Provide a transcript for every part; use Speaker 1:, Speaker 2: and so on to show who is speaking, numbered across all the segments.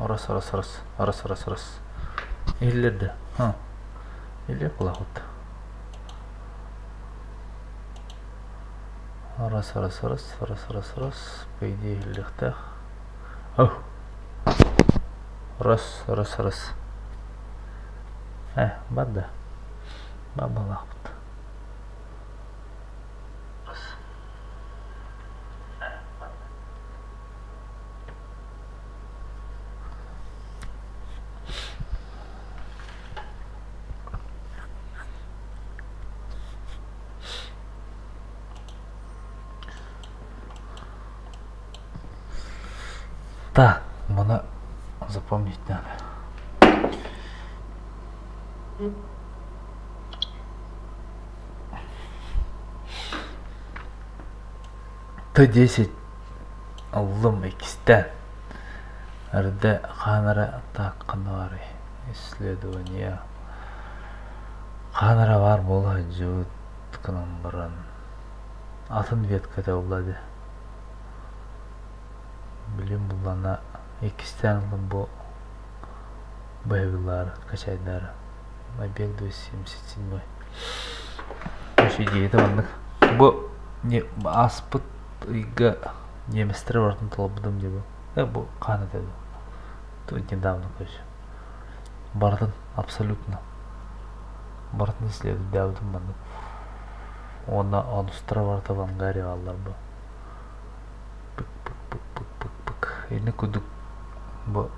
Speaker 1: Рас. Иллерді. Иллер құлақ ұтты. Рас. По идее, иллертақ. Ау. Рас. Бадда. Бабалақ бұтты. Так, мұны запомнить надо. Т-10 аллым экистен. Әрді қанара таққануары. Исследование. Қанара бар бола жүткінің бұрын. Атын веткада олады. Білім бұлана экистенлы бұл бәйбілары, качайдары. Мобиль 277. Осы идеяда бандық. Бұл аспыт үйгі неместері бартын толыбыдым деп. Бұл қаны деді. Тут недавно көші. Бартын абсолютно. Бартын иследі дәудің бандық. Оны анустыра барты вангария алар бұл. Ini kudu bu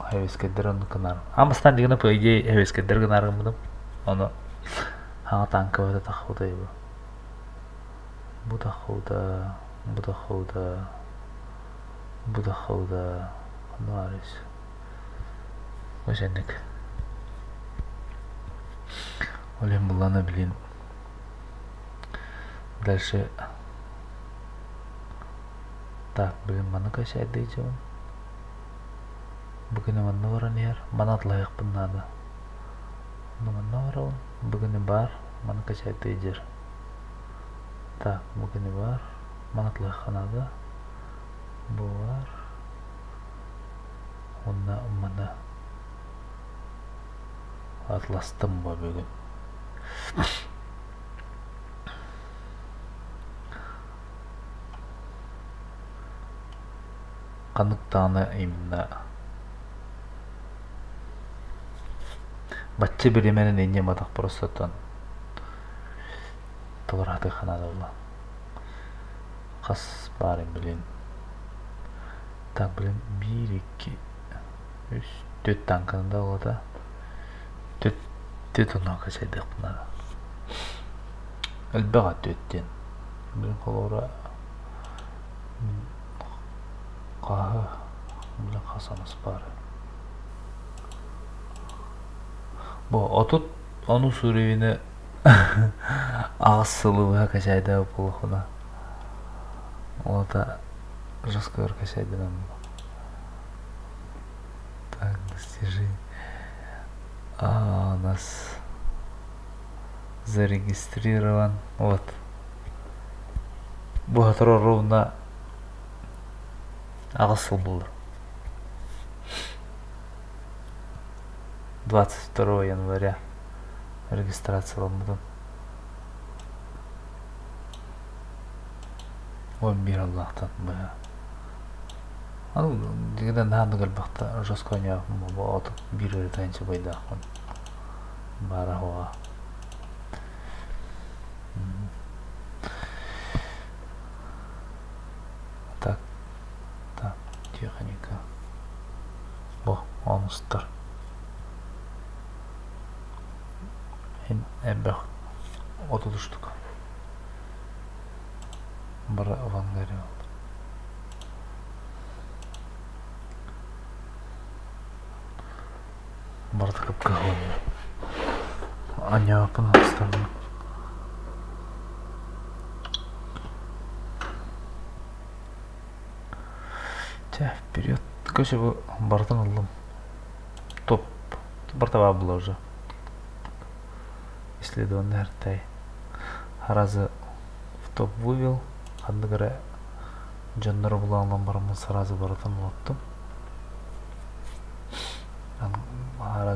Speaker 1: heveskeder onu kınar. Ama stan digine bu ideyi heveskeder kınarım bunu. Onu hanga tankı öde takıldı bu. Bu takıldı. Ne var iş? Başendik. Olayım bulana bilin. Дальше. Так, блин, mana качает дiyeceğim. Bugün mana var yer? Mana atlayık bunlarda. Mana var o? Bugün var. Mana kачает diyeceğim. Так, bugün var. Mana atlayık kanada. Bu var. Onda mana atlastım bu bugün. Kanıktağını imna. Баччы билименин эне мадак простотон. Тоғырады қанады ола. Қас барын білін. Так білін 1, 2, 3, 4 танкында олада. 4 онан қашайдық бұнады. Әлбіға 4-тен. Білін қолуыра қағы. Білін қасаныз бары. Бұл отут onu surevini ağız sılığı kaçayda bulğuna. O da жестко kaçayda нам. Так, достижение. У нас зарегистрирован. Вот. Bu ровно ağız sılığı. 22 января регистрация olmadan. 11 Allah'tan baya. Anu digiden hangi galbaqta жестко oynayapım bu otup bir öğretince baydaqın. Bara hova. Так, техника. Bu anustar. Ebbe oturduk. Bara avangari oldu. Bara takıp kahvaltı. Anya yapın hastanı. Вперед. Короче, бартан aldım. Топ. Бартова было уже. Исследование РТ. Сразу в топ вывел. Одна жандар буланған барымыз сразу баратын оттым.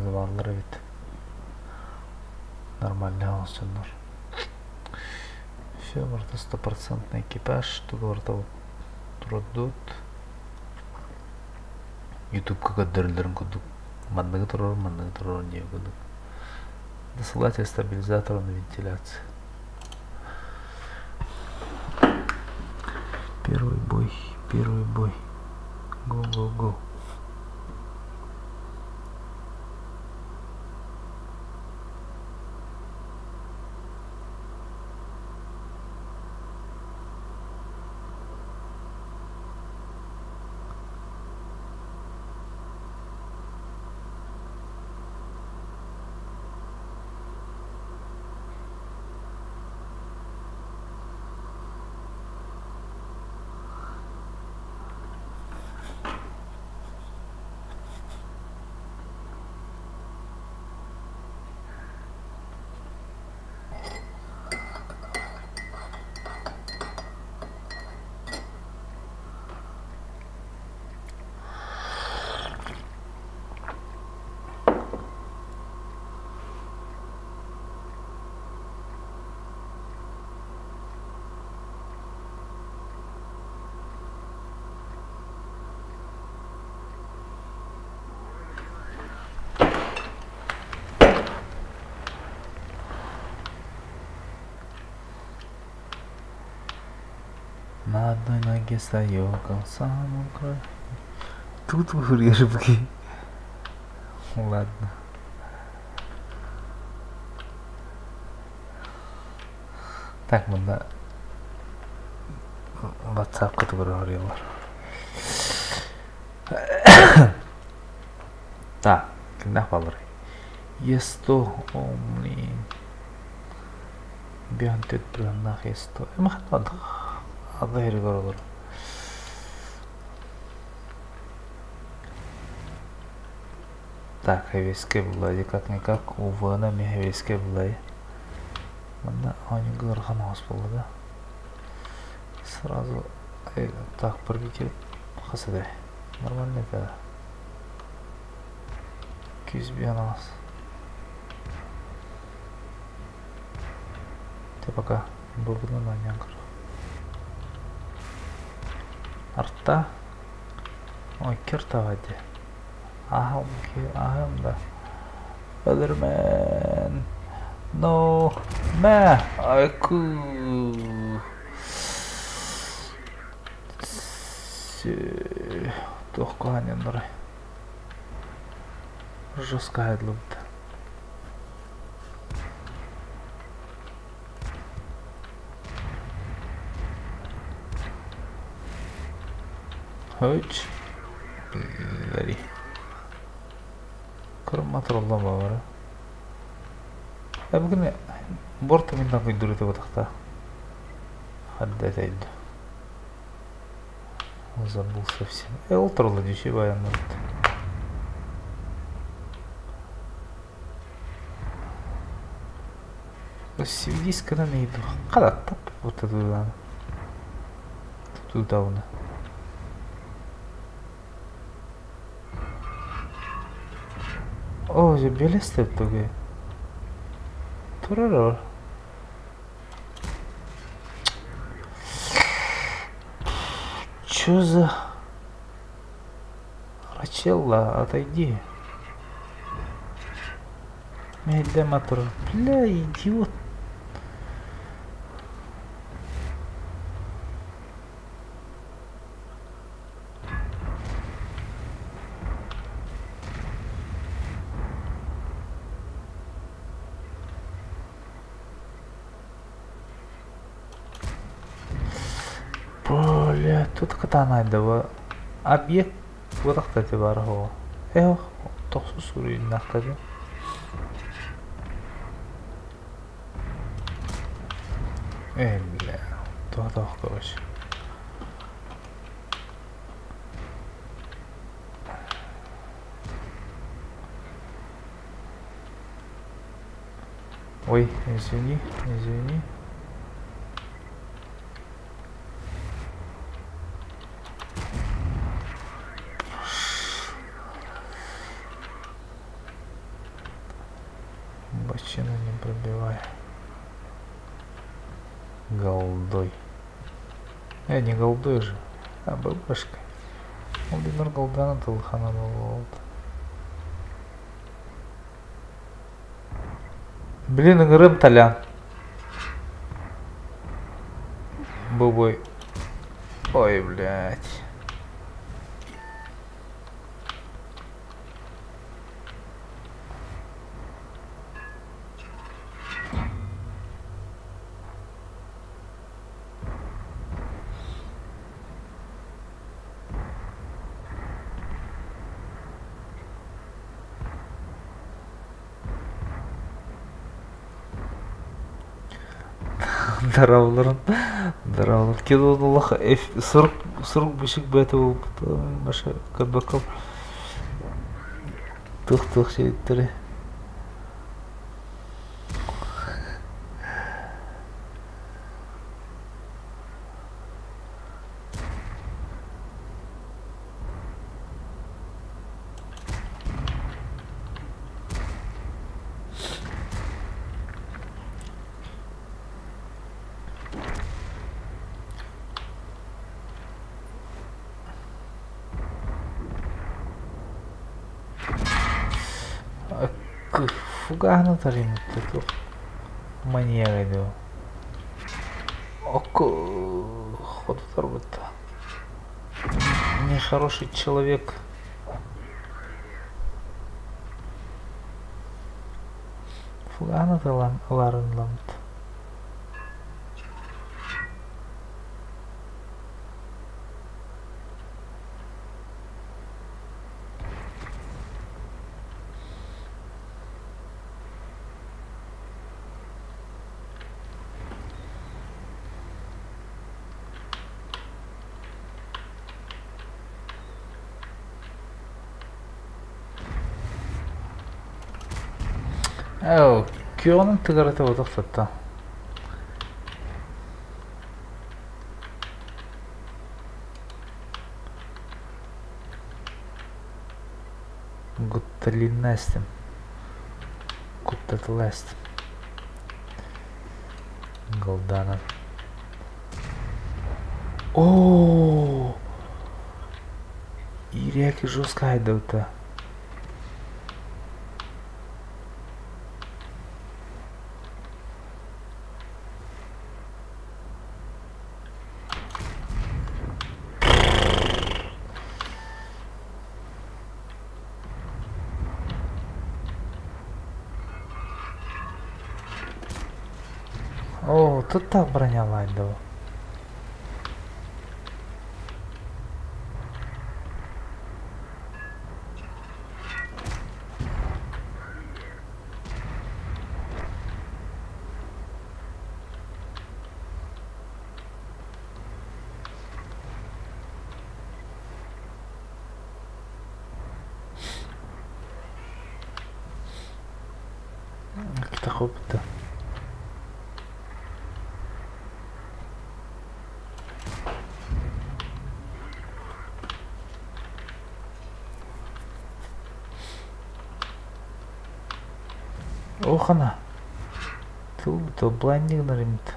Speaker 1: сразу балдар бит. Нормальный алышчандар. Все, барда 100% экипаж. Тугорда турдут. YouTube-ка көддөрүлдөрүн көдүк. Мандыгы турор не көдүк. Досылатель, стабилизатор, вентиляция. Первый бой. Го. На одной ноге стою, к самому краю. Тут режимки. Ладно. Так, мында WhatsApp-ка говорилар. Так, кимдах балар? Есто, блин. Биантет брандах есто. Махат الظهر قرر. Так, хевеске булай, как-никак увана ми хевеске булай. Мында они гырхан ас болды да. Сразу так пробегет. Хасадай. Нормально это. Кизбиан ас. Ты пока бубна на нянкар. Артта. Ой, кертавади. Ахам да. Öldürmen. No. Me. Айку. Тоққан ендірі. Жестко айдылыпты. Höç. Veri. Kırım matırıllama var. Bugün borta mindan kuydurutu batakta. Hadda eteydi. Забыл совсем. Элтрола дичи баянды. Сивдискана не иду. Када тап вот это туда уна. О, же белесте туге. Турарор. Чё за... Рачелла, отойди. Медля мотор. Бля, идиот. Бля, тут катана айдава. Объект вот кстати барахо. Эх, тохсу сури нахтади. Бля, то короче. Ой, извини. Почему не пробивай? Голдой. Не голдой же. А, ББшкой. Алдинар голданы тылхана болот. Блин, игрым толян. Бубой. Ой, блядь. Дарауларын. Дараулар. Кедо Аллаха F40 бешік бәті болып. Маша кадбакал. Тұқ şeyдері. Фугахна тарим это маньяк иду. Око ход торгута. Нехороший человек. Фугахна талан ларын ламт. Күйеуінің тігіріті өтіп сәтті. Гутталинастым. Гуттатластым. Голданов. Ооо! Иряки жестко айдаута. О, тут так броня лайдова. Какие-то хопыты. Ох она. То блайндинг наримит.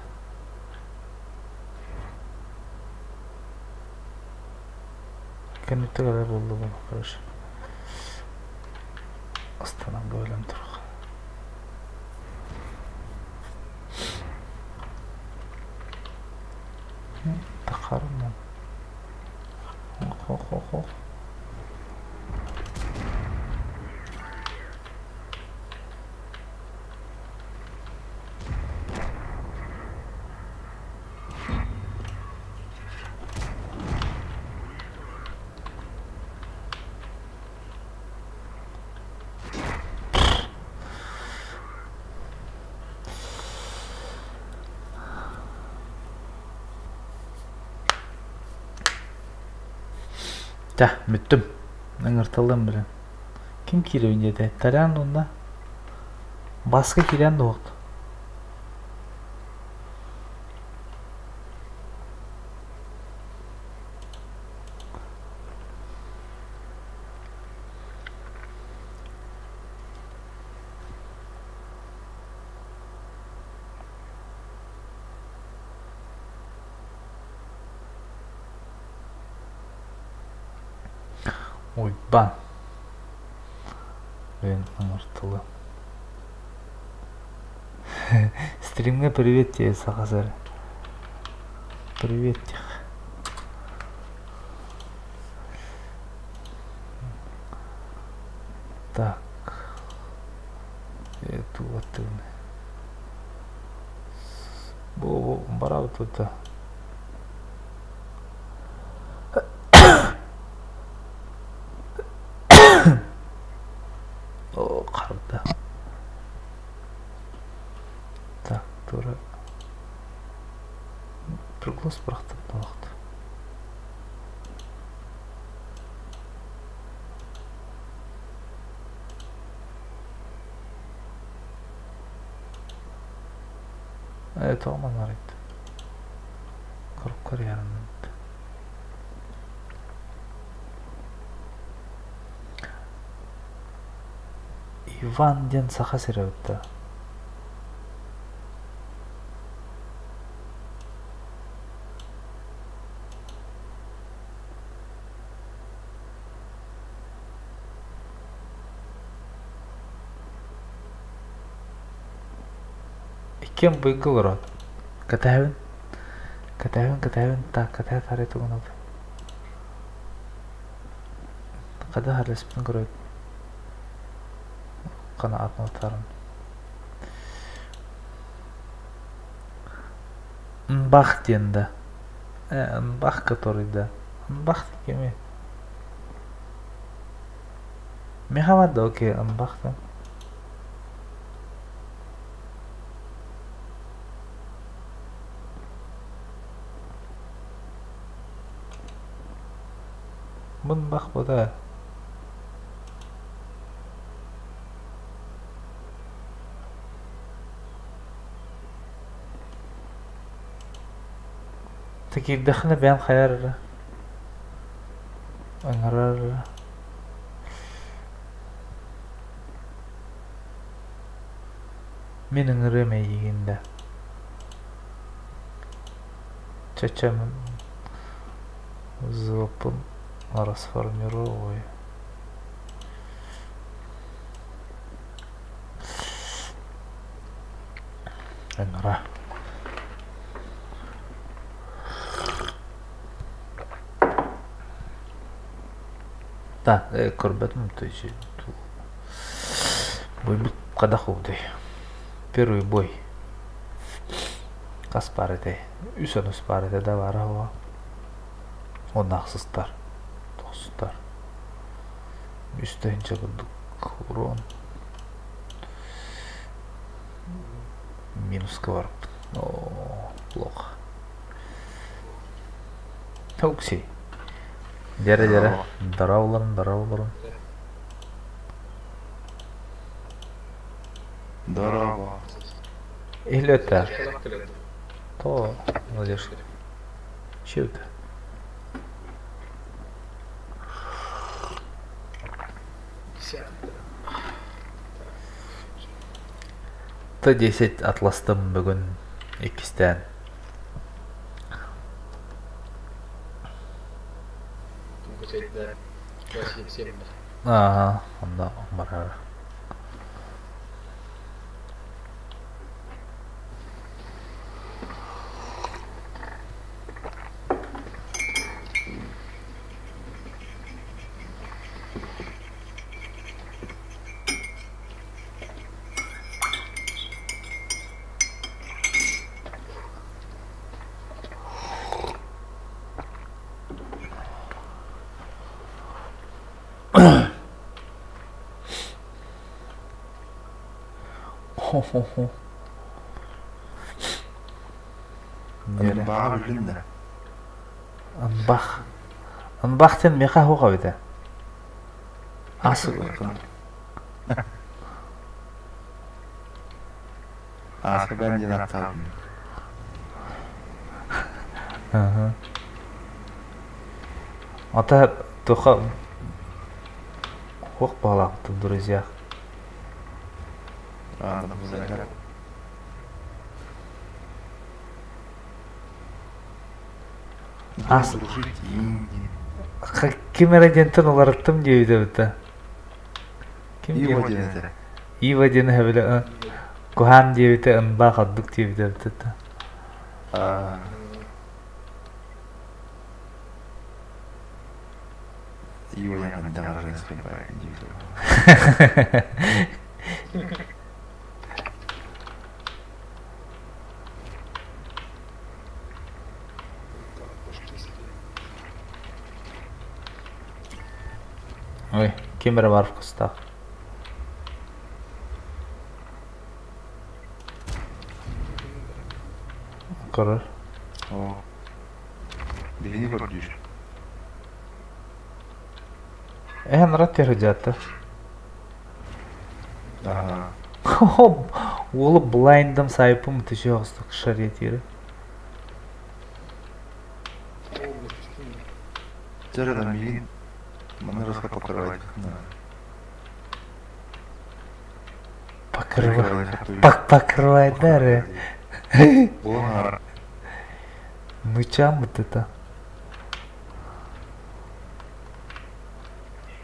Speaker 1: Кеннетті қалай болды бұл, короче. Астанан көйлем тұрғы. Тақарымнан. Хо. Тә, бүттім. Аңыртылдым білін. Кім керуін деді? Тарян онда? Басқа керян да оқты. Ойбан. Блин, ыңыртылы. Стримге привет тебе, Сахазар. Привет тебе. Так. Эту вот ты. Бараб тут. О, қарды. Так, тура. Приглас бұрақтып талақты. Тоғман арайды. Көріп көр ярымын. Иван ден сақа сереуітті. Иккен бұйгыл ұрады. Катайын. Так, катай тарайты ғынады. Қада харлеспін көреді. Қана атнотарын. Нбах денді. Нбах который да. Нбах кеме. Мехамад да окей, Нбах да. Нбах бода. تكيد دخلنا بيان خيار انغرار من انغرار ما يجين ده чача зопын расформирую انغرار Да, корбет мутыйчи. Бой бит кадахуды. Первый бой. Каспарыды. Үсөнү спарыды да бар ова. Онаксыздар. Тосуздар. Үстөнчө кылдык урон. Минуска барып. О, плохо. Токси. Дера. Дарауларын.
Speaker 2: Здорово.
Speaker 1: Или это? То, молодежь. Че это? Т-10 атластым бүгін екістен. Ага, онда барар. Анбахтен меха хуға беді. Асы көрген.
Speaker 2: Асы бәнден атталдым.
Speaker 1: Ата тұқа хуқ бағлақты, друзья.
Speaker 2: Ладно, музыка.
Speaker 1: Асы.
Speaker 2: Дружить деньги.
Speaker 1: Кимера жентен оларыттым жейді бұта. Ким
Speaker 2: Иво
Speaker 1: жейді?
Speaker 2: денете.
Speaker 1: Ива жені әбілі Кухан жейді ұнба қаддық жейді бұта.
Speaker 2: Иво яңан дағар женский бай.
Speaker 1: Ой, кимера бар в кустах. Корор.
Speaker 2: О. Бейни көрдүш.
Speaker 1: Нарат терджатты.
Speaker 2: Ага.
Speaker 1: Олы блайндым сайпым түші оғыстық шарет ері.
Speaker 2: Жарада мейін. Маны расқа покрывать.
Speaker 1: Покрывай, да,
Speaker 2: Болар.
Speaker 1: Ну чам вот это?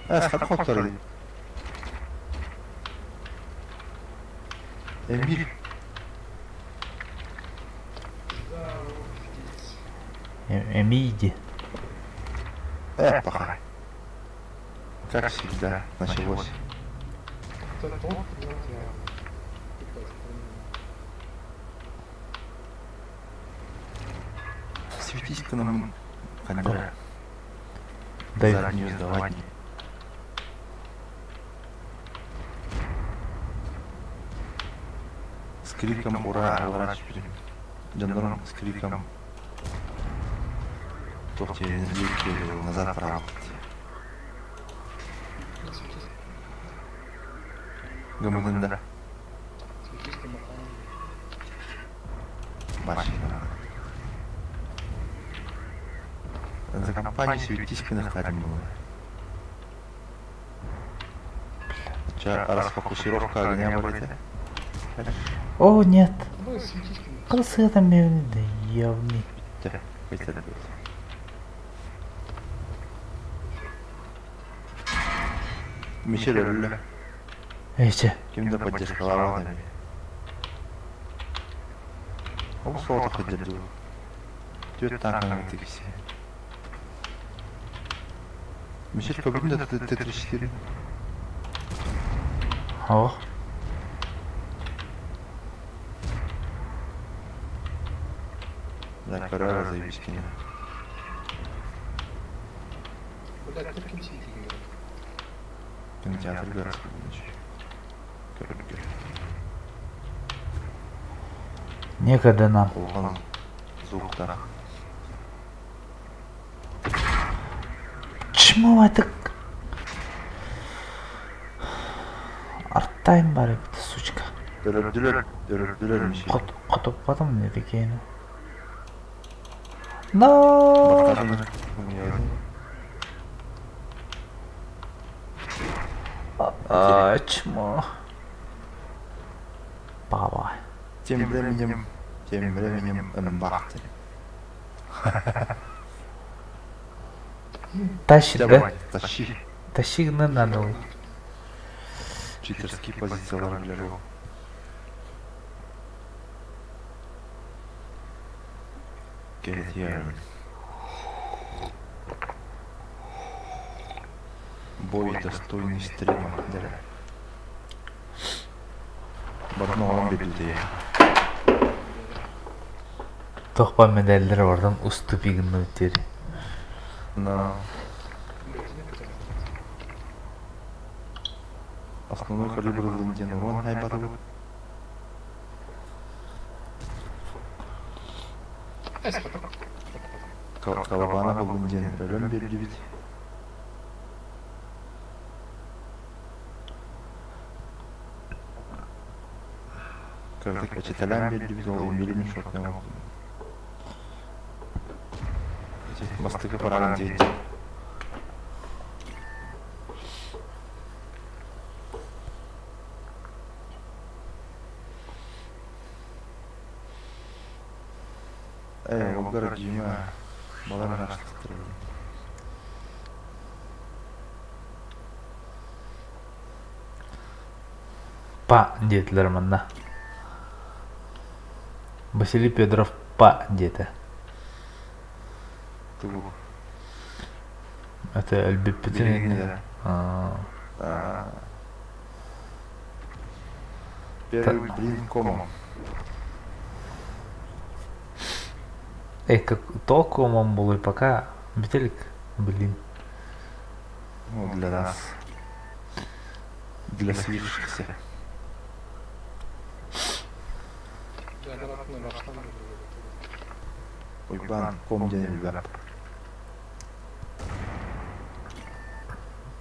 Speaker 2: Схат хоқтар. Эмиль.
Speaker 1: Эмиди.
Speaker 2: Пахай. Как всегда, началось. Светись-ка нам, Хандра.
Speaker 1: Дай.
Speaker 2: Заднюю сдавать. С криком «Ура!» разворачиваем. Джандарм с криком «Тохте, назад работать». Гамадында. Машина. За компанию светись-ка на хатим было. Расфокусировка огня вылетит.
Speaker 1: О, нет. Красы там да явный.
Speaker 2: Мишель ölü.
Speaker 1: Эйче.
Speaker 2: Kimde поддержка лаванами. Он соло поддерживал. Тёт танками ты все. Мишель победил Т-34.
Speaker 1: О.
Speaker 2: Да, Карара заебись к нему. Кинотеатр городской ночи.
Speaker 1: Некогда нам.
Speaker 2: Оған звуктар.
Speaker 1: Чему это? Арттайым бар еді, сучка.
Speaker 2: Дүлер Мишель.
Speaker 1: Құтып қадым не дегені. Но.
Speaker 2: Батқажын
Speaker 1: Чмо. Баба.
Speaker 2: Тем временем Мбахты.
Speaker 1: Тащи, да?
Speaker 2: Давай, тащи.
Speaker 1: Тащи не надо.
Speaker 2: Читерские позициялар лежал. Кетьярн. Бой достойный стрима. Батмалан бедуде.
Speaker 1: Тоқпа медальдер бардан усты пигінні өттері.
Speaker 2: На основной калибр Лунден урон хайбатывает. Калабана Лунден бөлім берді. Кырдык четелен берді, ол емелінің шортына болды. Мастыгы параган дейді. Олгар Джима баларын аштықтырды.
Speaker 1: па деділер мында. Василий Федоров па деді.
Speaker 2: Ту.
Speaker 1: Это әлбеп бітін
Speaker 2: Билигинде. Первый блин комом.
Speaker 1: Как толку мам было и пока бітелік, блин.
Speaker 2: Ну, для нас. Для слившихся. Ой, бан, ком день, да.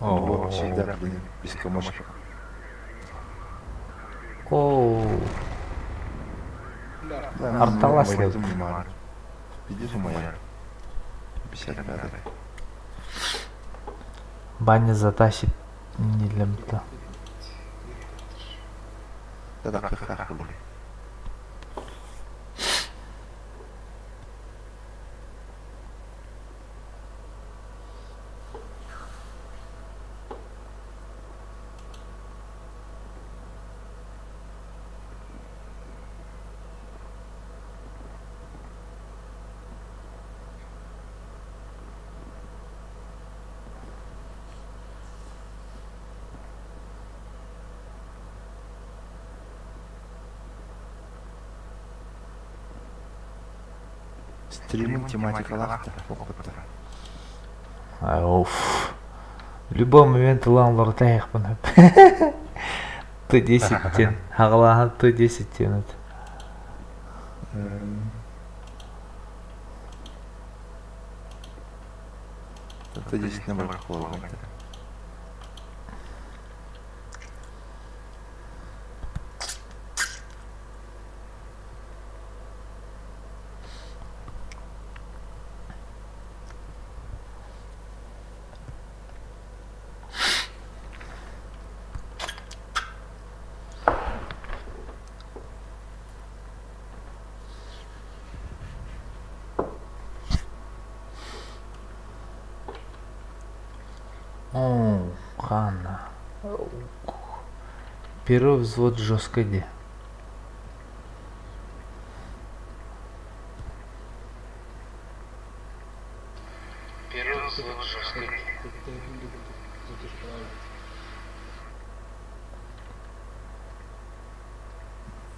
Speaker 1: О,
Speaker 2: Всегда, блин, без комочка.
Speaker 1: о,
Speaker 2: Да,
Speaker 1: Арталас
Speaker 2: моя
Speaker 1: лет.
Speaker 2: думаю, видишь, моя. 55-й.
Speaker 1: баня затащит не для быта.
Speaker 2: Да, ха-ха, блин. Стримим тематика лахта, опыта.
Speaker 1: Ауф. В любой момент ланлар таяқ бұны. Т10-тен. Ағылаған Т10-тен өт.
Speaker 2: Это действительно было хлопотно.
Speaker 1: О, қана. Первый взвод жесткоде.
Speaker 3: Первый взвод жесткоде.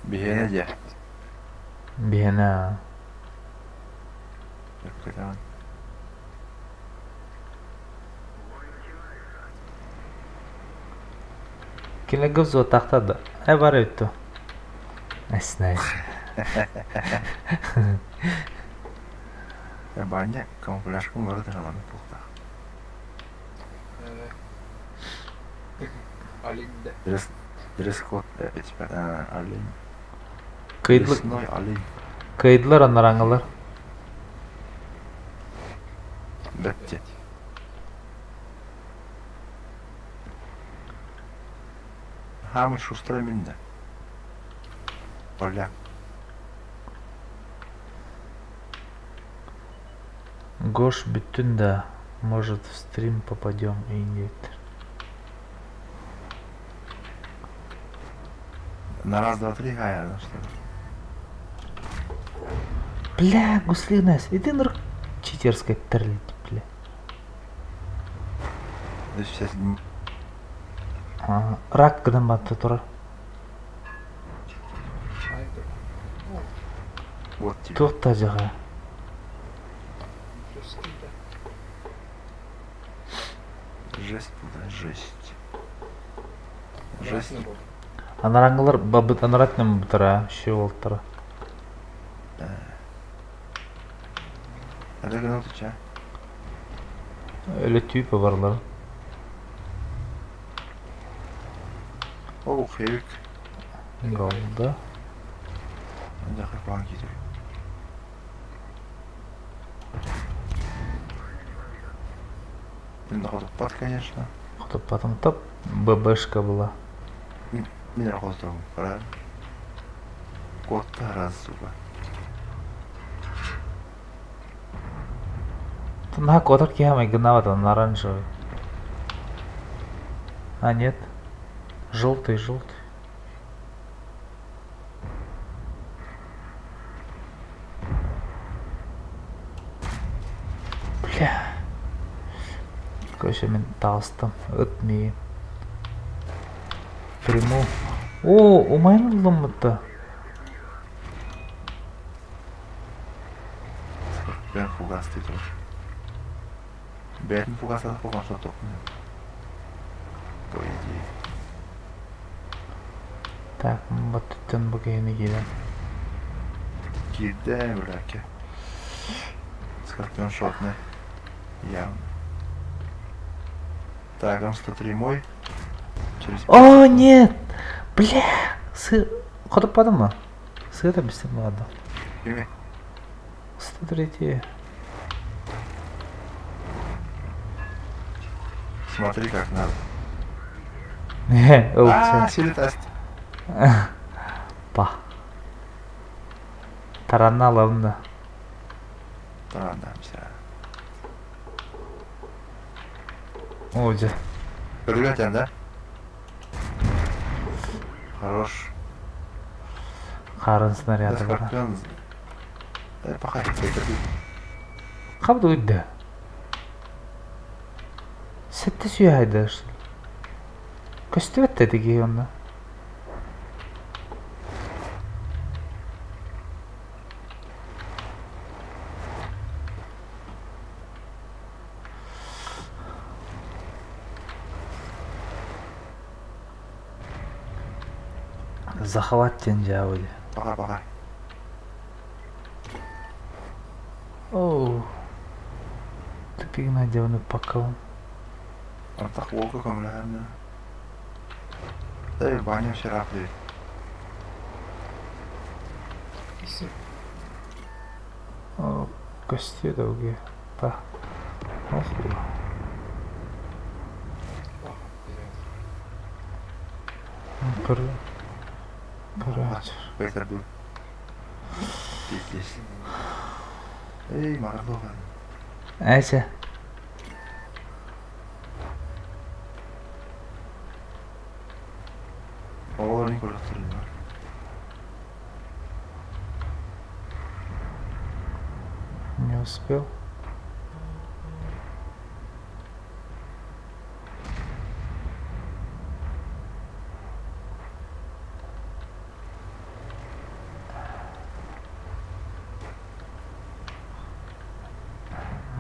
Speaker 2: Бегена де.
Speaker 1: Бена.
Speaker 2: Капитан.
Speaker 1: Келегі взвод тақтады. Бар өтті. Әсінай.
Speaker 2: Я баня, камуфляжка может роман пухта.
Speaker 3: Алинде.
Speaker 2: Дресс-код, олень.
Speaker 1: Кайдлы,
Speaker 2: Лесной олень.
Speaker 1: кайдылар анараңылар.
Speaker 2: Бәтте. Хамы шустрый минде. Поляк.
Speaker 1: Гош бүтін да. Может в стрим попадем и нет.
Speaker 2: На раз, два, три гая, что ли?
Speaker 1: Бля, гуслинес, иди на читерской терлить, бля.
Speaker 2: Да сейчас
Speaker 1: Рак кыдан батты тұра.
Speaker 2: вот тебе.
Speaker 1: Тоқта жаға.
Speaker 2: Жесть, да, жесть. Жесть.
Speaker 1: Анараңылар бабыт анаратнам бұтыра, ше олтыра.
Speaker 2: Это гнул ты ча?
Speaker 1: Өлі түйпі барлар.
Speaker 2: О, хевик.
Speaker 1: Голда.
Speaker 2: Да, как банки тут. Блин, находу пад, конечно.
Speaker 1: Құты потом топ, ББшка была.
Speaker 2: Меня находу правильно. Кот-то раз, сука.
Speaker 1: На котор киямай гнавата, он оранжевый. А нет. Желтый, желтый. Короче, мен тағыстым. Өтмейін. Приму. О, умайын ұлым мұтта.
Speaker 2: Скорпион фугас дейді ғой. Бәрін фугас атып қойған сол тоқын. По идее.
Speaker 1: Так, вот түттен бұгейіні кейден.
Speaker 2: Киде, бляки. Скорпион шотный. Явно. Так, он 103 мой. Через...
Speaker 1: О, нет! Бля! Қодып бады ма? Сыда бістен бады.
Speaker 2: Кеме?
Speaker 1: 103.
Speaker 2: Смотри, как надо.
Speaker 1: Өтсе.
Speaker 2: Селитаст.
Speaker 1: Ба. Таранны алам да.
Speaker 2: Таранамся.
Speaker 1: О, же.
Speaker 2: Прыгатен, да? Хорош.
Speaker 1: Қарын
Speaker 2: Да,
Speaker 1: снаряды бар.
Speaker 2: скорпион. Пахай, потерпи.
Speaker 1: Қабды өйді. Сәтті сүйе айды. Көсті бәтті деге онда. Захват тен жауды.
Speaker 2: Пахай.
Speaker 1: Оу. Тупик надеваны пакал.
Speaker 2: Он так волка комляна. Да и баня вчера плюет.
Speaker 1: О, кости долгие. Па. Оху. Короче.
Speaker 2: Потерпи. Пиздец. Эй, Марлохан.
Speaker 1: Әйсе.
Speaker 2: О, не көріп тұрды.
Speaker 1: Не успел.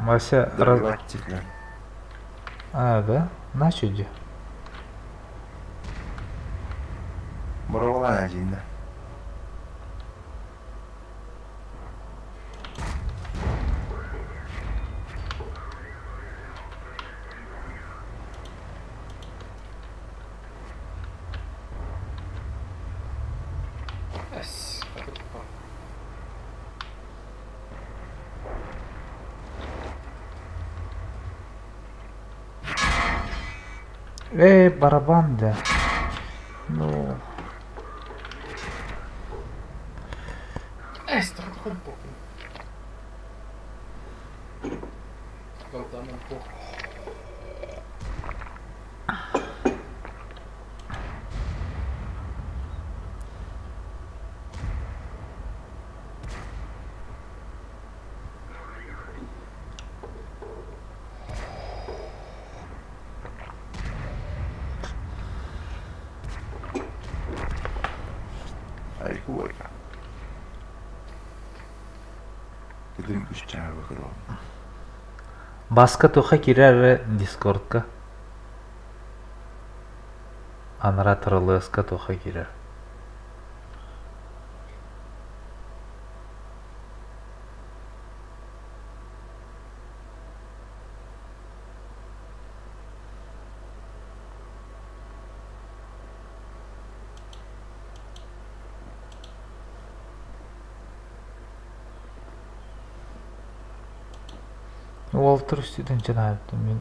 Speaker 1: Вася
Speaker 2: Добиватель.
Speaker 1: А, да? На чуде.
Speaker 2: Бұрауылан әжейді.
Speaker 1: Барабан да. Ну.
Speaker 3: Страх, хоть похуй. Когда нам похуй.
Speaker 2: Айкуайка. Бүгін үш жаңа өкірі.
Speaker 1: Басқа тоқа кирер Дискордка. Анратор ЛСК тоқа кирер. Уолтер үстіден жанайыпты мен.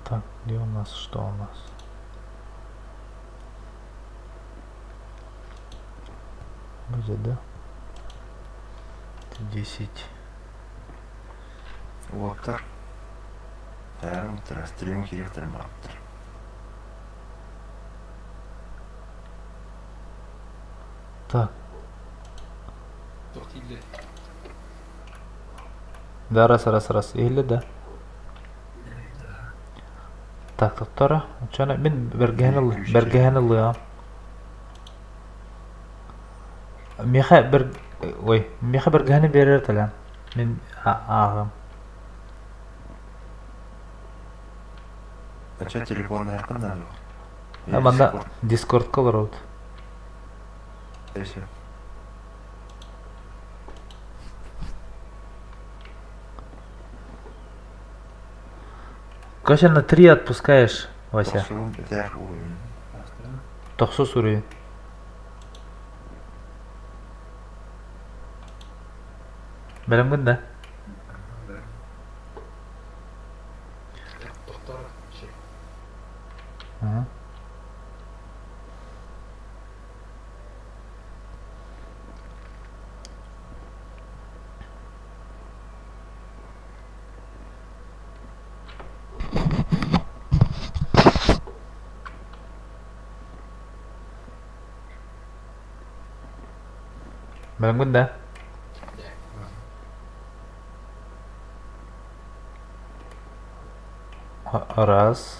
Speaker 1: Так, где у нас, что у нас? Будет, да? Это 10.
Speaker 2: Уоптар. Тәрімтір, стрим керектір мақтыр.
Speaker 1: Так,
Speaker 3: Только Тиле.
Speaker 1: Да, раз. Или да. Так, тоқтора. Чана мен бергені лыгам. Меха бергені берер талан. Мен ағым.
Speaker 2: Ача телефонна якында жок.
Speaker 1: Манда Discord колор олд.
Speaker 2: Эше.
Speaker 1: Коша на 3 отпускаешь, Вася.
Speaker 2: Тосуун бетер уйун.
Speaker 1: 9 уровень. Білемгін да?
Speaker 3: Тоқтар. Şey.
Speaker 1: Ага. Білемгін да? Раз.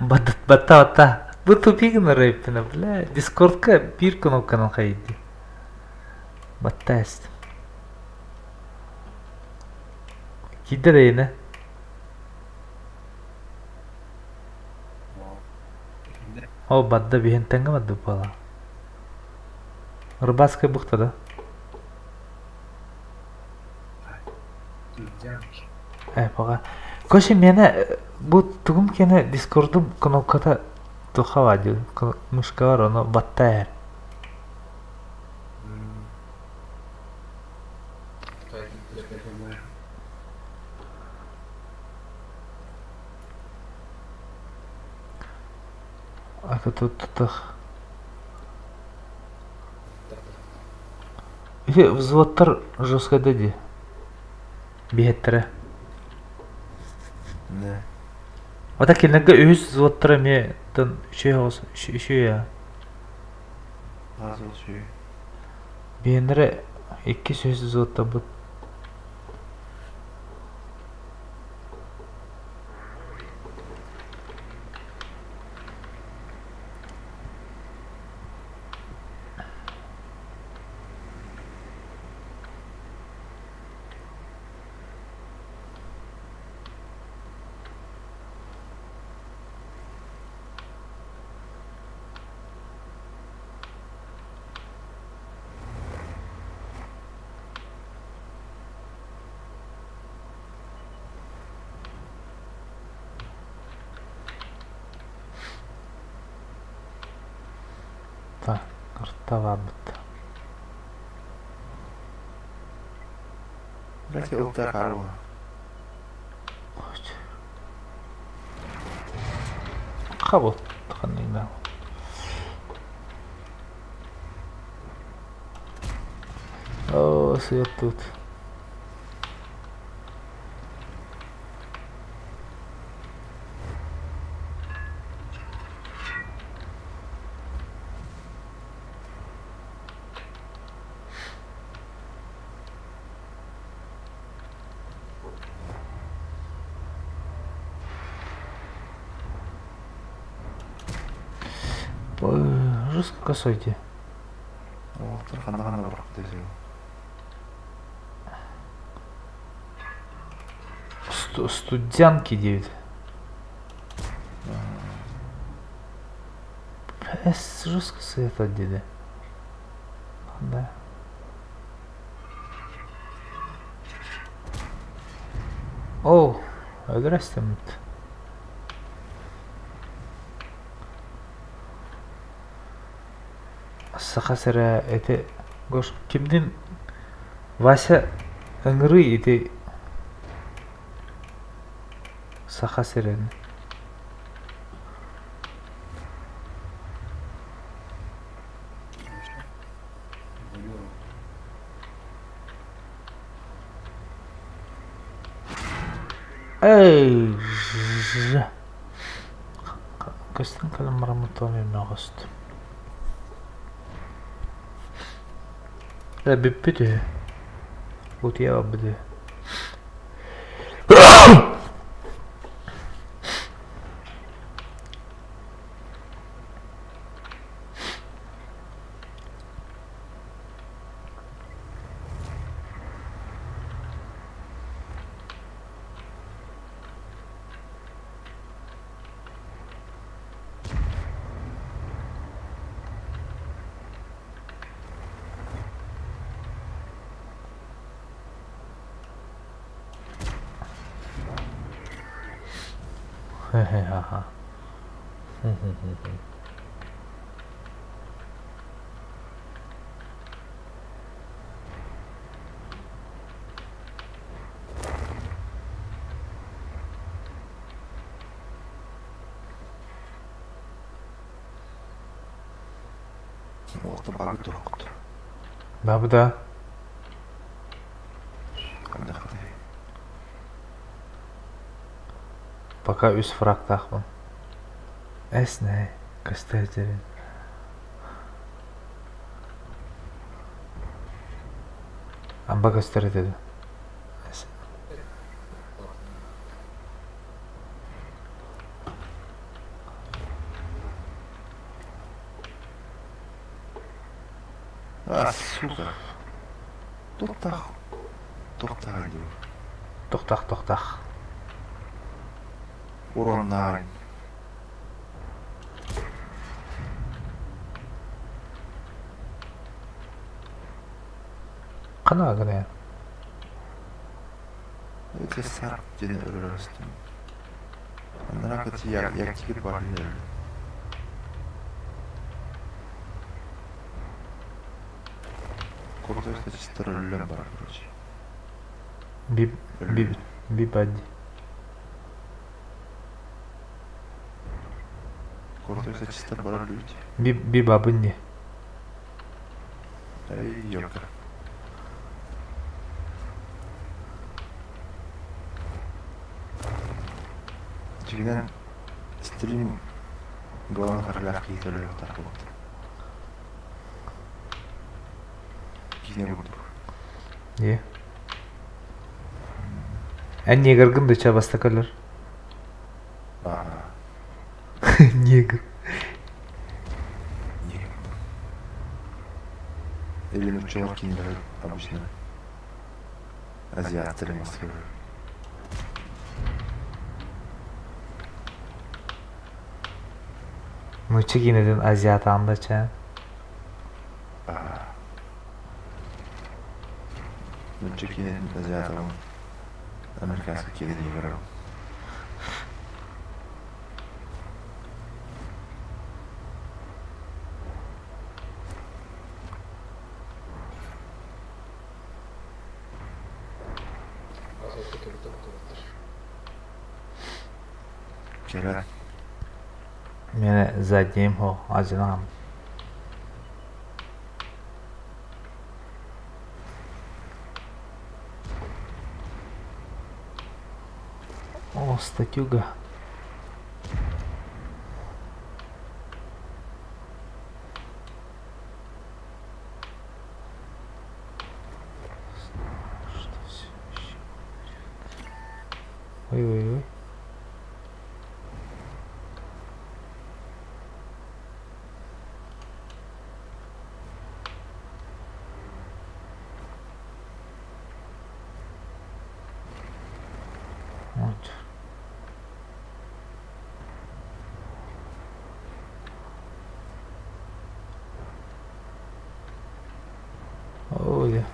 Speaker 1: Бата. Бұл тупигін рэйпіні, бля. Дискордқа бір кнопканың қайды. Бата әстім. Кейді дейіні. О, бадда бейін тәңгі бадды бала. Рыбацкая бухта, да? Пока. Коше мені бұл түгім кені Дискордым кнопката тұқа вадил. Мышка бар, оны батта әр. Ака тут. Взводтар жестко деді. Бейеттірі.
Speaker 2: Не.
Speaker 1: Ота келінгі өз взводтары ме тын үші я.
Speaker 2: Азыл шүй.
Speaker 1: Бейіндірі 2 сөз взводта бұд. Так, ұрттава бұд.
Speaker 2: Бәке ұлта қаруы.
Speaker 1: Қабыл тұқанныңда. О, свет тут. Жестко косойте.
Speaker 2: О, тұрғанда бұрақ десеу.
Speaker 1: Студянки 9. Жестко свет отдели. Да. О, öldürəstəm. Сахасыра это гош кимдин Вася ыңыры это Сахасырын. Эй, Костин калам марамутоми нагост. Bippity. Gut ja, bitte. Haha.
Speaker 2: Orta bagı doktu.
Speaker 1: Babda.
Speaker 2: Qanday qilay?
Speaker 1: Пока üst fraktakman. Esne. Göstereceğim. Amba göster dedi.
Speaker 2: Ah, сука. Тоқтақ. Тоқтақ дейді.
Speaker 1: Тоқтақ.
Speaker 2: Уроннайын.
Speaker 1: Қана гына.
Speaker 2: Өте сарп және үрірістім. Анырақы яктігіт бар еді. Крутой чисто рулем бар, короче.
Speaker 1: Бипади.
Speaker 2: Крутой чисто бар люди.
Speaker 1: Бибабынни.
Speaker 2: Эй, ёлка. Жигден стрим главный харлах кийтелер тарқылды. Киіне бұлды.
Speaker 1: Е. Негр гынды чабастакалар. Негр.
Speaker 2: Или нучевар кинелер обычно. Азиаттар емес.
Speaker 1: Мычы кинеден азиат андача.
Speaker 2: Нучы кинеден азиат андача. Американский кинеден играл. Келер.
Speaker 1: Мені заднім хо, азинам. О, статюга. Ой. Вот. Ой.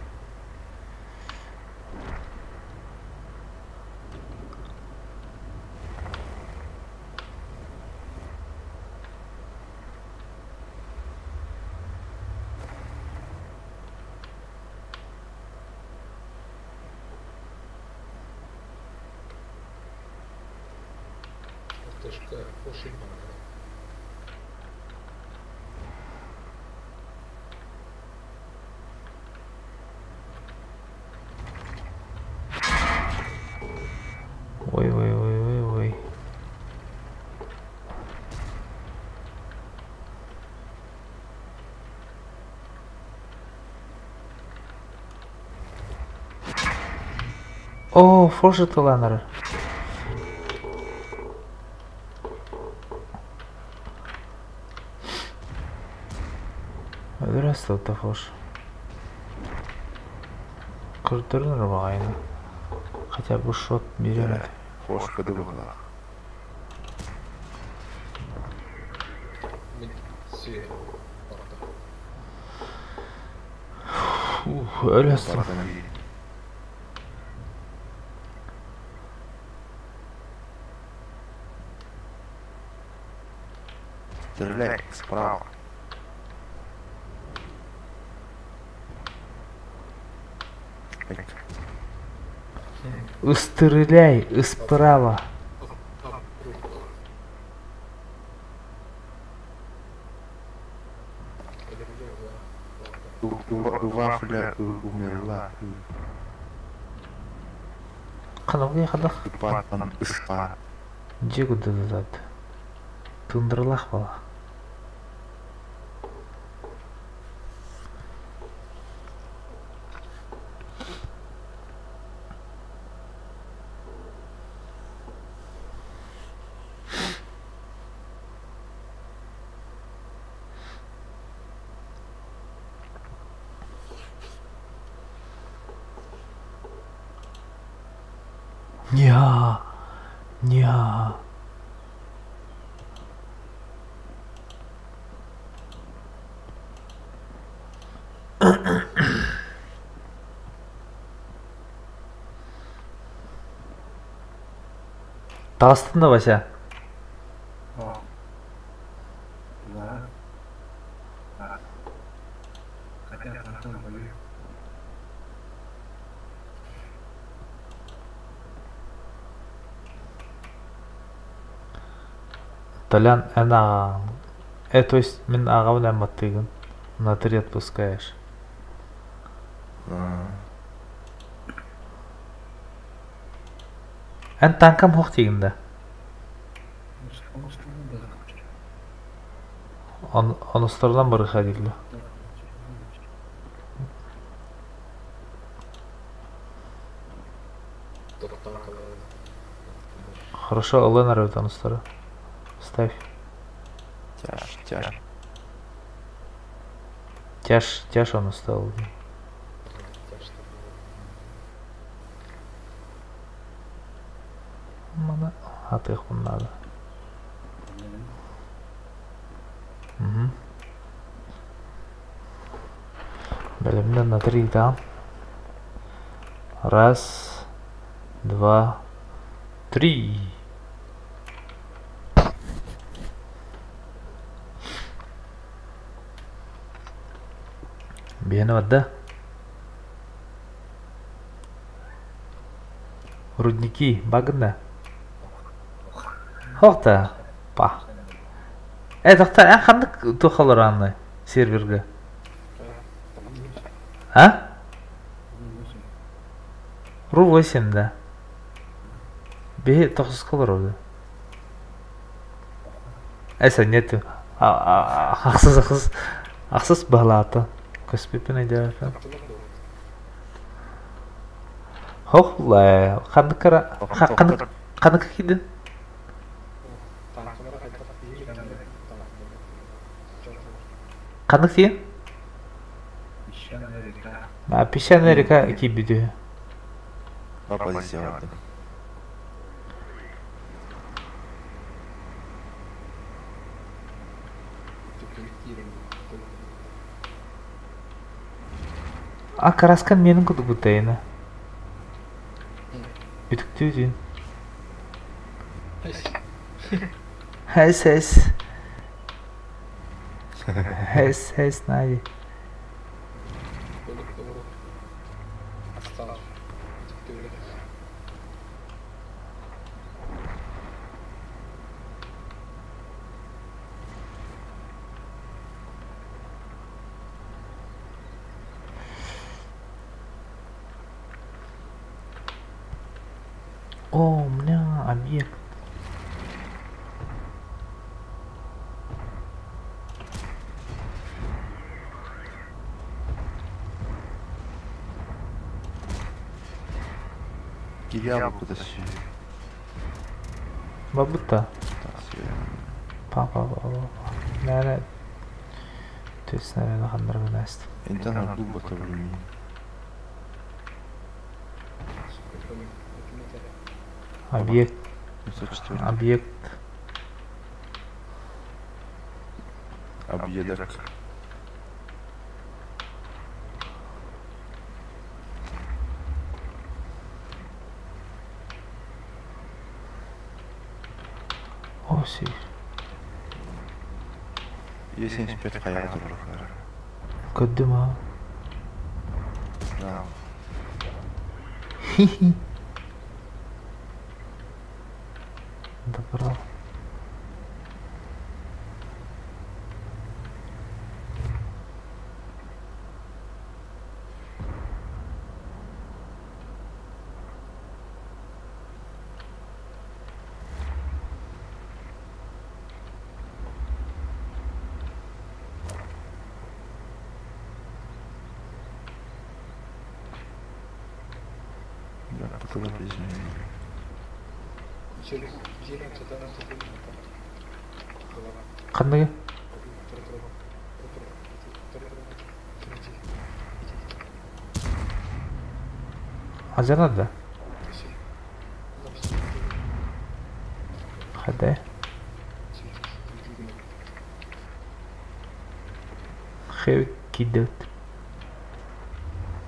Speaker 3: Тяжка, ошибка.
Speaker 1: Ой. О, форшеталанар. Öldürəstə da foş. Kırdırır bağayını. Хотя бы шот берем.
Speaker 2: Фошка дыбыгла.
Speaker 3: Свет.
Speaker 1: Өләстім.
Speaker 2: Стреляй справа.
Speaker 1: Стреляй справа.
Speaker 2: Вафля умерла.
Speaker 1: Қанауға қадақ.
Speaker 2: Патан ыспа.
Speaker 1: Жегуді дадады. Тындырылақ бала. Ня. Ня. Тағыстың да Вася? Толян, ағаң. То есть, мен ағауын әматтығын. На 3 отпускаешь. Ән танкам хоқ дегенде. Оныстардан бары қадеглі. Хорошо, Ален орёт оныстары. Ставь. Тяж он устал. Мана, атых он надо. Бәлемден на 3, да? Раз, два, 3. Бияны вадда. Рудники, багында. Хоқта. Па. Тоқтар, ән қандық тоқалар анны серверге? А? Ру 8, да. Бе тоқсыз қалар оды. Әсі, нету. Ақсыз бағлаты. Көспепен айдар әфен. Хоқлай. Қандық кейді? Қандық дейін? Песчаная река кейбіді.
Speaker 2: Позиция варды.
Speaker 1: Караскан менің күді бұттайына. Бүтікті өтін. Хэс, Нади. О, у меня объект.
Speaker 2: Киябу кудаши.
Speaker 1: Бабута.
Speaker 2: Такси.
Speaker 1: Папа. Näne. Төс наверное хандар гынаст.
Speaker 2: Интан абдуба тавлюми.
Speaker 1: Объект.
Speaker 2: 504.
Speaker 1: Объект.
Speaker 2: Объедок.
Speaker 1: О, си.
Speaker 2: Е75 хаят урахара.
Speaker 1: Көддүм
Speaker 2: Да.
Speaker 1: Хи-хи. Добро.
Speaker 2: Да, потом песня.
Speaker 1: Кандай? Азанада. Хада. Хев кидет.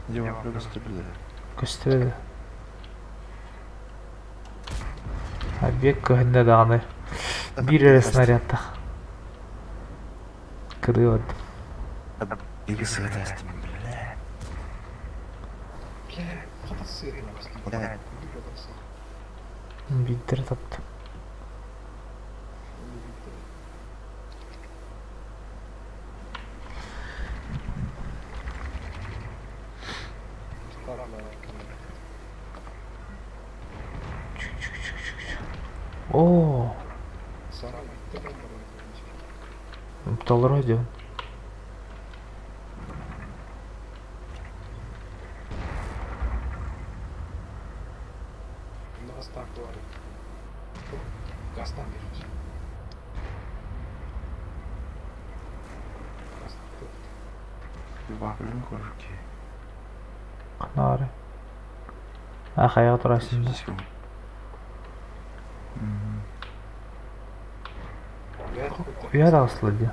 Speaker 2: Дима, плюс стабилизация.
Speaker 1: Көстөрөдү. Объект көһүндө дагы бир эре снарядта. Кырыйот.
Speaker 2: Иги сыгытастым, бля. Да.
Speaker 1: Биттер таптым. О, Талар радио.
Speaker 2: Вафлин кошки.
Speaker 1: Канары. Хаяга турасың да. Уя да аслыды.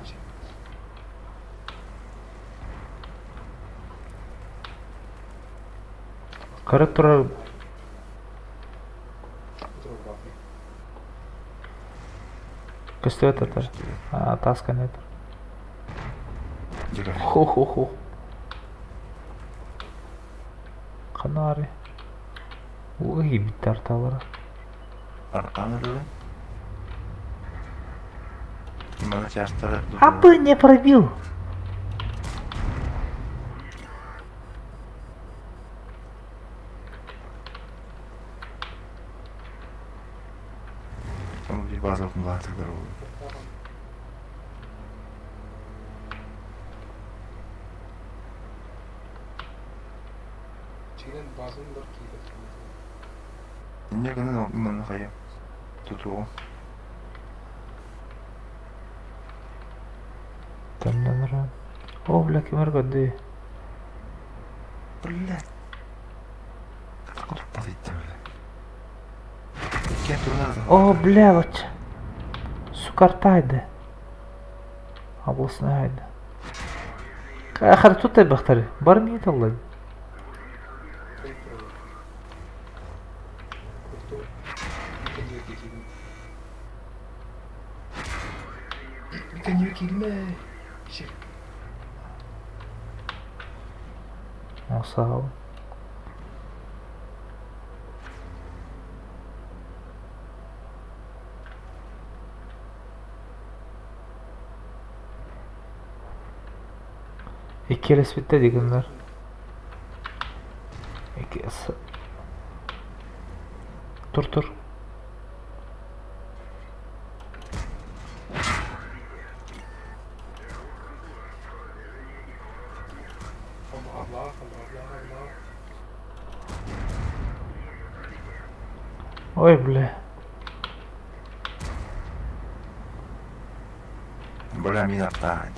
Speaker 1: Карап тура. Көстөт атар. Таска нет. Хо-хо-хо. Канары. Ой, биттер талара.
Speaker 2: Арканы да? Именно часто...
Speaker 1: Абы не пробил.
Speaker 2: Там где база в млатых дорогах. Не гнал именно хая. Тут его.
Speaker 1: Там нран. О, бля, кемер годы.
Speaker 2: Блядь. Откуда падает-то, бля? Кем турназа?
Speaker 1: О, бля, вот. Сукартайды. Областнайды. Ахыр тутай бахтары. Бар мейт аллай.
Speaker 3: Can you kill me?
Speaker 1: Sağ ol. İki kere spitte dikimler. Tur. Ой, бля.
Speaker 2: Бля, мина втанет.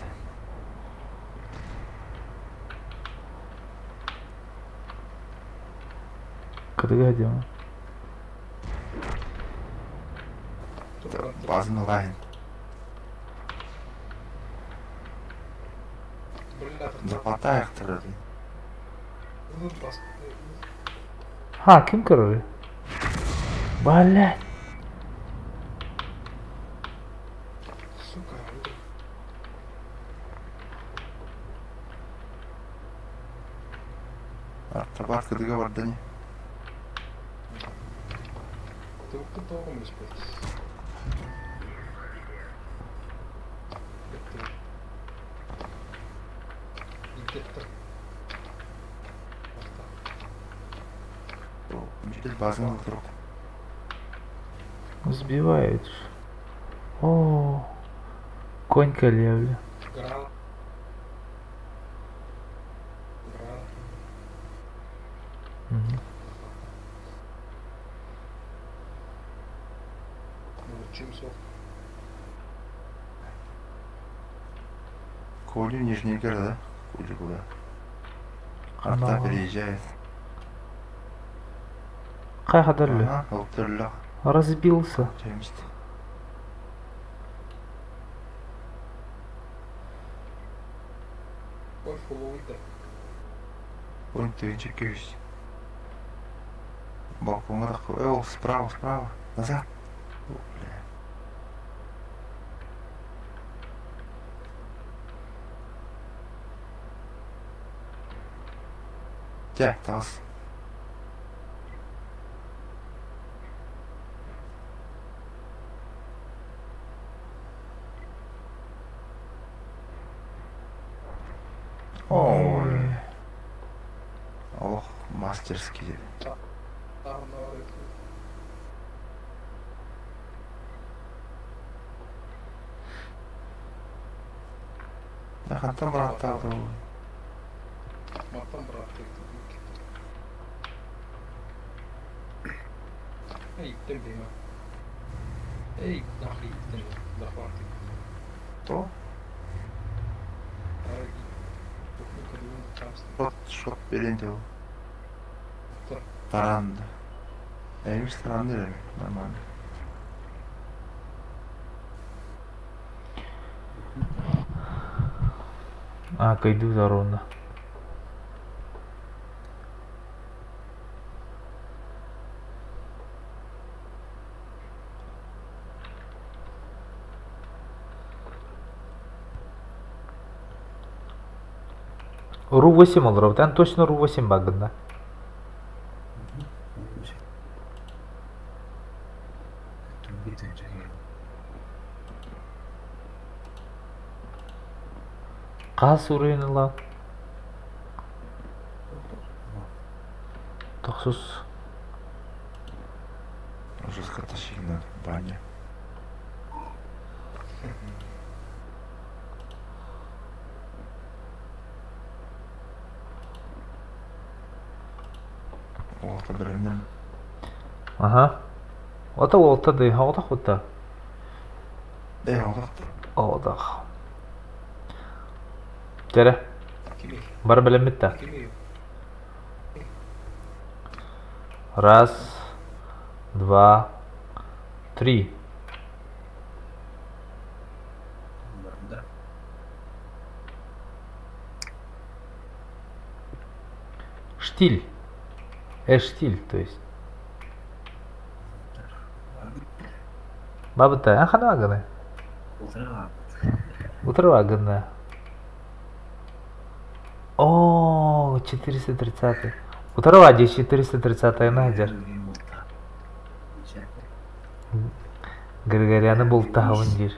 Speaker 1: Кырга дема.
Speaker 2: Базын лайн.
Speaker 3: Бля,
Speaker 2: Запатай ақтырады.
Speaker 1: Ha, kim kırıyor? Бля.
Speaker 3: Сука,
Speaker 2: Табар кыдыга барды не?
Speaker 3: тылыпты тоғым еспейді. Иттеттір.
Speaker 2: Мишель базын ақтырып.
Speaker 1: Сбивает. О, конь колевли.
Speaker 3: Гранат. Гранат. Чим сок.
Speaker 2: Колю нижний города. Колю куда? Карта
Speaker 1: Ана.
Speaker 2: переезжает.
Speaker 1: Кайхадырли.
Speaker 2: Ага, алтырла.
Speaker 1: Разбился.
Speaker 2: Чемст.
Speaker 3: Ой, фуловый-то.
Speaker 2: Он тыгенчик кеусь. Балконға да қой. О, справа, справа. Назад. О, бля. Тя, тас. Ой. Ох, мастерский деді.
Speaker 3: Тағына бар еді.
Speaker 2: Я хантам брат тағды ол.
Speaker 3: Маттан брат дейді. Ей, иттен бейма. Ей, нахли иттен. Дахвар дейді.
Speaker 2: То?
Speaker 3: Ай, тоқны кәдуін чамсты.
Speaker 2: Шот берен де ол.
Speaker 3: Та.
Speaker 2: Таранды. Әйміш таранды ерем. Нормально.
Speaker 1: А, кайду заровно. Ру-8 olur. Ben точно Ру-8 bagında. Қас уровень lan. 9.
Speaker 2: Уже скотащили на бане. О, подравнен.
Speaker 1: Ага. Ота олта дей. Ота хута.
Speaker 2: Алдақты.
Speaker 1: Ота. Тере.
Speaker 3: Кемей.
Speaker 1: Бар білем бітті.
Speaker 3: Кемей.
Speaker 1: Раз, два, три. Штиль. Штиль, то есть. Бабыта, хана аганы. Утрова аганы. О, 430. Утрова здесь 430 Надя. Григорияны болтта хавын жер.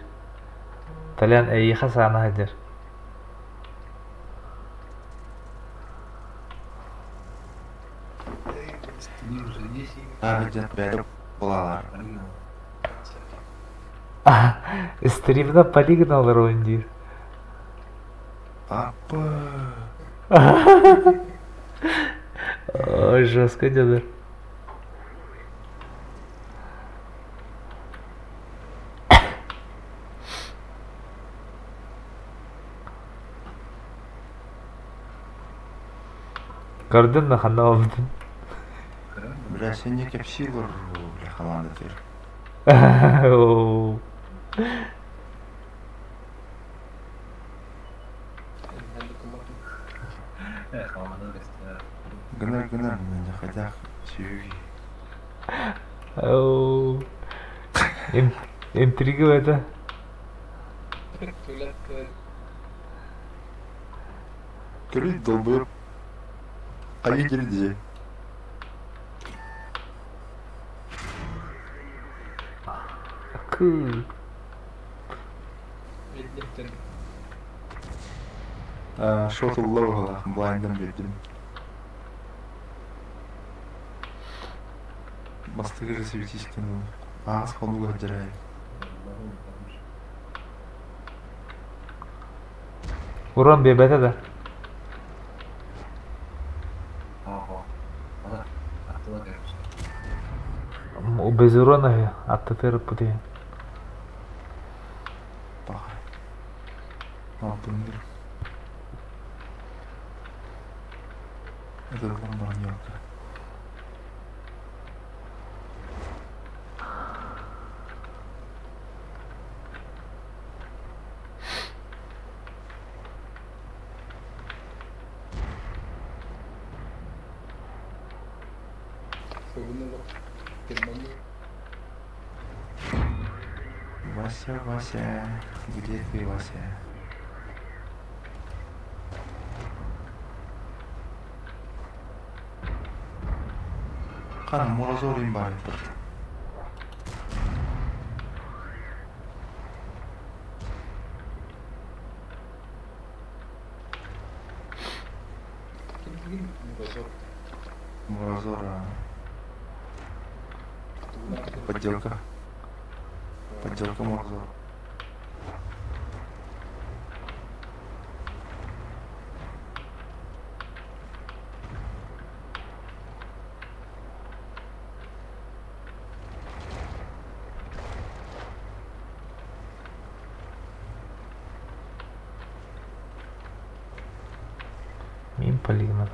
Speaker 1: Талян әйі хасаны хадер.
Speaker 2: Ағыджат бәрі болалар.
Speaker 1: Стримда полигон алыр ойын жер.
Speaker 2: Апа.
Speaker 1: Ой, жестко деді. Gördün mü kanka oldun?
Speaker 2: Бля, сен кеп силор, бля, команда тер.
Speaker 1: Oo.
Speaker 2: Гынар, мен хотя сүйүги.
Speaker 1: Oo. Интрига это.
Speaker 2: Көрүй долбоёб. Кайы келди?
Speaker 1: Кыл.
Speaker 2: Шотуллау гала, блайндын бердим. Бастыгы светичкен. Аас хонуга жарай.
Speaker 1: Урон бебете да. Без урона аттатыр пути.
Speaker 2: Пахай. Алтындыр. Это ламбарнёка. Вася, Вася, где ты, Вася? Қан морозорин бар еді. Морозора. Подделка. Подделка Морозора.
Speaker 1: Мин полигнал.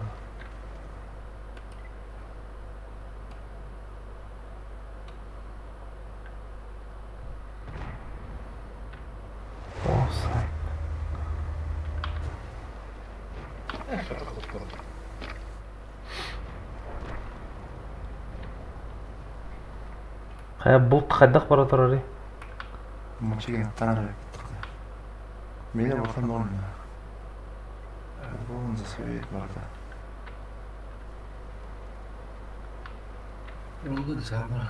Speaker 1: Офсайд. Кая булт кайдак бара турар?
Speaker 2: Мочиген танры. Мені болса норм. Он засвоит барда.
Speaker 3: Oldu da sen bana.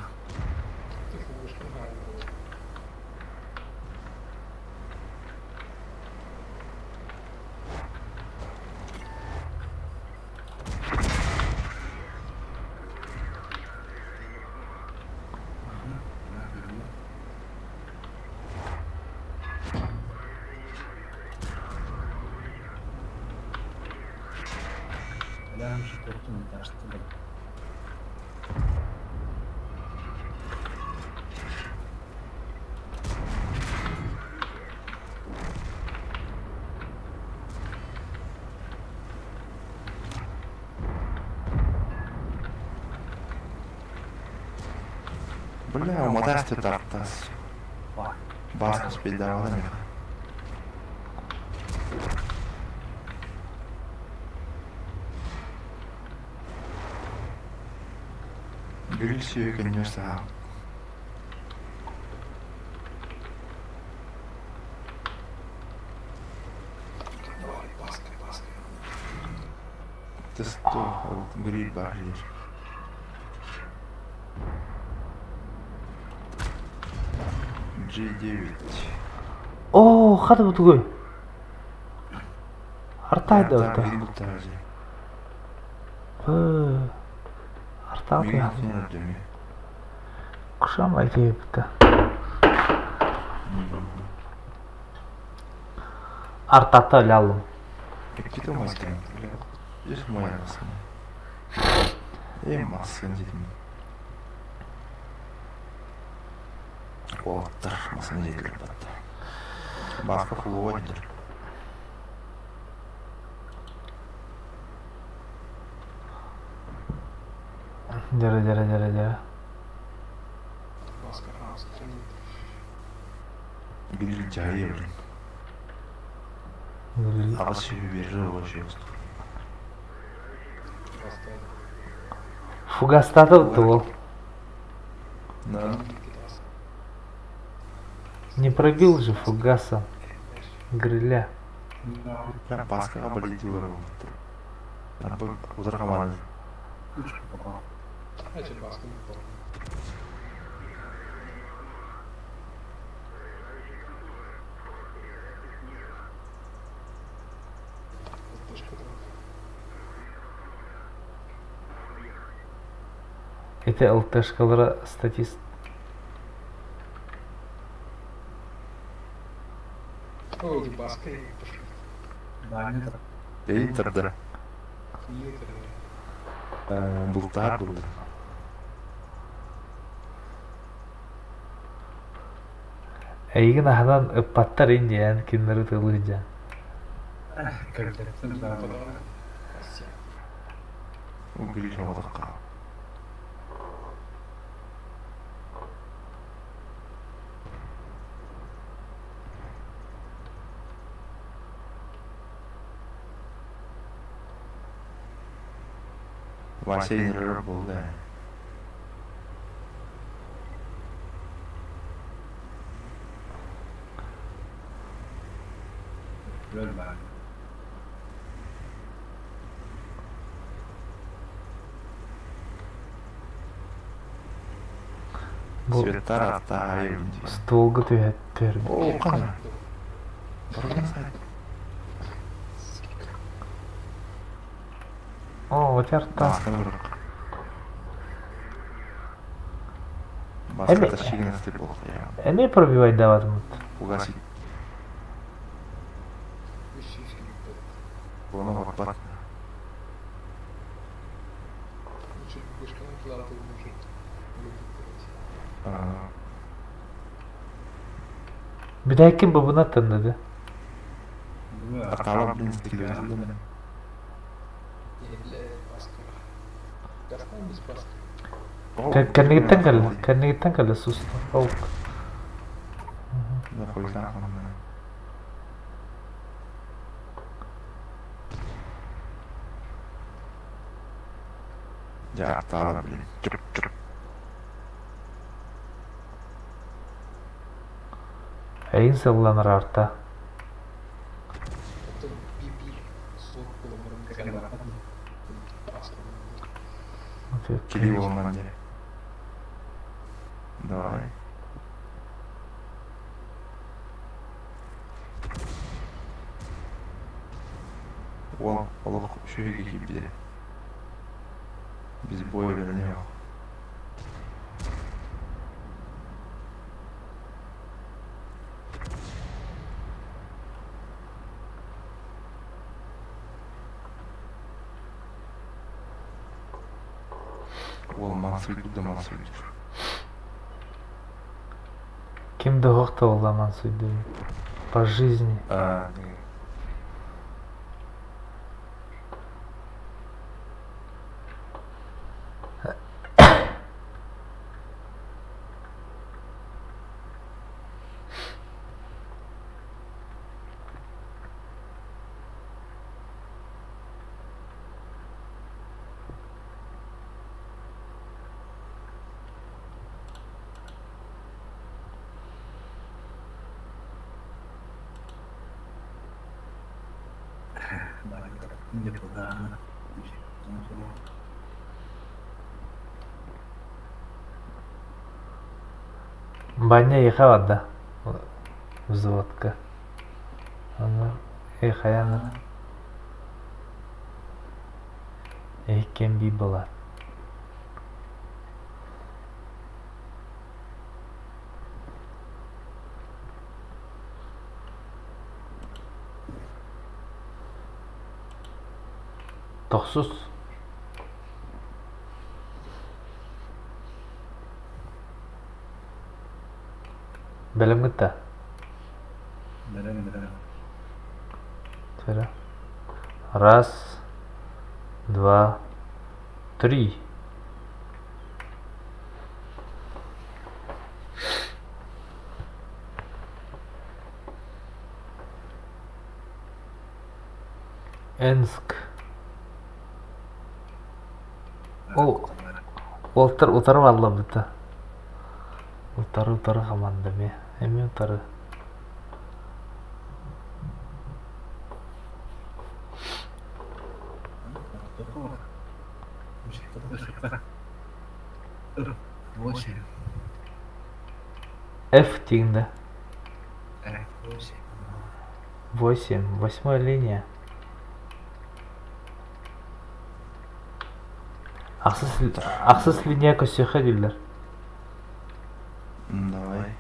Speaker 3: Alarm şu korktum taştı.
Speaker 2: Бля, умотаешь ты так-тас. Баска спеть давала мне. Грильсию, конечно. Ты что, гриль бахнешь? G9.
Speaker 1: О, хата бу тугой. Артайда
Speaker 2: Там
Speaker 1: өтө.
Speaker 2: вид даже.
Speaker 1: Артайда.
Speaker 2: Миграция деми.
Speaker 1: Кушам айтыпты. Артата лялым.
Speaker 2: Какие-то маски, бля. Здесь моя маска. Маска дейтін. Оттыр, маска дейтін батты. Басқа фулу ойдыр.
Speaker 1: Жара.
Speaker 3: Маска, сохранить.
Speaker 2: Гүл жайы блин. Ағыз шөбі бері ғой
Speaker 3: Поставить.
Speaker 1: Фугастатып ол.
Speaker 2: Да.
Speaker 1: Не пробил же фугаса гриля.
Speaker 2: Прям басқаға білейді бар ғой. Отырға маны.
Speaker 3: Эти маски не помню.
Speaker 1: Это ЛТшкалары статист.
Speaker 3: Ой, эти маски пошли.
Speaker 2: Дейін тұрды.
Speaker 3: Фильтр.
Speaker 2: Бұлтар болды.
Speaker 1: Эйген ахынан ыппаттар индиян киндері тылыжа.
Speaker 2: Гүл жауадыққа. Бассейнер болды.
Speaker 1: Бұл
Speaker 2: Светтар аттай өңдей.
Speaker 1: столғы түйәттер.
Speaker 2: О, қана. Бұрған сайт.
Speaker 1: О, очарта.
Speaker 2: Басқаны бұрық. Басқа да шегін істеп болды, я.
Speaker 1: Эме пробивать даватымыт.
Speaker 2: Угасить. Оны бақпат.
Speaker 3: Лучше вышка на плату может.
Speaker 1: Бидайкин бабына тындады.
Speaker 2: Атала блин стилі өзілді.
Speaker 3: Или маска. Достанем без маски.
Speaker 1: Кәрнегеттен кәлі сұсты. Аук.
Speaker 2: Да қойсан қанымда. Ja, атала блин. Жүріп.
Speaker 1: Әйін сылланыр арта.
Speaker 3: Это биби. Слух было моргать. Маска.
Speaker 2: Кили болман де. Давай. Ол олық шөйге кепті. Біз бой беріне жоқ. Ол мансуйду да мансуйду.
Speaker 1: Кимді хоқты ол аман сөйді. По жизни. Баня ехала, да? Взводка. Она ехаяна. Кем би была. Тоқсыз. Білім күтті?
Speaker 4: Берем.
Speaker 1: Раз, два, три. Энск. Олтар утары алла бұта. Утары команда ме. Эми утары. F тигінде. 8. Линия. Ақсыз линия көсеқі дейлер.
Speaker 2: Давай.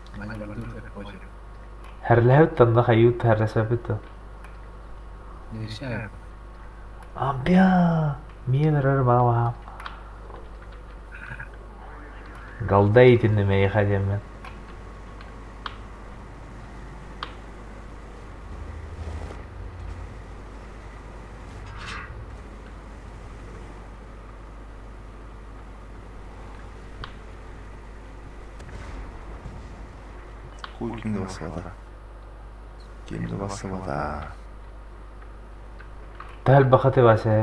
Speaker 1: Әрләуіт танда қайуыт әрәсәбіті. Амбия! Мен ұрыр мағам. Галда етінді мәйі қадем мен.
Speaker 2: Хуй кімді басылады? Кімді басылады?
Speaker 1: Дәл бақыты басы.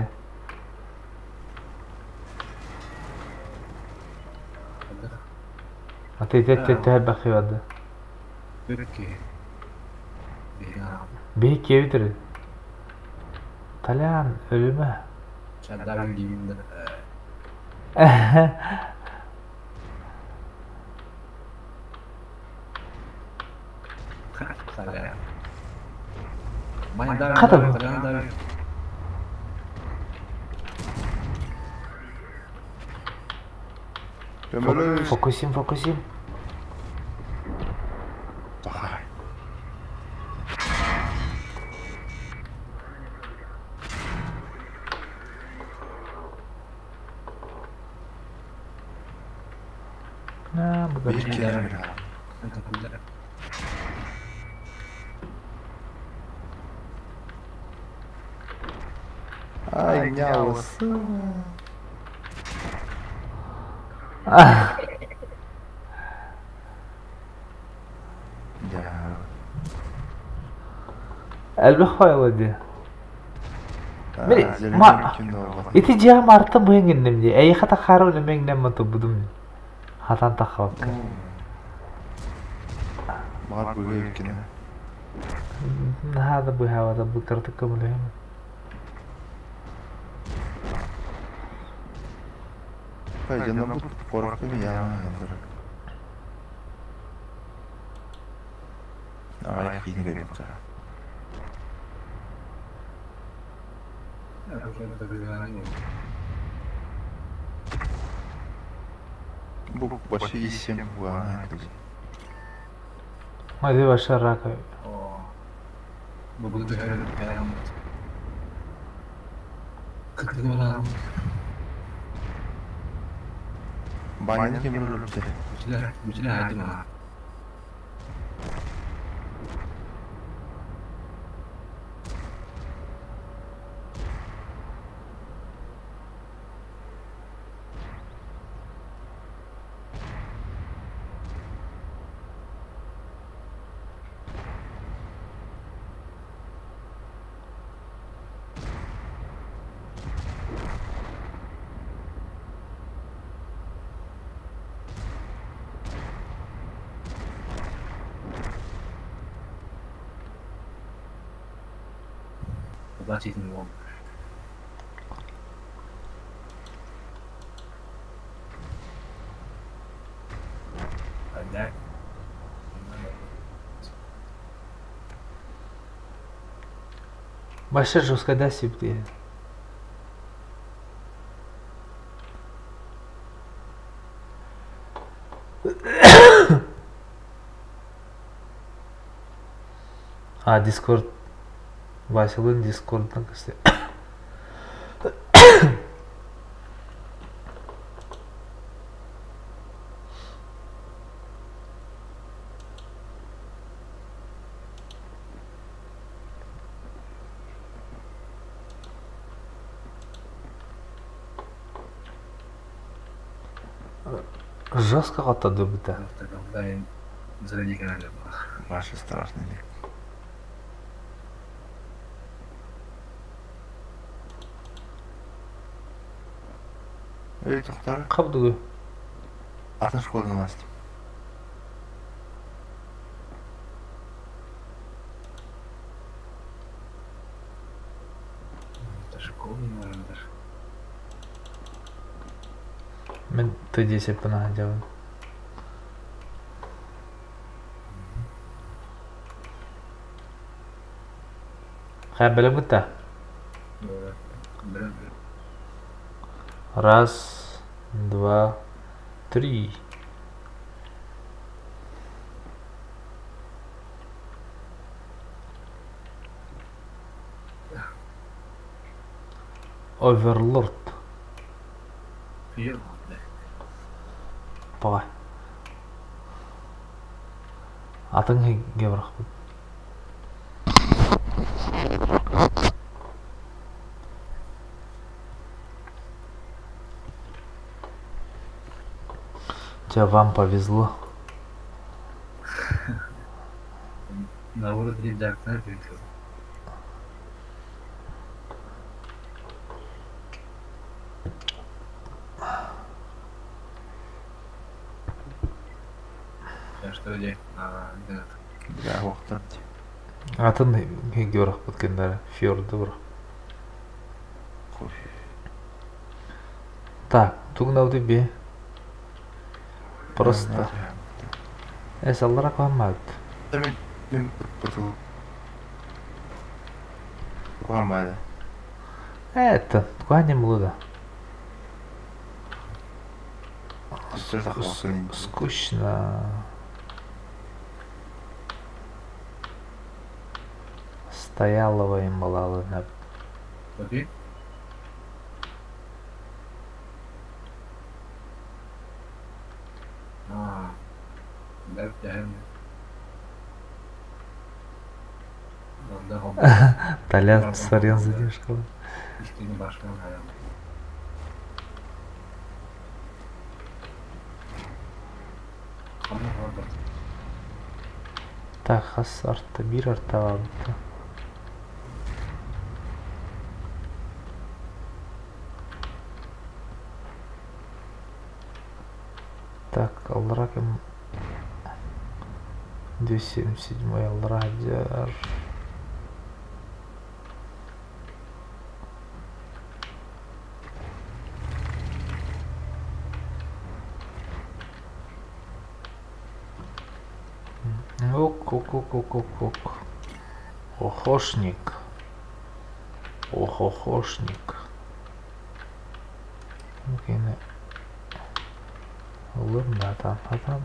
Speaker 1: Атайтетте дәл бақы бады. Бейік кеуітірі. Талян, өлімі.
Speaker 3: Шадаран деймінді.
Speaker 1: Қатыр. Фокусим.
Speaker 2: Бақай.
Speaker 1: Бұдар.
Speaker 2: Bir kere bir Ay nyavası. Ya.
Speaker 1: Әлбі қой өді.
Speaker 2: Mümkün
Speaker 1: Ити жағым арты бұйыңгендім де. Әйі қата қару нөмеңден мұты бұдым. Хатан тақалыққа.
Speaker 2: Мағар бөге өткені.
Speaker 1: Нағады бұй хавада бұтырды көмілеймін.
Speaker 2: Жанна бұл қорқы мен яғын ендірі. Ай, қиын көріп қара. Бұл başı isem bu ana kızı.
Speaker 1: Hadi başla Raka.
Speaker 3: Bu da öyle bir kıyamet. Kıtlık olan.
Speaker 2: Banyanı kemer olur ki.
Speaker 3: Mücile hadi bana. That isn't wrong. Like that.
Speaker 1: Başla жестко да сипти. Discord. Василын Discord'dan kısa. Жестко қатады бұта.
Speaker 3: Ben zırhlı kenarda.
Speaker 2: Başı страшный. Эй, тоқтар.
Speaker 1: Қабды.
Speaker 2: Атын школдан астым.
Speaker 3: Школа наверное.
Speaker 1: Мен ты десеп пана жабын. Қай білім күтті? Раз, два, три. Оверлорд. Баға. Атың хеге бірақ бұл. Вам повезло.
Speaker 3: На уровне редактора пришел. Что где? Интернет.
Speaker 2: Бля, уақыттан.
Speaker 1: Атын хеге бірақ біткендері. Фьорды бірақ.
Speaker 2: Кофе.
Speaker 1: Так, тугнауды бе. Просто. Саллара қоймады.
Speaker 2: Мен бұтыл. Қоймады.
Speaker 1: Это, куанем луда. Скучно. Стоялова им была.
Speaker 3: Окей. Да,
Speaker 1: Толян сорян задержка.
Speaker 3: İşte başkan hayal.
Speaker 1: Так, хас артта бир артта. Так, Алраком 277 Алрадиар. Ок. Охошник. Охошник. Yine olur mu adam?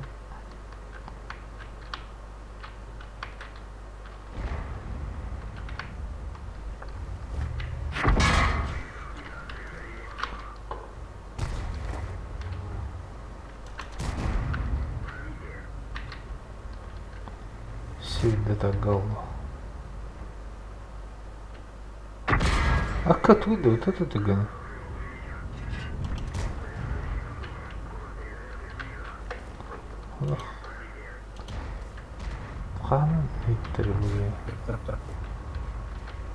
Speaker 1: Сюда так голову. А как выйду? Вот это ты гон. Қанын иттері бұл.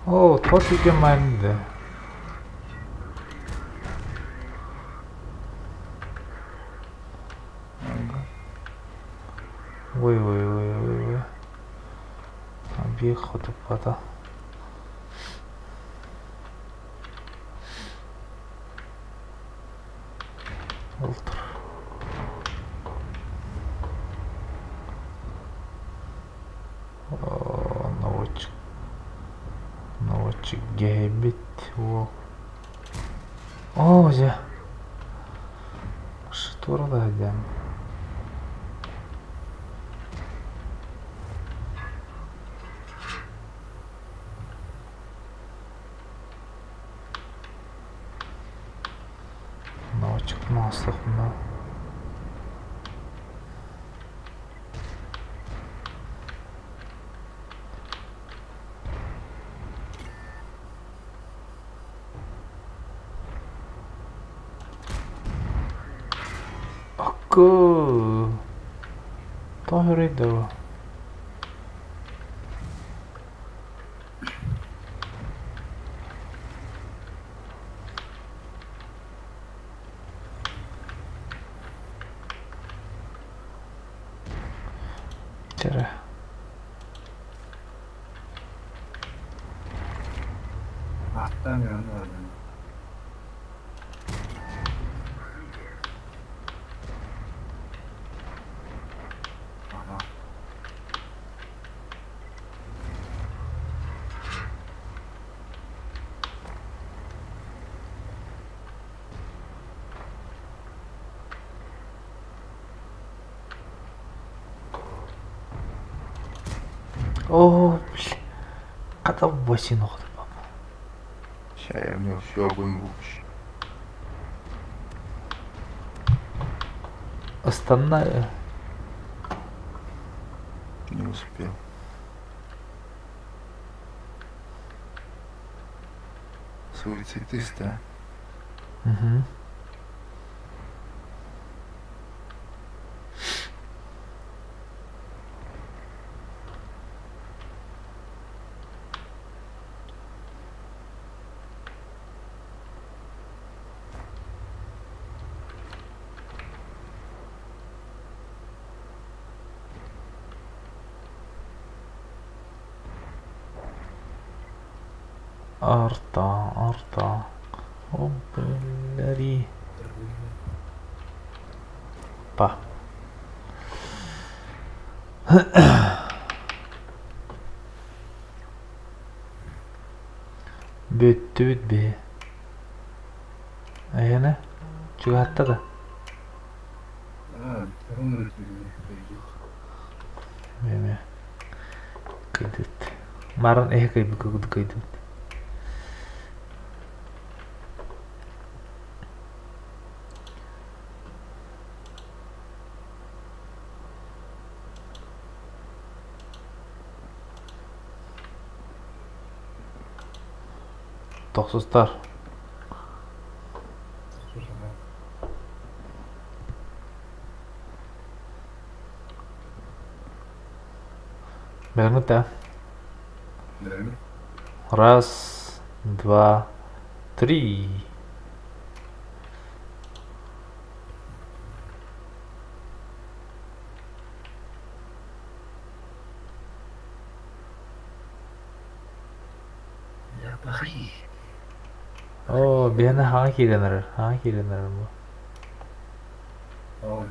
Speaker 1: О, тот екен мәнді. Ой. Объект хотопада. Ултр. Наводчик гейбит. О, зе. Шторда идем. Наводчик маслов, но. Акы. Тағырайды. Чара.
Speaker 3: Аттан var. Aha.
Speaker 1: О, блин. Когда в 8 ног.
Speaker 2: Сейчас я в него все огонь выпущу.
Speaker 1: Останавливай.
Speaker 2: Не успел. Суицидист, да?
Speaker 1: Угу. Арта. О, блядь. Па. Бөттү бит бе. Аяна. Чугатта да.
Speaker 3: Onları söyleyeyim.
Speaker 1: Меме. Кайдыт. Марын кайбы кыгыды кайдыт. Токсуздар. Бәріңі да. Раз, два, три. О, бені хаңа келгенер бұл.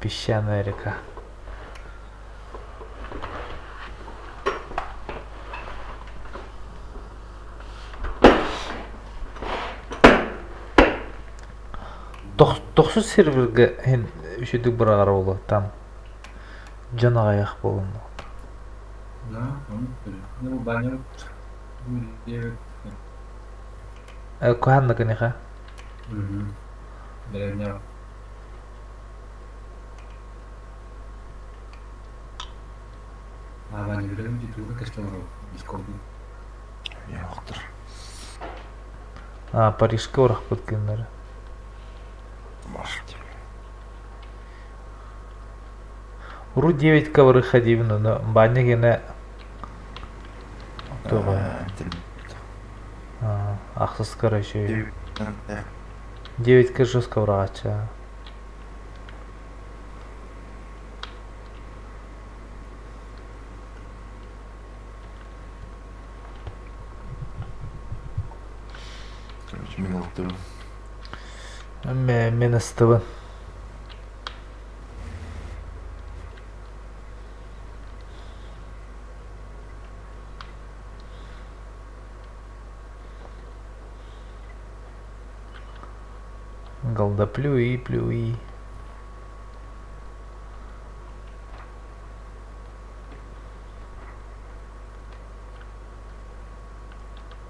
Speaker 1: Песчаная река. Тоқсыз серверге хен үшедік бір ағар болды. Там жан ағаяқ болын.
Speaker 3: Да, ну баня.
Speaker 1: Көханна көнеға?
Speaker 3: Деревня. Баня білем жетуге кәстен бискорды.
Speaker 2: Я ұқтыр.
Speaker 1: Парижге орақ көткендері.
Speaker 2: Машите.
Speaker 1: Уру 9 ковры ходивну, но баня гене... Ақсыз короче. 9 жыз коврағача.
Speaker 2: Короче, мен ұқтыр.
Speaker 1: Мен ыстыбын. Голда плюи.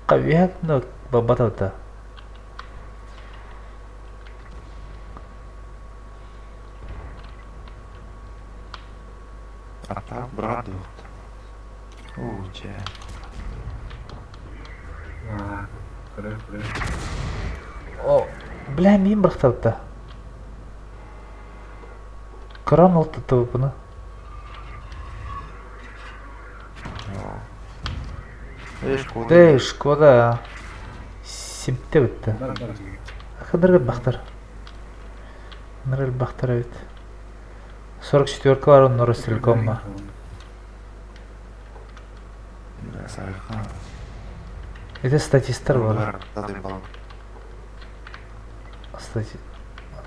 Speaker 1: Қабият, но бабатаута.
Speaker 2: А так, брат, Уча.
Speaker 3: Кірі.
Speaker 1: О, бля, мен бірақтаута. Кран алты тұбы бұны. Шкода. Симпте бітті. Қыдырғы бақтар. Нұрел бақтар әбет. 44 var onun orası Telekom var.
Speaker 2: сайхан.
Speaker 1: Это статистер бар.
Speaker 2: Тады бал.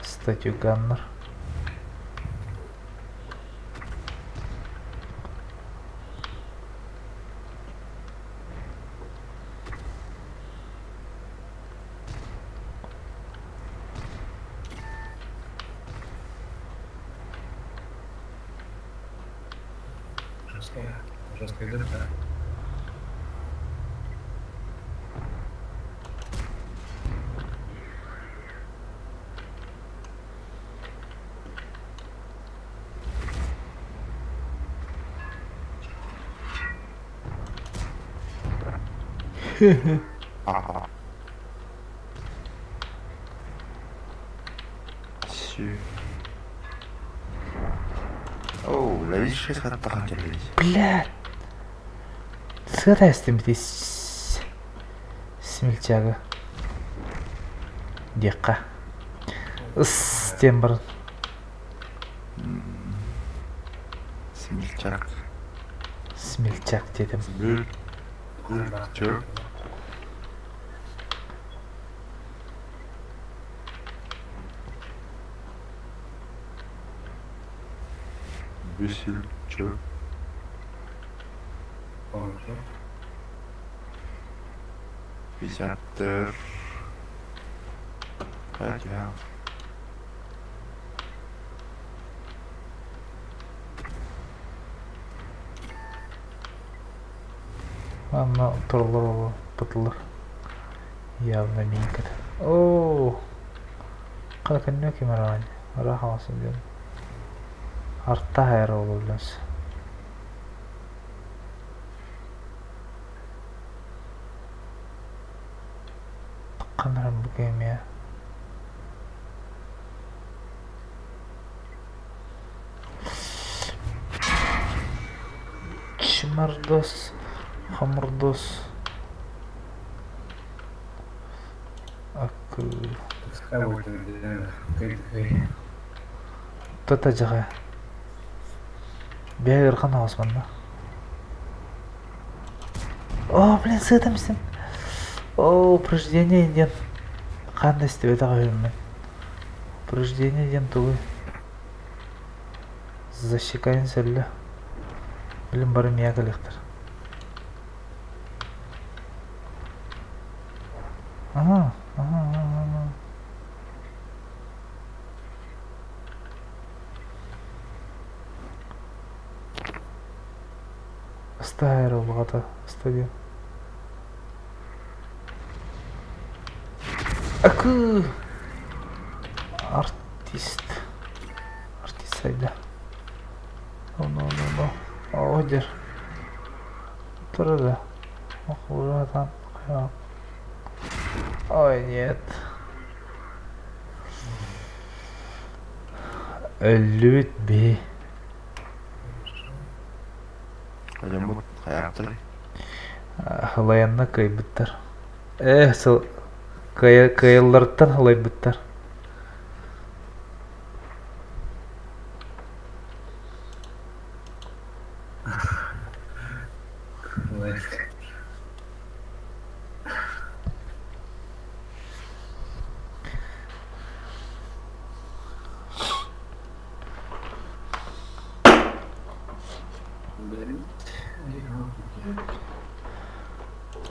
Speaker 1: Статью ганнер.
Speaker 3: Жесткая дырка.
Speaker 2: Ага. Сю. Оу, ловить 6 хаттахан келейді.
Speaker 1: Блядь. Сыра стимтис. Смельчага. Декка. Тембр.
Speaker 2: Смельчак.
Speaker 1: Смельчак дедім.
Speaker 2: Чё? Бюсель. Чё?
Speaker 3: Хорошо.
Speaker 2: 50. Хотя.
Speaker 1: Ана турлар пытлар. Явно минкет. Ооо. Как аннё кемарань. Рахасын ден. Артта хайр болу билебиз. Канарым бу кеме. Чмардос. Хамурдос. Акы.
Speaker 3: Пускай будет кай.
Speaker 1: Тота жага. Бегер хана Османна. О, блин, сытым сен. О, упражнение ден. Қандай істеп еді қойыммен. Упражнение ден туғы. Защекайын сәлі. Білім бары мия коллектор. Ага. Стайр олғата. Стадион. Акы! Артист айда. No. Одер. Тұрды. Оқуратан. Ой, нет. Өллүт бе.
Speaker 2: Әлемут қаяқтыр.
Speaker 1: Халаянна кайбыттар. Сол кайыллардан халайбыттар.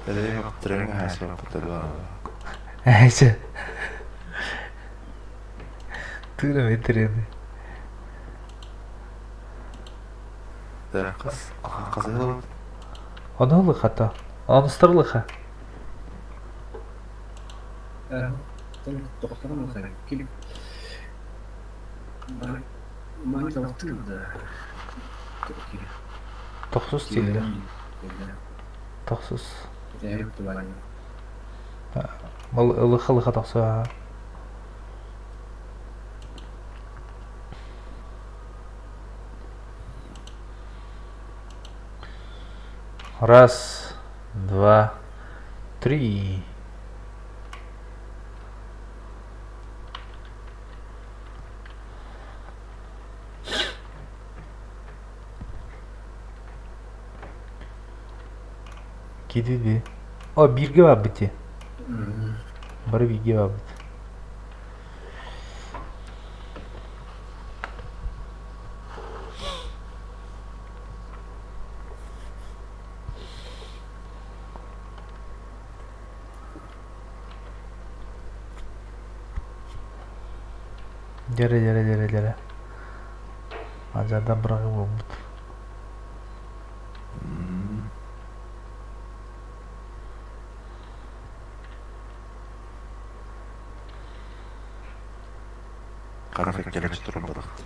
Speaker 2: Әлем ұқтырың әсіп бұттады бар.
Speaker 1: Әйші. Тура метрені.
Speaker 2: Дәрі қыз елі бұд.
Speaker 1: Оны ұлыға та. Оны ұстырлыға.
Speaker 3: Тоқтарым олса келіп. Маңыз алықтың да.
Speaker 1: Тоқсыз тилді. Тоқсыз. Лыха тоқса. Раз, два, три. Kedi. O birge var biti.
Speaker 3: Hmm.
Speaker 1: Bari birge var biti. Jere. Ajardan bırakıp olmut.
Speaker 2: Qarafak kelачы турам бадықты.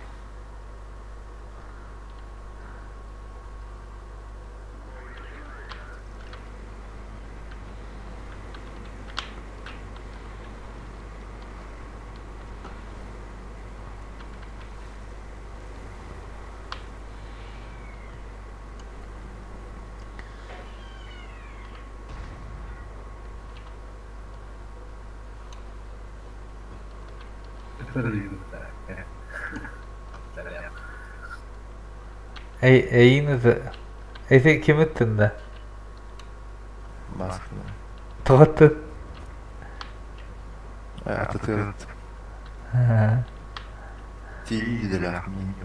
Speaker 1: Sen kim ettin de?
Speaker 2: Басқыны.
Speaker 1: To'g'ri.
Speaker 2: Атытыр. Тиді лахмин.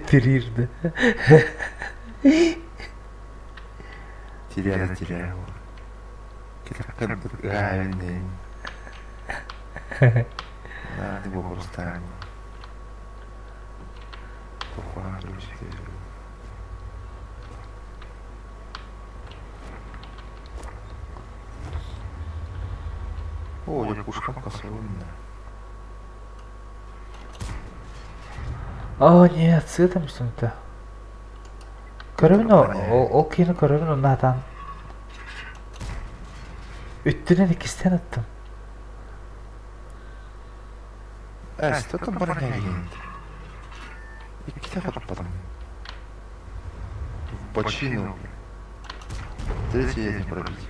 Speaker 1: Tirirdi.
Speaker 2: Терял. Kitapkan bergayanya. Nanti gua harus tanya. Pokoknya harus gitu. О, я пушка косвенная.
Speaker 1: Aa niye sığdırmışsın da? Görevin o kini görevin onlardan. Üttüne ikisinden attım.
Speaker 2: Что-то бронягент. İki defa topladım. В бочину. Третий я не пробить.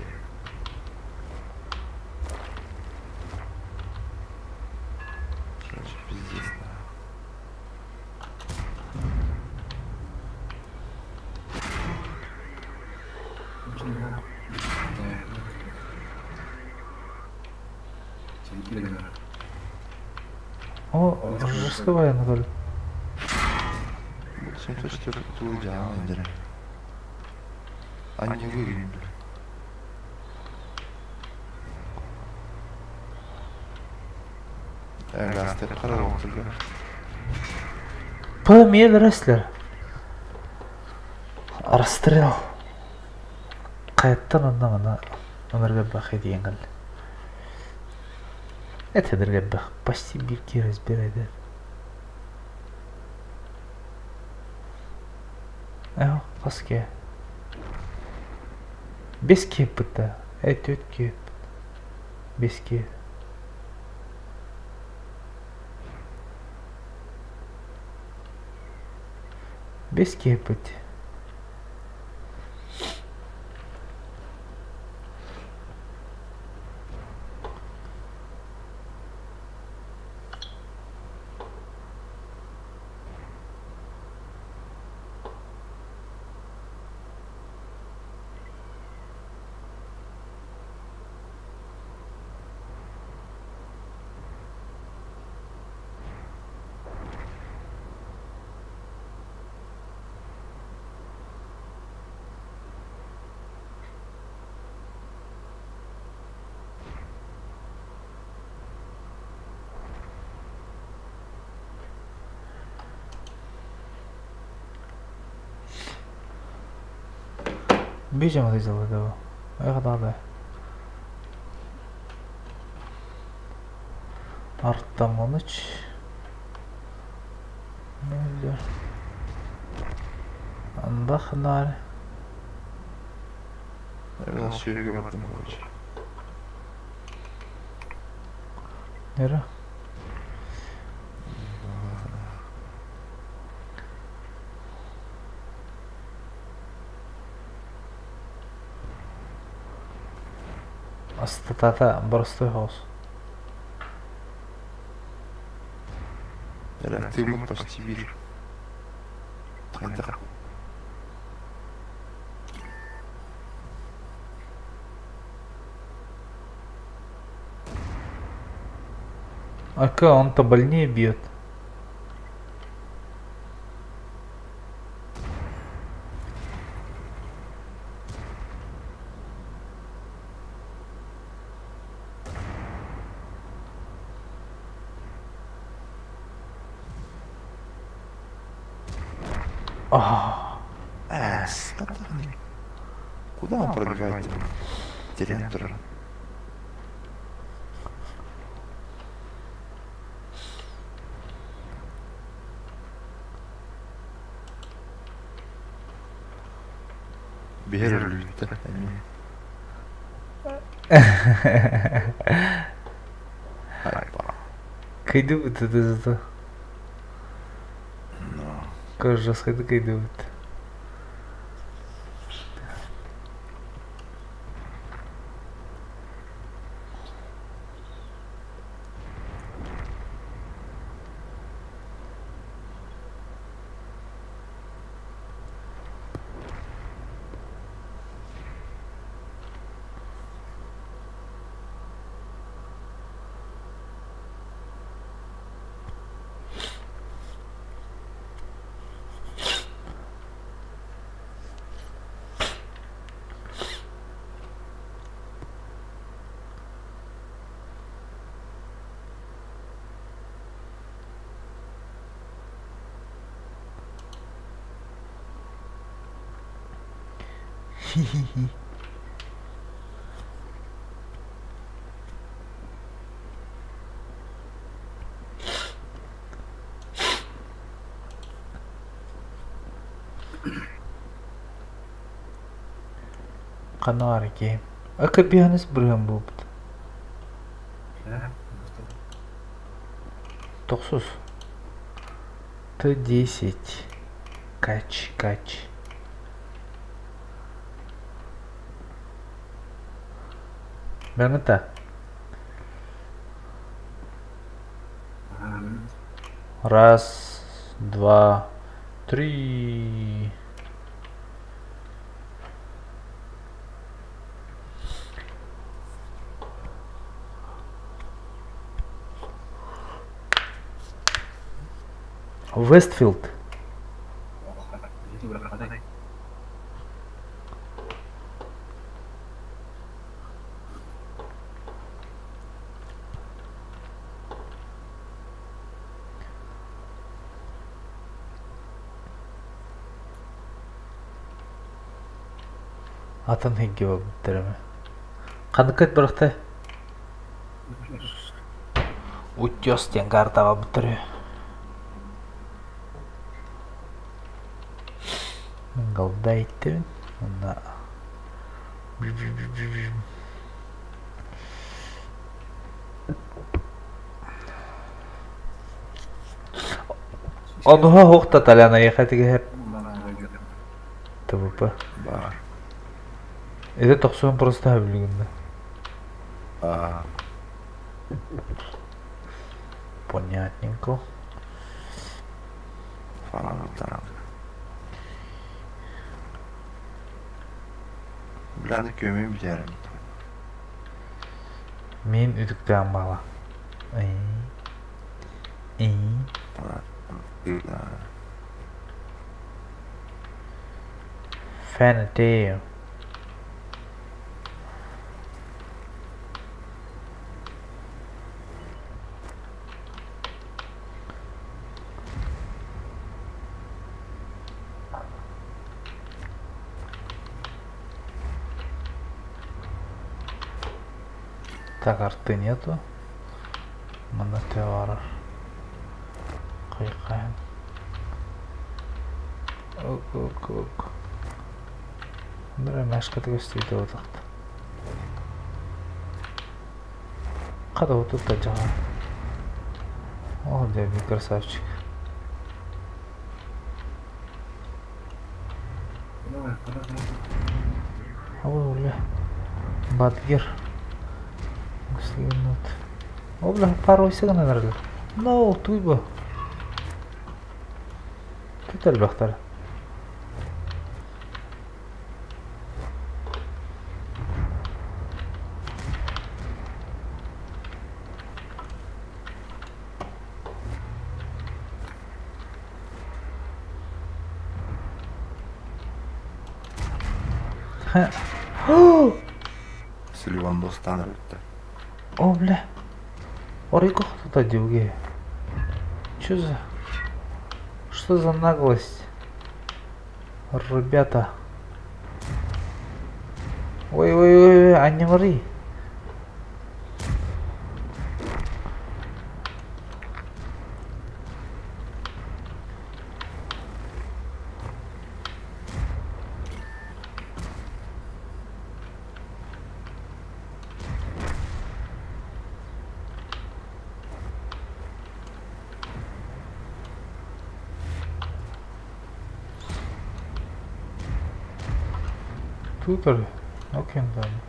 Speaker 2: Пиздец, да.
Speaker 1: O rızkı bayanı böyle.
Speaker 2: Bu 704 tuğlacağı öndere. Anne göreyim. Gazete karar oldular.
Speaker 1: Помер рестлер. Расстрел. Кайттан ана өмірге бақи деген қыл. Этедерге бақ. Почти бирки разбирайды. Қаске. 5 кеп бұтта. 4 кеп. 5 кеп. 5 кеп бұтта. Бежим из этого. Эх, да. Артамоныч. Нельзя. Андахнар.
Speaker 2: Я сүйеге бардым, короче.
Speaker 1: Нері? Стата простой хаос.
Speaker 2: Ты мы почти вижу. Хайдар.
Speaker 1: Ака, он-то больнее бьет.
Speaker 2: Сатана. Куда он пробивает? Директор. Берілуйте. Хайпа.
Speaker 1: Кайда бит это зато. Кажется, сходи кайда бит. Хи-хи-хи. Канарики. А кабианис брым бупт. Токсус. Т10. Кач. Бернета. Раз, два, три. Вестфилд. Атын хигге баг біттереме. Қандықайт біріқті? Утес тен картаға біттере. Галда айттым. Онда. Онуға хоқта таляна ехатыға хеп. ТВП.
Speaker 2: Бар.
Speaker 1: Это токсуын просто хабилігінде. Понятненько.
Speaker 2: Фанатан. Біляны көмей бітерім.
Speaker 1: Мен үдіктен бала. Фэнтею. Так, арты нету. Монотеоры. Кайкаем. Ок. Бір мәшқаты көстейді отақты. Қада отыр да жаға. О, дәбі красавчик. Ой, бля. Бадгер. О, бля, пару өсеген әнірді. No, туйба. Күтәл бақтары.
Speaker 2: С Левандостана это.
Speaker 1: О, бля. Орико кто-то дюге. Чё за... Что за наглость? Ребята. Ой, Анне Мари. Tutto. Ok, andiamo.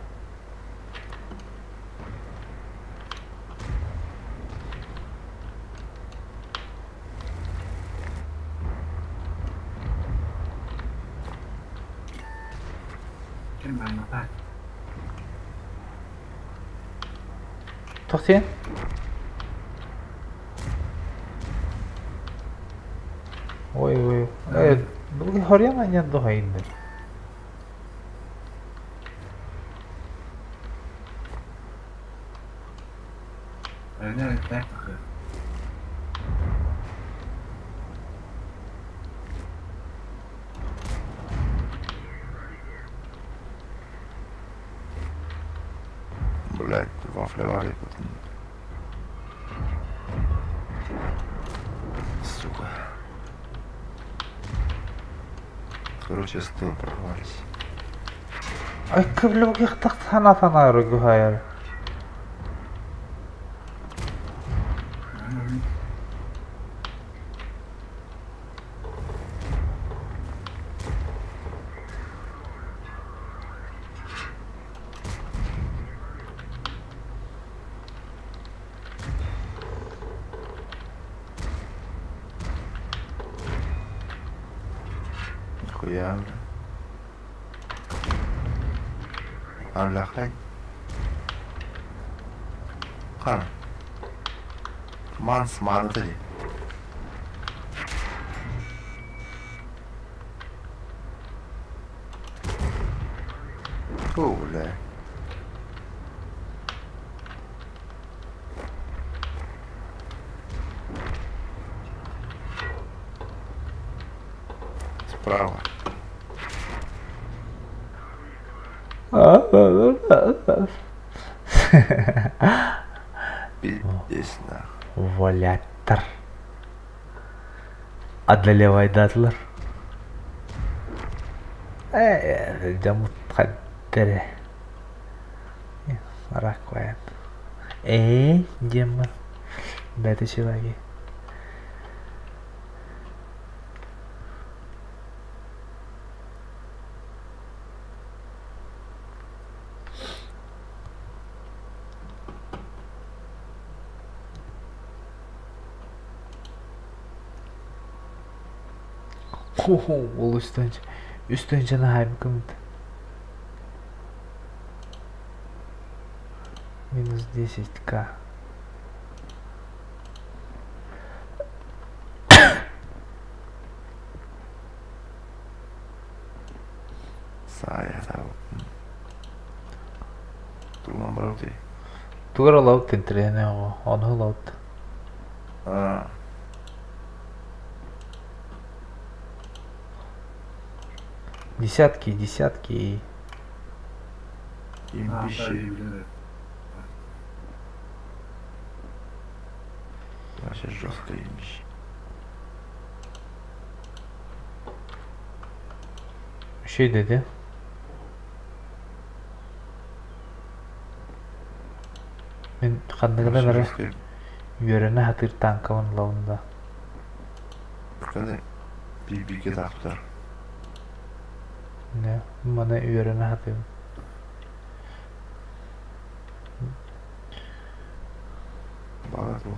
Speaker 3: Che bello, dai.
Speaker 1: Tortien? Ой. Бұл хориян аньян дохайынды.
Speaker 3: Öyle bekle.
Speaker 2: Блять, вафля варит. Сука. Короче, стыл прорвались.
Speaker 1: Ай, көвлі бұғы тана өрігі хайыр.
Speaker 2: Хуя. Аллахай. Хан. Манс мантри. Фу, бля. Справа. Пиздец, нахуй.
Speaker 1: Валяттар. Адалевай датлар. Жамут қаддері. Рак қоян. Жемір. Бәті шылаги. Ол үстен жана хайм көмді. Минус 10к.
Speaker 2: Сая, да. Туган баруты.
Speaker 1: Тугар лаут тентрене о, он лаут. Десятки.
Speaker 2: Имбищи. Вообще жестко имбищи.
Speaker 1: Şey dedi. Мен қандығына бәрі үйеріне хатыр танкамын лауында.
Speaker 2: Қандай бибиге тақтар.
Speaker 1: Ne? Mana үйеріне хатыр.
Speaker 2: Бағат бұл.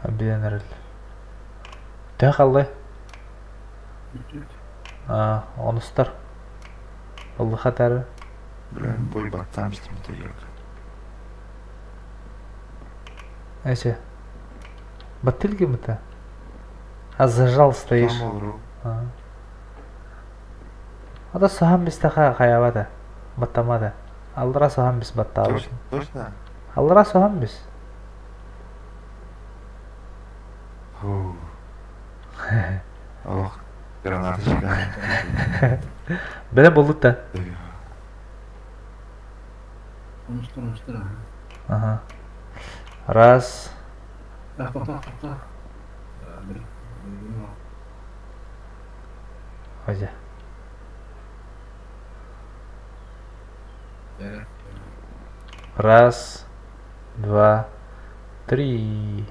Speaker 1: Абиден әріл. Тәқ қалды? Оны ұстар. Олды қатары.
Speaker 2: Блин, бой баттам істемейді ек.
Speaker 1: Әше. Баттылге мұта? Зажал стоишь.
Speaker 2: Там олыру.
Speaker 1: Ада сохан бис таха хаябада. Баттамада. Алдыра сохан бис баттабы.
Speaker 2: Точно?
Speaker 1: Алдыра сохан бис.
Speaker 2: Фу. Ох, граната шикарная.
Speaker 1: Бене болдут да.
Speaker 3: Унуштур.
Speaker 1: Ага. Раз.
Speaker 3: Бак.
Speaker 1: Озя. Раз. Два. Три.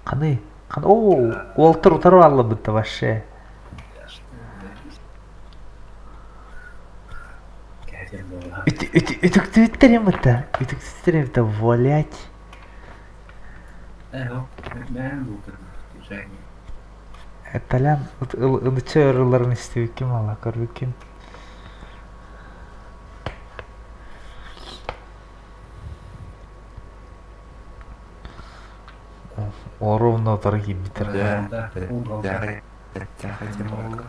Speaker 1: Қандай? О, Уолтер утарып алды бітті вообще. Үтікті біттерем бітті. Үтікті біттерем бітті, валять.
Speaker 3: Ben buldum. Güzel.
Speaker 1: Эталям, ұдычы ұрыларын істеу кем ала, көру кем. Оровно отарги бітір.
Speaker 2: Тяхетім oldu.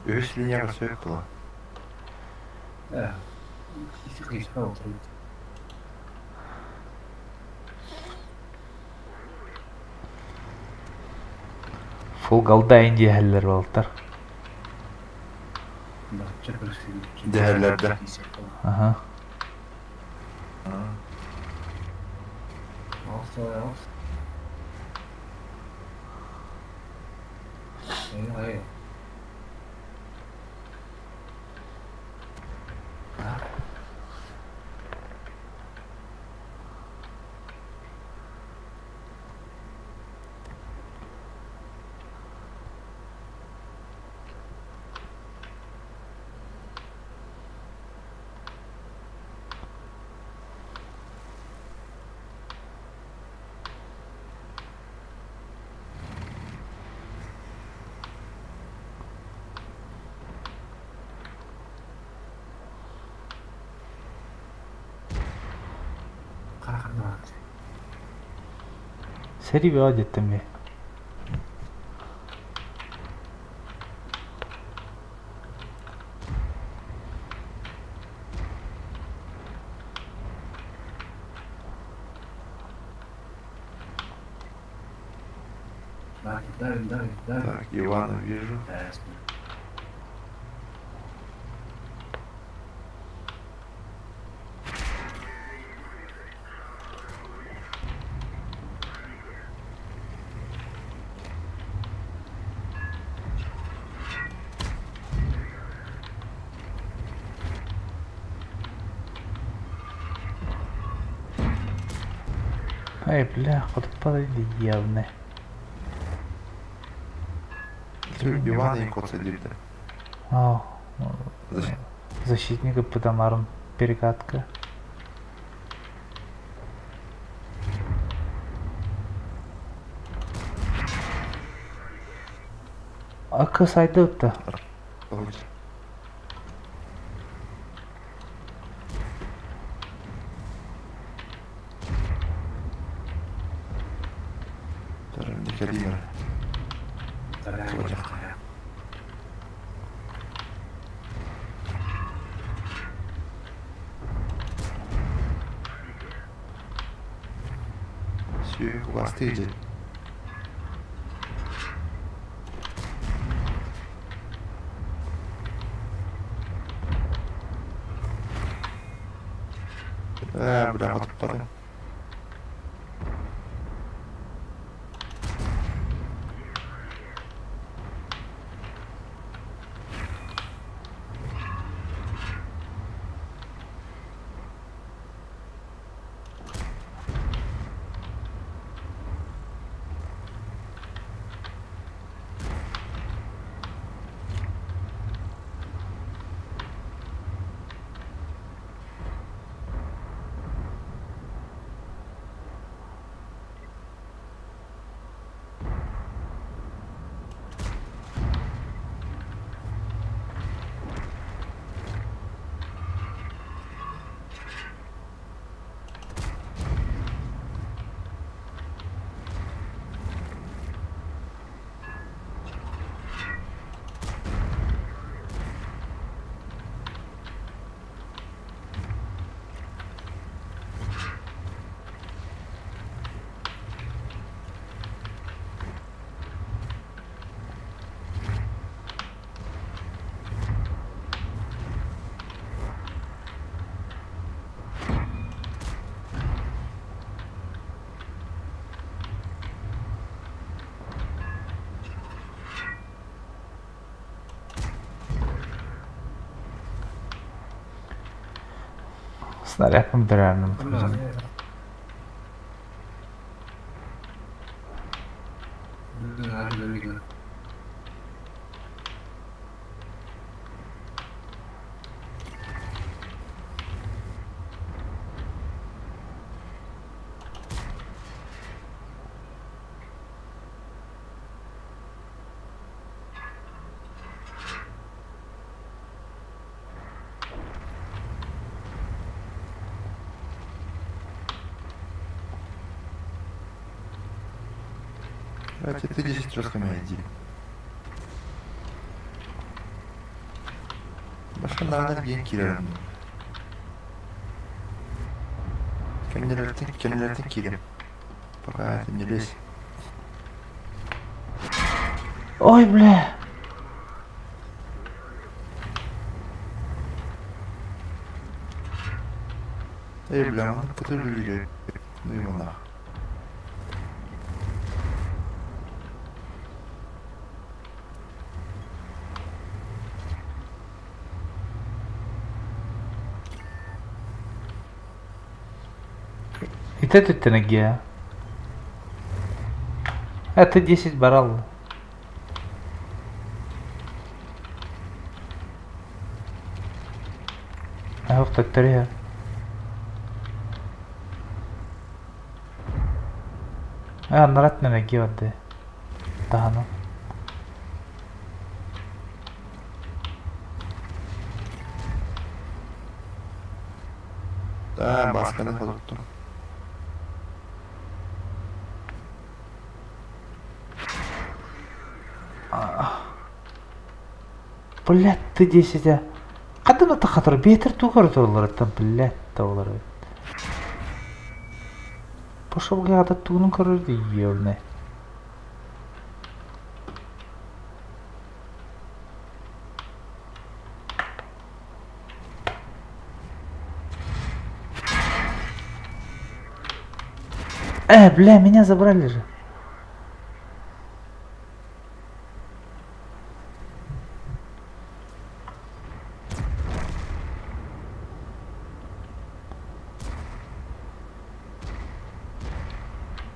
Speaker 2: Üst linyaga söktü lan.
Speaker 3: Ja. Is groot.
Speaker 1: Фул галда инди хәлләр болтар.
Speaker 2: Değerlerde.
Speaker 1: Ага. Сери бе адеттен бе.
Speaker 2: Так, Ивана вижу.
Speaker 1: Ай, бля, подпадай явно.
Speaker 2: Ивана и кот садит.
Speaker 1: О,
Speaker 2: Зачем?
Speaker 1: защитника Падамарн. Перекатка. Акы сайды өтті.
Speaker 2: Николина. Все, у вас тыдет. Бля, вот потом.
Speaker 1: Снаряд модерным.
Speaker 2: Давайте ты 10 раз ко мне иди. Машина деньги килерим. Кемнелерден килем. Пока ты не лезь.
Speaker 1: Ой, бля.
Speaker 2: Эй, бля, он который люди. Ну его нах.
Speaker 1: И ты тут ноги. Это 10 барал. А вот так 3. Нарат на ноги воды. Да, ну.
Speaker 2: Да, баска не ходит.
Speaker 1: Блядь, ты 10. Кадана тахатыр бетер тугар торлар там, блядь, торлар. Пошел гада тугнун көрөрдү ёлне. Бля, меня забрали же.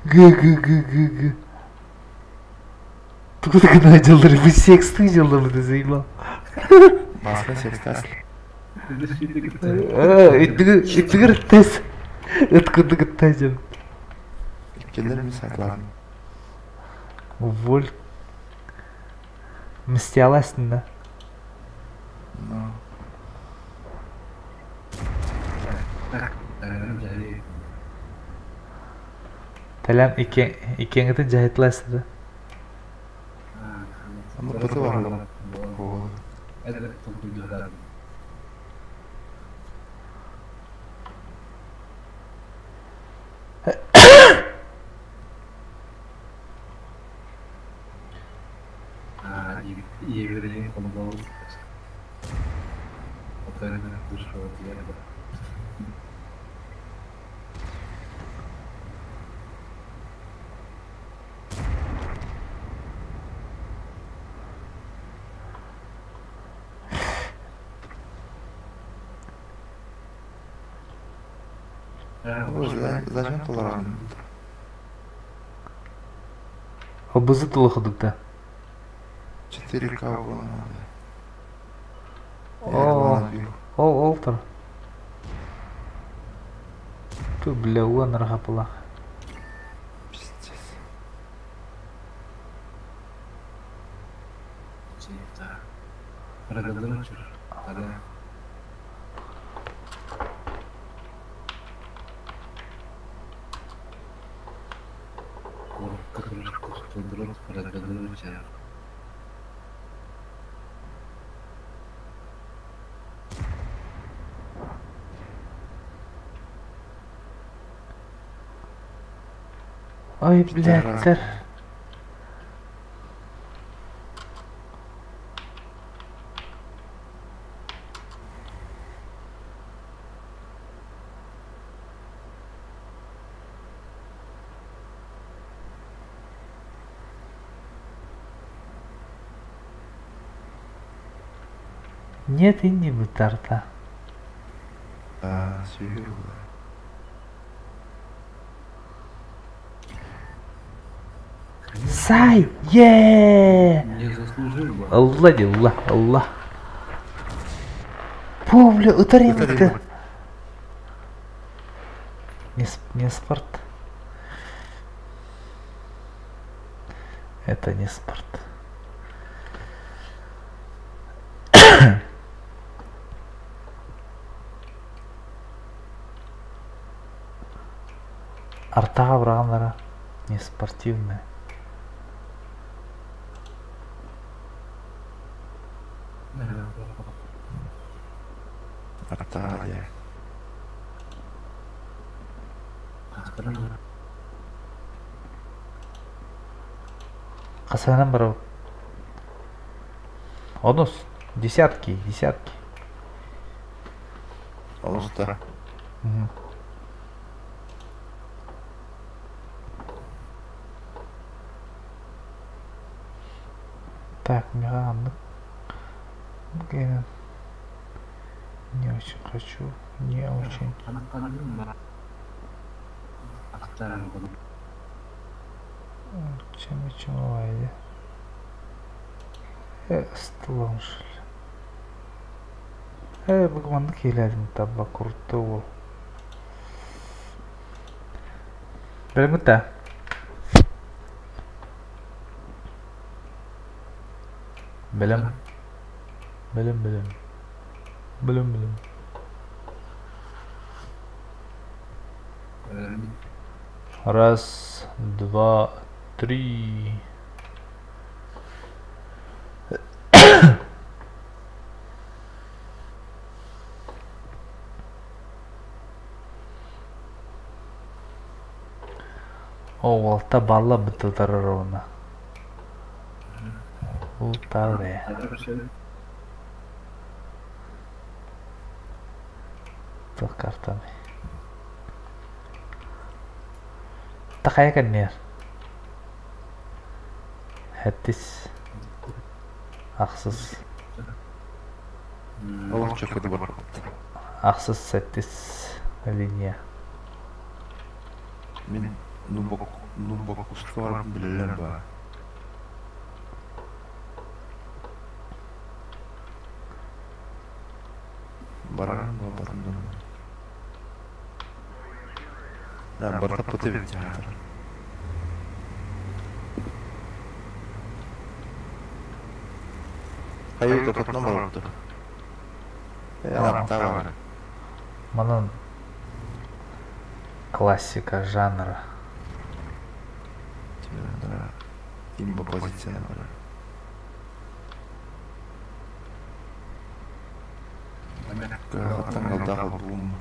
Speaker 1: Г. Тут когда делали, вы сексты делали, ты заебал.
Speaker 2: Баска секстас.
Speaker 1: Иттигер тез. Откуда гаттажем.
Speaker 2: Килерим саклан.
Speaker 1: Воль. Мсти аласың да.
Speaker 2: Ну.
Speaker 1: Талам икеңді жайытласы да.
Speaker 2: Ну, пыты бар ғой. О.
Speaker 3: Евреи, по-моему, отдельно дышала дерево.
Speaker 2: Зачем толарам?
Speaker 1: Обызы тулықыдық
Speaker 2: 4К было надо.
Speaker 1: Ол тұр. Ту, бля, уан рахапылақ.
Speaker 2: Пиздец.
Speaker 3: Типа. Продадим чур. Ага. Кружку студрот продадим чур.
Speaker 1: Ой, блядь, тер. Нет, и не бутарта.
Speaker 2: А, сүйеу.
Speaker 1: Сай! Еее!
Speaker 3: Не заслужил бы.
Speaker 1: Алла дилла, Алла. Фу, бля, utaремка. Не спорт. Это не спорт. Артаға бұрағандары не спортивный.
Speaker 2: Арталия.
Speaker 1: Қасанан бір онус десятки.
Speaker 2: Олуста.
Speaker 1: Мгм. Так, меганды. Блин. Не очень хочу. Не очень. Чем бывает? Стылым шыл. Бүгін келедім таба құртты ол. Білімді. Білім. Раз, два, три. О, алта бала бітілдері ровна. Ултары. Тұл картаны. Тақая кәннер. Әттіс. Ақсыз.
Speaker 2: Олуқча футбол.
Speaker 1: Ақсыз сәттіс линия.
Speaker 2: Мен нубок устуар білелер ба. Баран ба барандан. Да, барта потевит театр. Hayır, totna mı oldu? Ya, var.
Speaker 1: Мұның классика жанра.
Speaker 2: Да, имба позиция var. Кахаттан алдағы бум.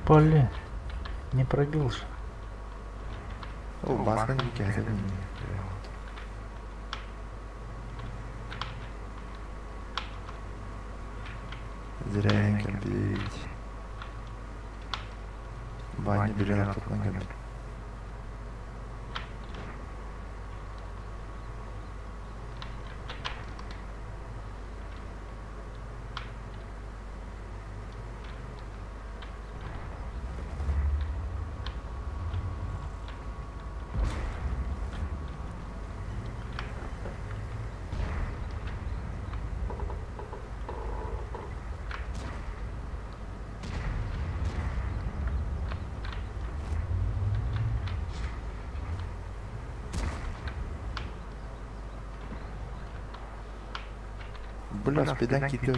Speaker 1: Блин, не пробил же.
Speaker 2: О, баска не кәзір. Зря кәмпейт. Бани берен ататынан кәмпейт. Бля, спидан кетті.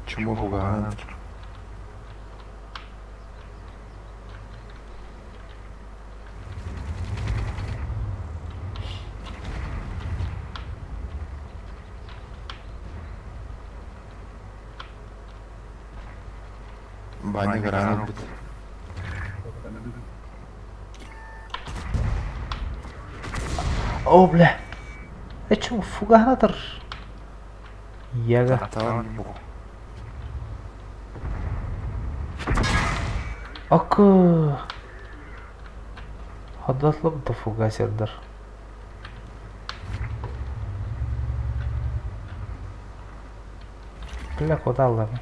Speaker 2: Чому хуган? Banyak granat but.
Speaker 1: О, бля. Чё, фуга надыр? Яга.
Speaker 2: Таттаған не бұл.
Speaker 1: Оку. Ходатлып да фуга сердер. Бля, куда алдым?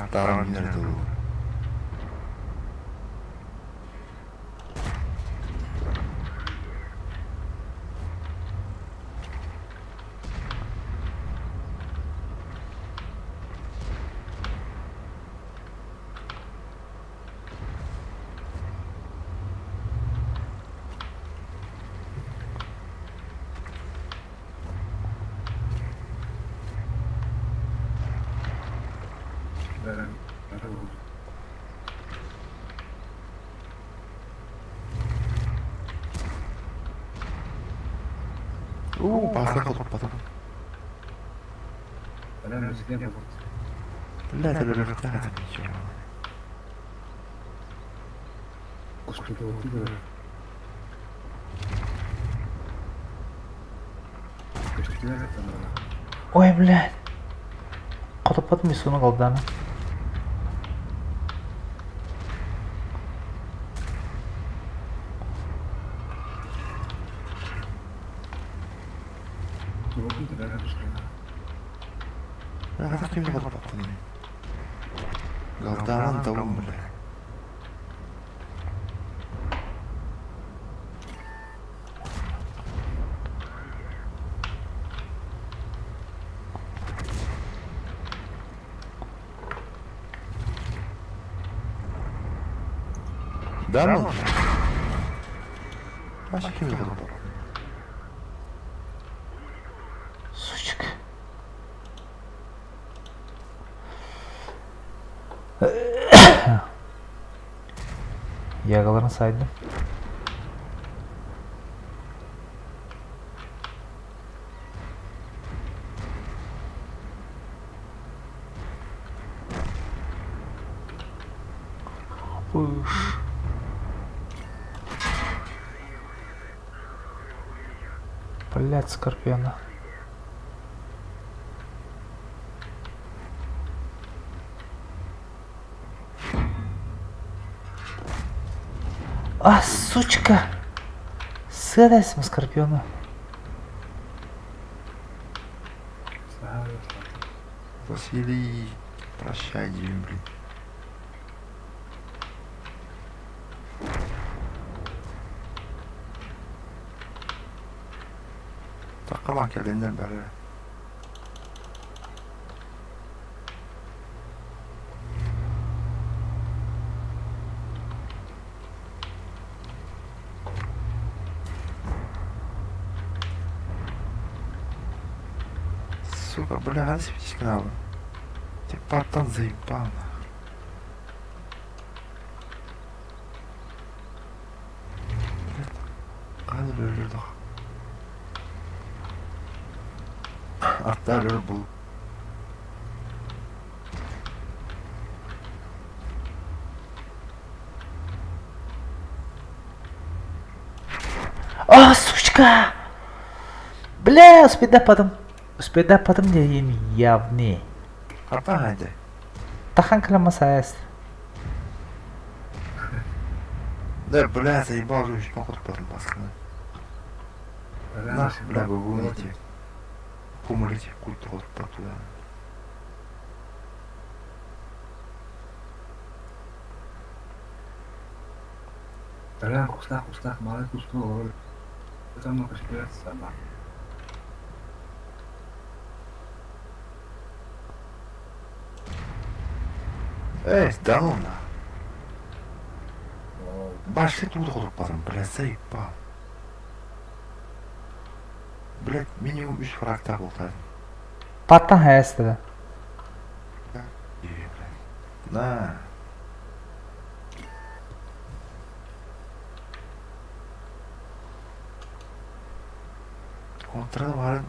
Speaker 2: Таттаған не нәрді бұл. Басқа қылып батырым. Бля, это лежит это ничего.
Speaker 1: Ой, блядь. Катапат мисуны калданы.
Speaker 2: Ағата кемді қалып баттың не? Галдаған дауым бля. Да ну? Башы кемді қалып баттың?
Speaker 1: Сучка. Ягаларын сайдым. Уш. Блядь, скорпиона. А, сучка! Съедайся, скорпиона.
Speaker 2: Василий, прощай, Дим, блин. Тақалан келдендер бәрі. Сука, бля, светись к нам. Ты патон заебал. Қазір өлірді. Аттар өл бұл.
Speaker 1: А, сучка! Бля, успедападым. Успедападым дейм явне.
Speaker 2: Артан қайда?
Speaker 1: Тахан кіламасайыз.
Speaker 2: Да, бля, заебал же еще поход потом басканы. Нах, бля, вы гоните. Кумулите культу от потуда.
Speaker 3: Бля, кустах, малый кусту. Это много шпираться сама.
Speaker 2: Эй, да ну на. başka tuğda kuruplarım. Блядь, заебал. Блядь, минимум 3 фракта болтадым.
Speaker 1: Паттан hayastada.
Speaker 2: На. Kontrada bari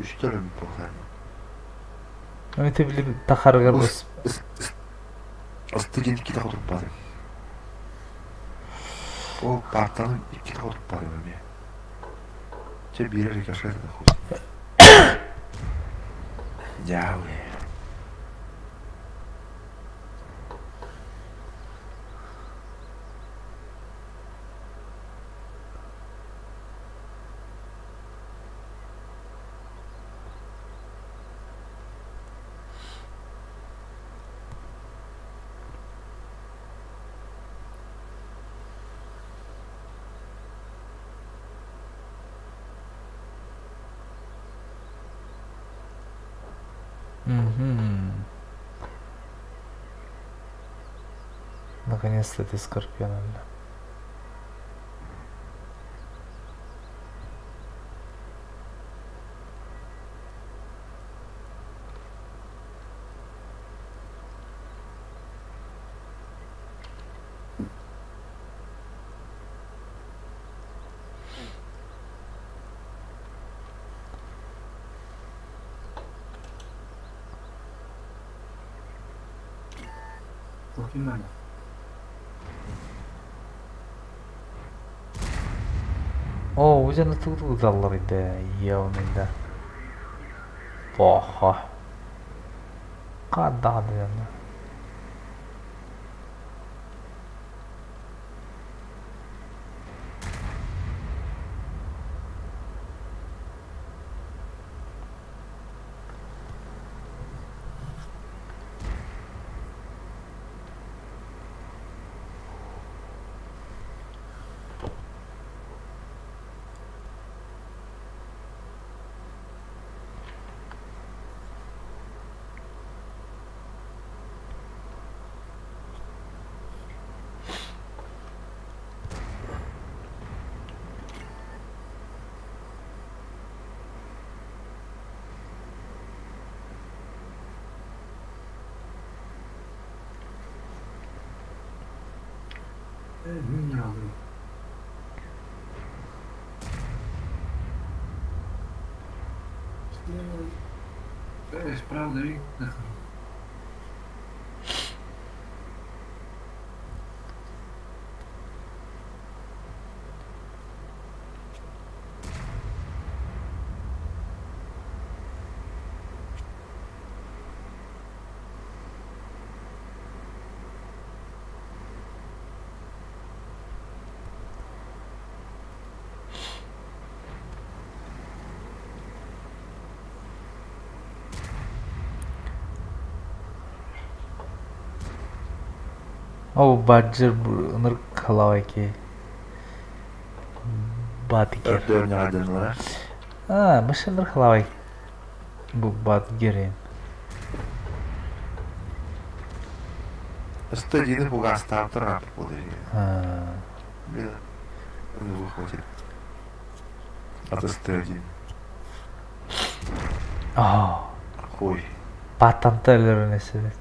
Speaker 2: 3 bölüm болтадым.
Speaker 1: Ümiti bilip takargar bus.
Speaker 2: Студентке құртпадым. Ол партаның 2 құртпадым өме. Че бірер кашайды да хуй. Дявы.
Speaker 1: Наконец-то ты скорпион.
Speaker 3: Финально.
Speaker 1: О, уже на тугу заллар иде, явнында. Баха. Кадады яна.
Speaker 3: Не алdım. Правда, и
Speaker 1: О, баджыр ныр калау эки. Батикер.
Speaker 2: Dörünü adınlar.
Speaker 1: Мышы ныр калау эки. Бу батгерин.
Speaker 2: Студийный бугастав тұрап болды. Блин. Он выходит. Это студий. Хуй.
Speaker 1: Патентелер несебек.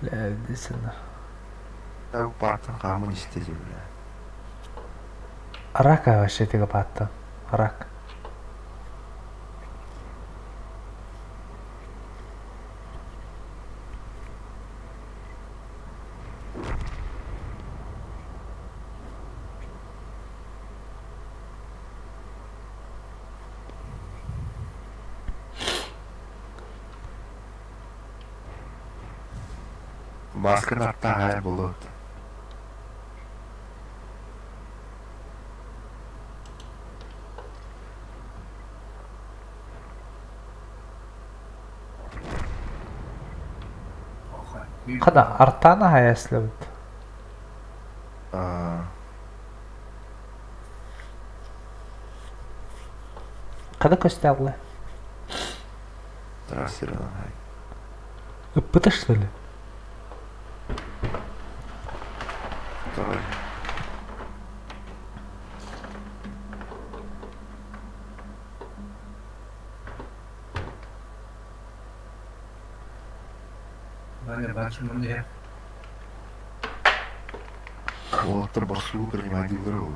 Speaker 1: Бля, десенер.
Speaker 2: Так паттан қамын істеді, бля.
Speaker 1: Рака вообще тігі паттан. Рак.
Speaker 2: Маскын атта ғай болады.
Speaker 1: Қада артана хаяслабыд. Қада көстәғылы?
Speaker 2: Трассердан ғай.
Speaker 1: Ыппыта, что ли?
Speaker 2: Давай.
Speaker 3: Аня, бачу мене.
Speaker 2: Олаттар басуу принимательдер болду.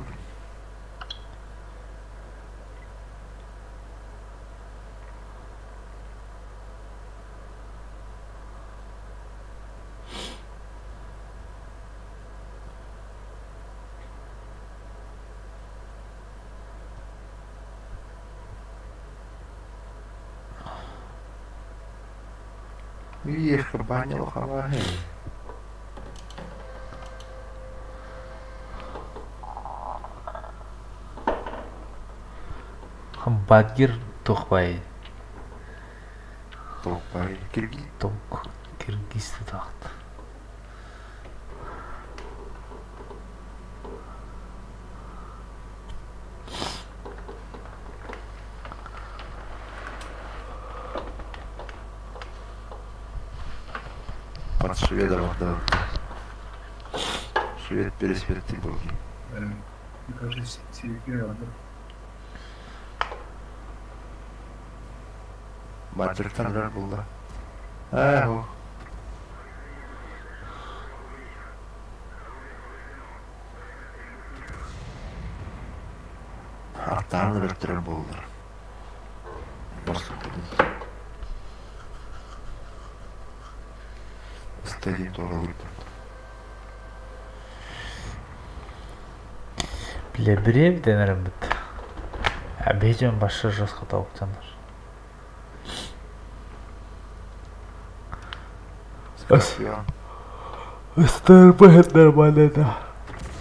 Speaker 2: Ешка баня лохала.
Speaker 1: Багир тухбай.
Speaker 2: Топай. Кирги.
Speaker 1: Ток Киргизді тақты.
Speaker 2: Под шведа отдал. Швед пересвет ты долгий.
Speaker 3: Мне кажется, серьезно.
Speaker 2: Батыртан жар болды. О. Аттан өрттер болды. Бос. Стадин тоға өйтті.
Speaker 1: Біле бірем денерім бітті. Әбейден башы жасқа тауып жандар.
Speaker 2: Скорпион.
Speaker 1: Өстер бәйт нормально да.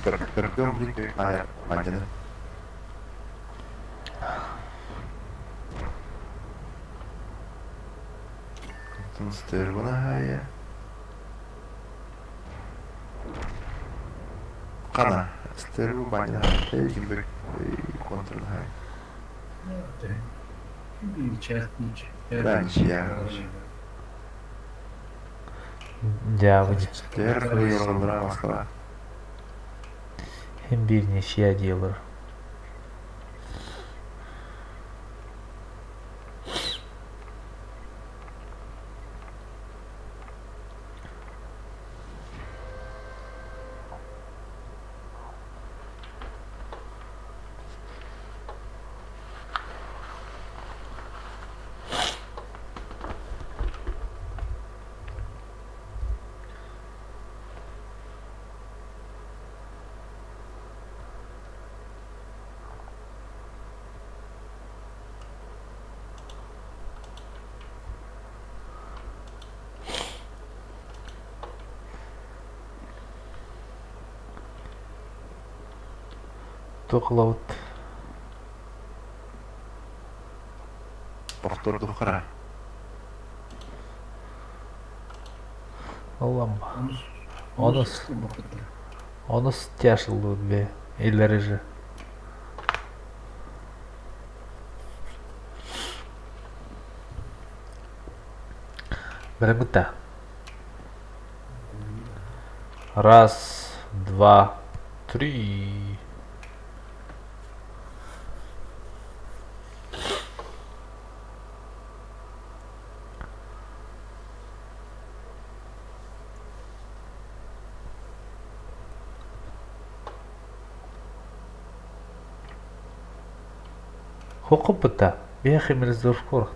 Speaker 2: Скорпион блин, ая, мандина. Стер бана ая. Қана, стер бана. Егінбек контр ая.
Speaker 3: Bir çay içi.
Speaker 2: Раньше я.
Speaker 1: Дявы.
Speaker 2: Стер қиылдыра Москва.
Speaker 1: Hem bir neşe diyorlar. Тоқылауыт.
Speaker 2: Повторды қара.
Speaker 1: Allah'ım. Onu стяшил be. Elleri же. Берегута. Раз, два, три. Хокопыта. Бехи мирздор корхт.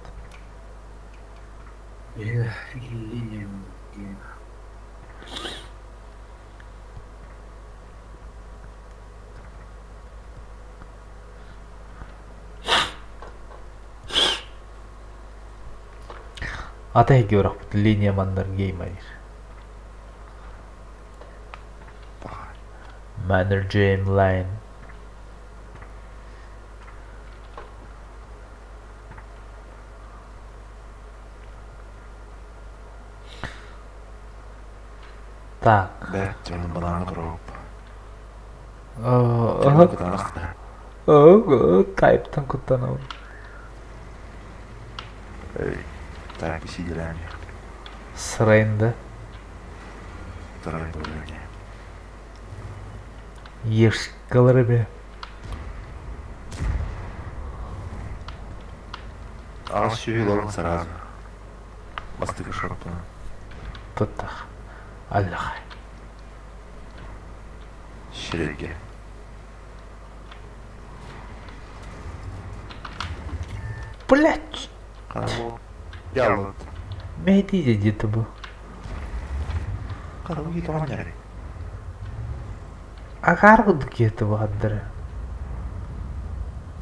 Speaker 1: Ата георах линия мандар геймайр. Манер Джейм Лайн. Так.
Speaker 2: Бәт, жонын баланы бұрып.
Speaker 1: Кайыптан құттанауын.
Speaker 2: Так, сиделями.
Speaker 1: Сырайында.
Speaker 2: Второй бөліне.
Speaker 1: Ешкалары бе.
Speaker 2: Ал сүйел олың сразу. Бастығы шорпына.
Speaker 1: Тоттах. Аллахай.
Speaker 2: Ширеге.
Speaker 1: Блять!
Speaker 2: Қарау. Ялот.
Speaker 1: Мейди где-то был.
Speaker 2: Қарау кетіп алған жарай.
Speaker 1: Агаргуд где-то был отдыры.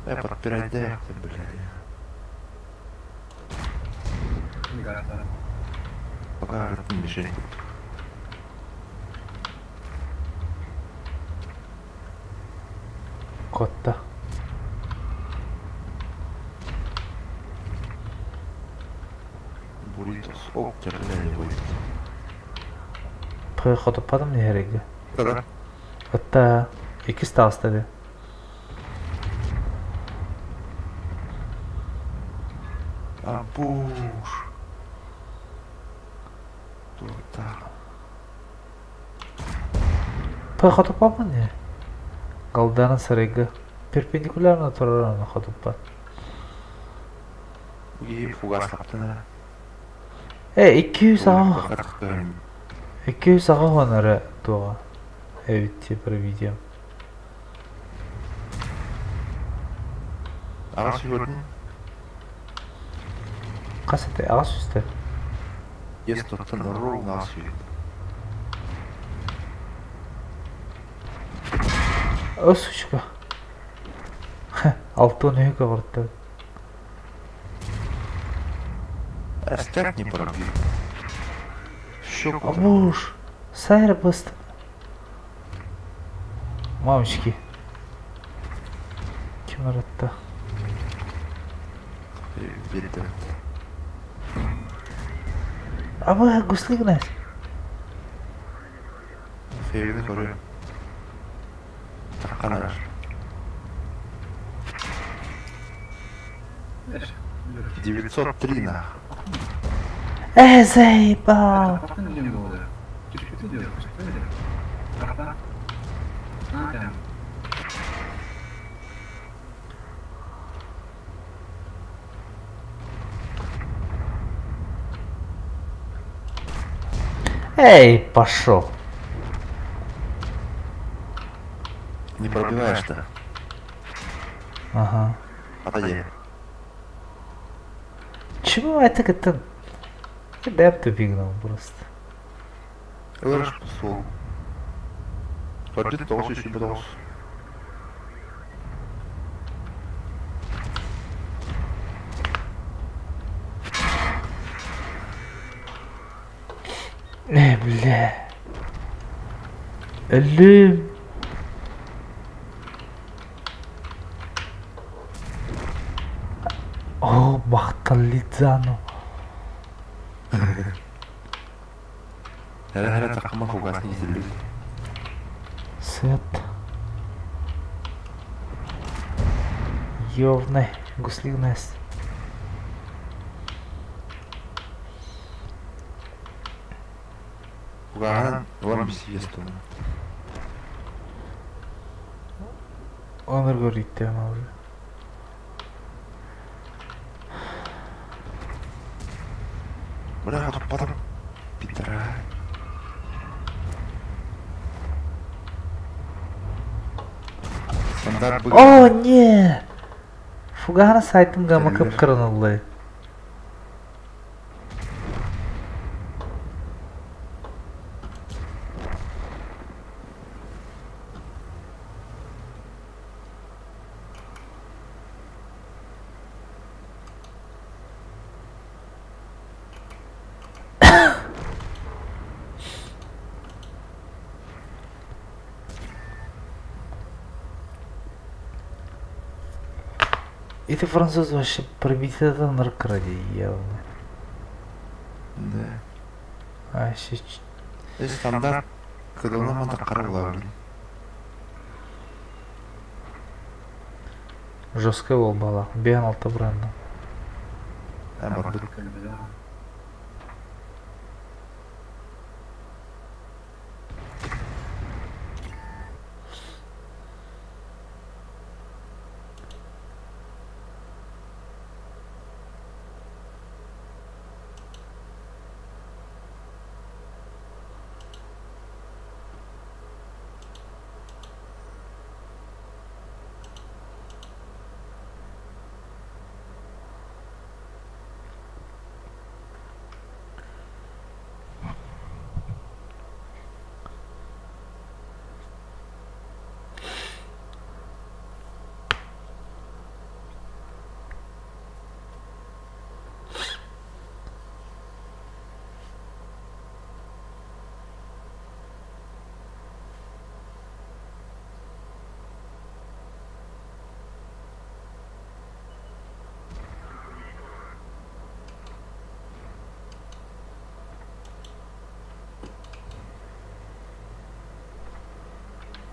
Speaker 2: Подпирать блядь.
Speaker 3: Не гата.
Speaker 2: Пока ртом мишень.
Speaker 1: Котта.
Speaker 2: Буритос. О, терление будет.
Speaker 1: Походу падам не хереге.
Speaker 2: Да-да.
Speaker 1: Отта. Iki сталстади.
Speaker 2: Буш. Тута.
Speaker 1: Походу падам не. Галдана сарега. Перпендикулярно турарана ходу пад.
Speaker 2: И фугас қаптына.
Speaker 1: 200 аға.
Speaker 2: Қартықпен.
Speaker 1: 200 аға ғанары туға. Әвітте бір видео.
Speaker 2: Аға сүйгөрдің?
Speaker 1: Қасыты аға сүсті.
Speaker 2: Ес тоттын ровно аға сүйгөрдің.
Speaker 1: О, сучка. 6-12 құртты.
Speaker 2: Әстәк не пробил. Щеку.
Speaker 1: Абуш. Сайры басты. Мамочки. Кем аратта?
Speaker 2: Берді.
Speaker 1: Аба, гуслик нас.
Speaker 2: Фейвді көрі. Таққан аж.
Speaker 3: Эш.
Speaker 2: 903 нах.
Speaker 1: Заебал.
Speaker 3: Каптан не болды. Чуть-чуть делаешь, что это? Правда? Да.
Speaker 1: Эй, пошел.
Speaker 2: Не пробиваешь-то.
Speaker 1: Ага.
Speaker 2: Отойди.
Speaker 1: Чему это как-то... Да, тупигнул просто.
Speaker 2: Ылыш пусул. Ходи толще еще бедос.
Speaker 1: Бля. Ölüm. О, бахталидзану.
Speaker 2: Әрі тақыма фугасын езілді.
Speaker 1: Свет. Ёвный. Гуслигнес.
Speaker 2: Фугаған олам бісі есту.
Speaker 1: Өмір көрейді ма уже.
Speaker 2: Бля, потом Питера. Стандарт был.
Speaker 1: О, не! Фугана сайтым гама кыпкырынылды. Это француз вообще пробитый наркради явно.
Speaker 2: Да.
Speaker 1: А сейчас...
Speaker 2: Стандарт, когда он нам атаковал, блин.
Speaker 1: Жесткая волбала. Беган алты бренда.
Speaker 2: Может быть.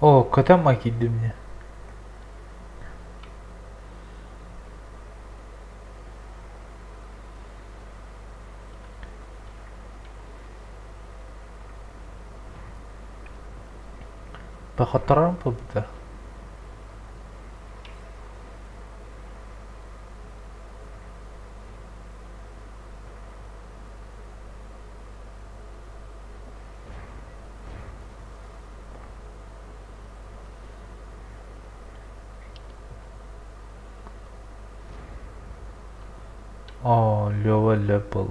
Speaker 1: О, көтен макиді мне. Похоторам побыта. О, Лёва Лепл.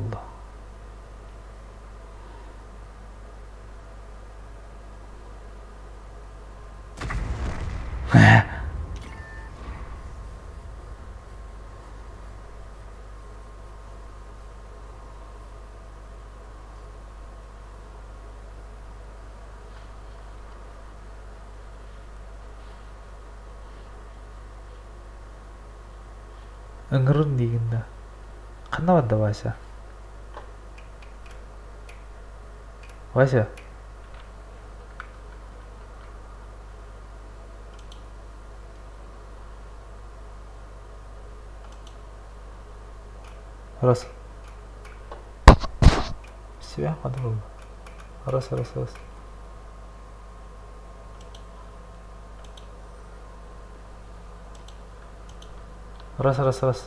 Speaker 1: Ыңырын дегенде. Қана бадда Вася? Вася? Раз. Себя подумал. Раз. Раз.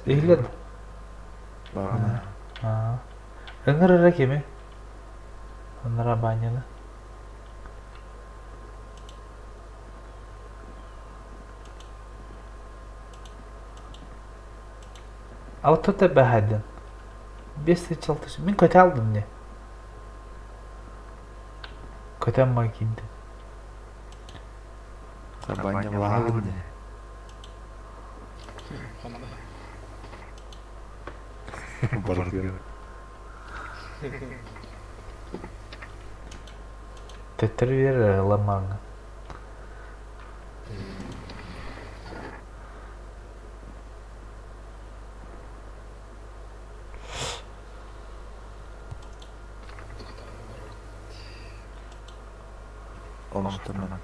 Speaker 1: Иглед.
Speaker 2: Бағана.
Speaker 1: Ыңырырақ еме? Ыңыра баняны. Аутода бәхәдін. 5-6. Мен көте алдым не? Көтен макинді.
Speaker 2: Табаня бағалым не? Барбер.
Speaker 1: Тетір бері ламаңы.
Speaker 2: Оныстымын.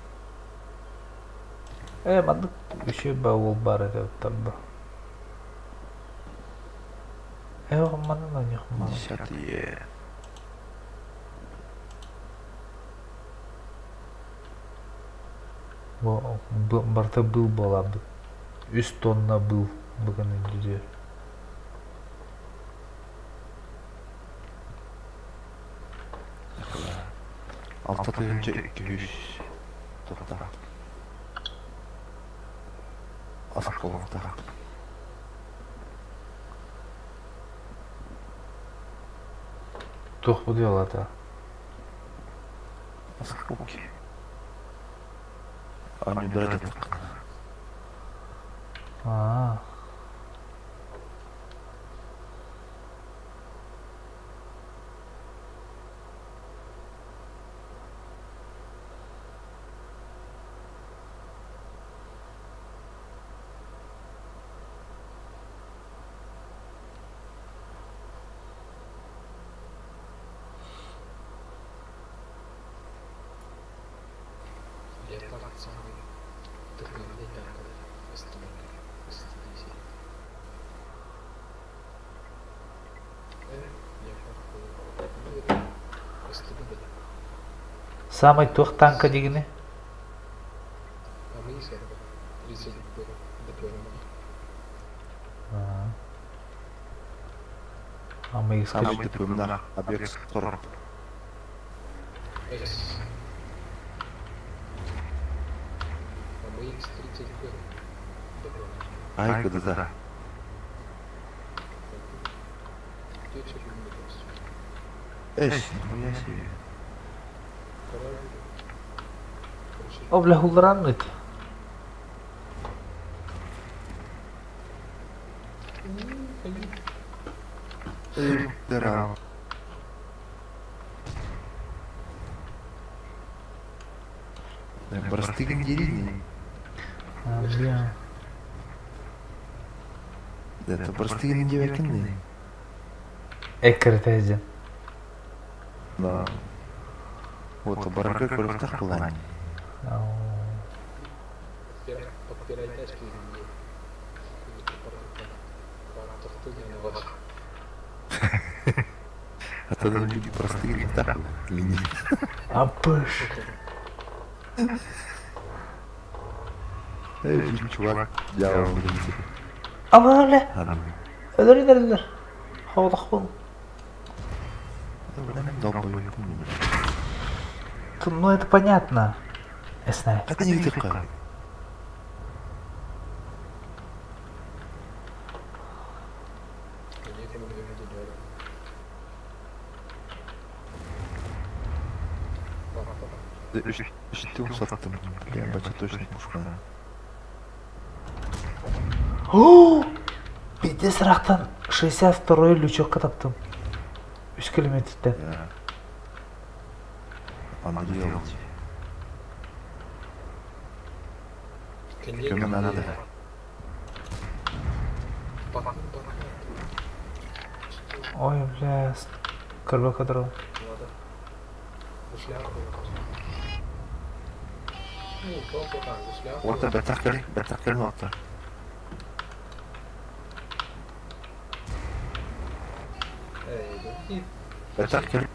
Speaker 1: Мандық үші бауыл бар еді өттарда. Манын ойнық маған.
Speaker 2: 10-е.
Speaker 1: Барта был болабы. 3 тонна был бүгіннің жүзе.
Speaker 2: Алты түйінше 200. Тоқта. Асық болғақта.
Speaker 1: Тоқ бұды олады.
Speaker 2: Асық болғы. Они драть это.
Speaker 1: Самый тоқ танка дегені?
Speaker 2: Самый типым на объект Торп. Ай, куда-то. Нихуя себе.
Speaker 1: О, бля, хулрануть.
Speaker 2: Дыра. Простыган деревни.
Speaker 1: Бля.
Speaker 2: Это простыган девятины.
Speaker 1: Экритезин.
Speaker 2: Да. Вот, барака кровь тахлань.
Speaker 3: Оперативно не
Speaker 2: А то там люди простые, так линии.
Speaker 1: Апыш.
Speaker 2: Эй, bizim чувак, я вам буду видеть.
Speaker 1: Ama öyle.
Speaker 2: Adam.
Speaker 1: Öldürürler. Havada kol.
Speaker 2: Блин, долбоёб.
Speaker 1: Ну это понятно. Эсне.
Speaker 2: Это не такое. Ишти усаттым. Я бача точно пушкана.
Speaker 1: Ооо! Беде сырақтан 62-й лючокқа таптым. 3 километрден.
Speaker 2: Я. Аны делать. Кем надо?
Speaker 1: Ой, бля. Кырба кадрал.
Speaker 2: Вот это бетакер нота. Бетакер.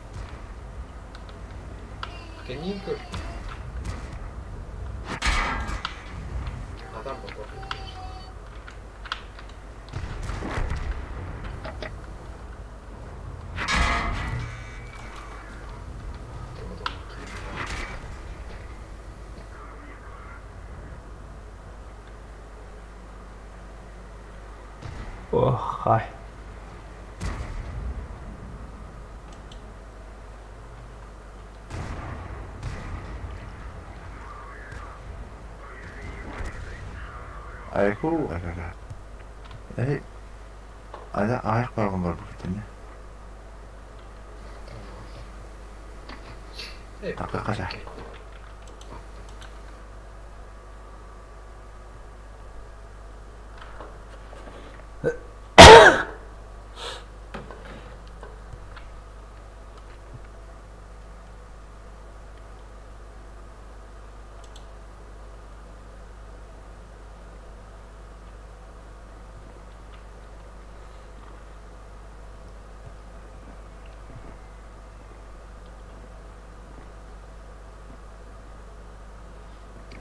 Speaker 3: Канинка. Адам попал.
Speaker 1: Ох, ай.
Speaker 2: Айху, ага. Эй. Ада аяқ барған бар бұл кетен, Таққа қаша.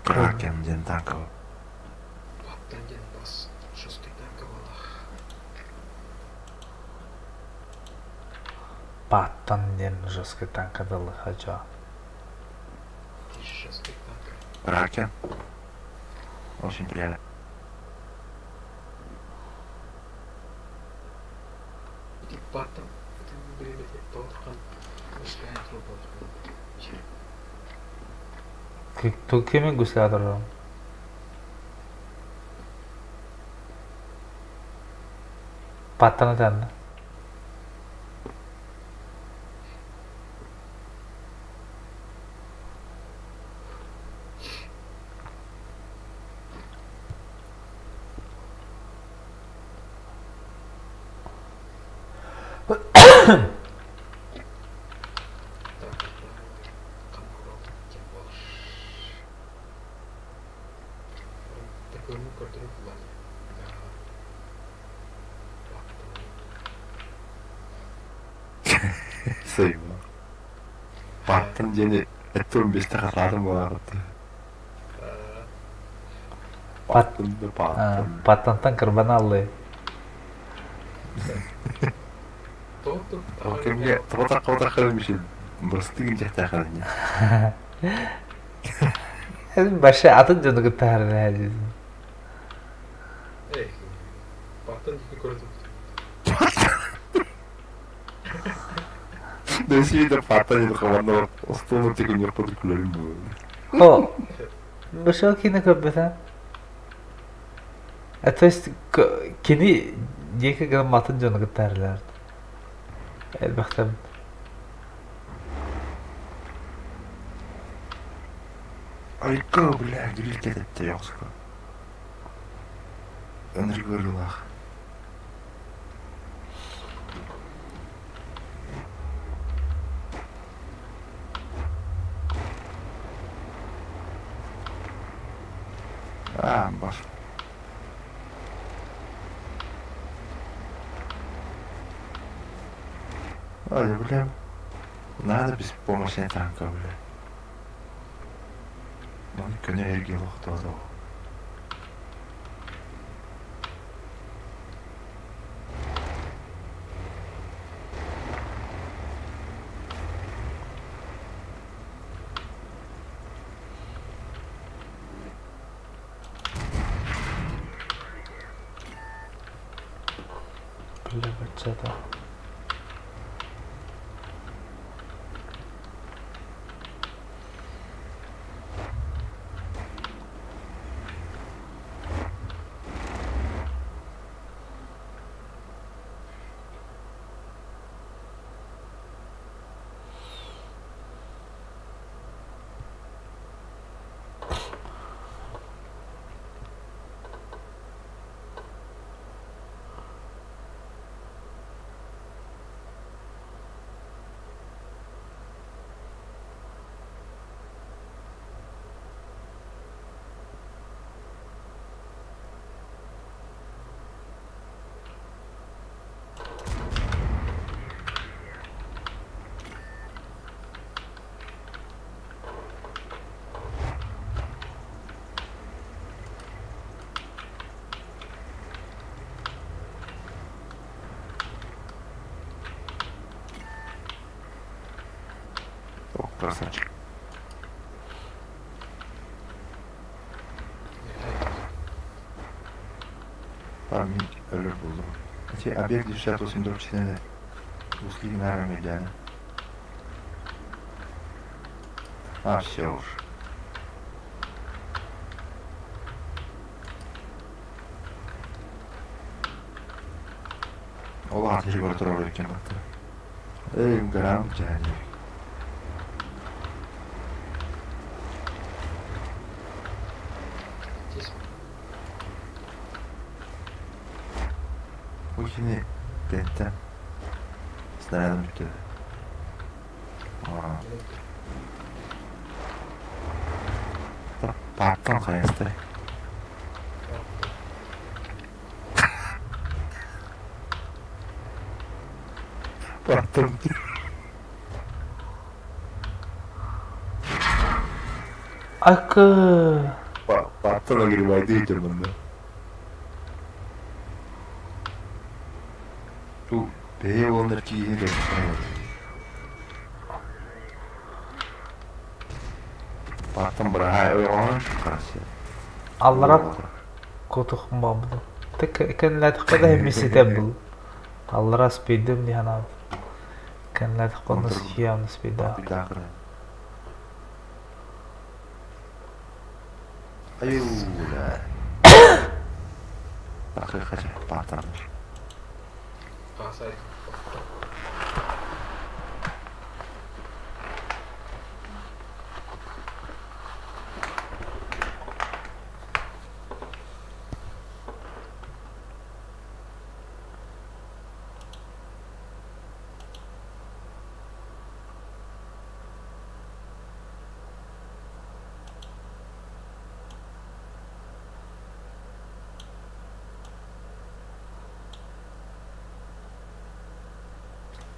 Speaker 2: Кракен, ден танков.
Speaker 3: Аттанген бас. Шестой танка была.
Speaker 1: Баттан ден жесткий танк адылы хача.
Speaker 3: Шестой танка.
Speaker 2: Кракен. Очень приятно.
Speaker 3: И потом. Это время толкан. Мышкая труба.
Speaker 1: Kimin güçlüdür o? Pattanı tanıdı.
Speaker 3: Такой который в плане.
Speaker 2: Sayma. Baktın yeni etten beste katladım bu arada. Baktın da baktın.
Speaker 1: Pattantan kırban aldı.
Speaker 2: O kimge tıvata kırmışım. Bastı gince takılın ya.
Speaker 1: Başı atınca onu gıttarın herhalde.
Speaker 3: Эй, потом какой-то.
Speaker 2: Да если это патан, то команда осталось только не подключили.
Speaker 1: О, башал кино каббета. А то есть кини дика гам атınca onu gıttarlar. Elbette.
Speaker 2: Айка, бля, грильки это тёска. Энри говорила. Бар. Я блин. Надо без помощи танка, блин. Он коня Ергилов тоже.
Speaker 1: Бля, бачата.
Speaker 2: О, красавчик. Память ölür buldum. Объект 68-4 услуги на медиане. Все уж. Олар тежбар тұрар екен бақты. Грам және. Ой, пентен. Снарядом бітеді. Паттан қайыстай. Паттан.
Speaker 1: Акы.
Speaker 2: Паттан огребайды екен мұнда. Ту бей олындар кейіне де Паттан бірағай ойғанын қарасы.
Speaker 1: Алларак котуқым бабыды. Кән ләтіққа да емесі тәбіл. Аллара спейдім де ханады. Кән ләтіққа нұс хиявны спейда.
Speaker 2: Бидақыры. Аюля. Бақы қача Паттаныр.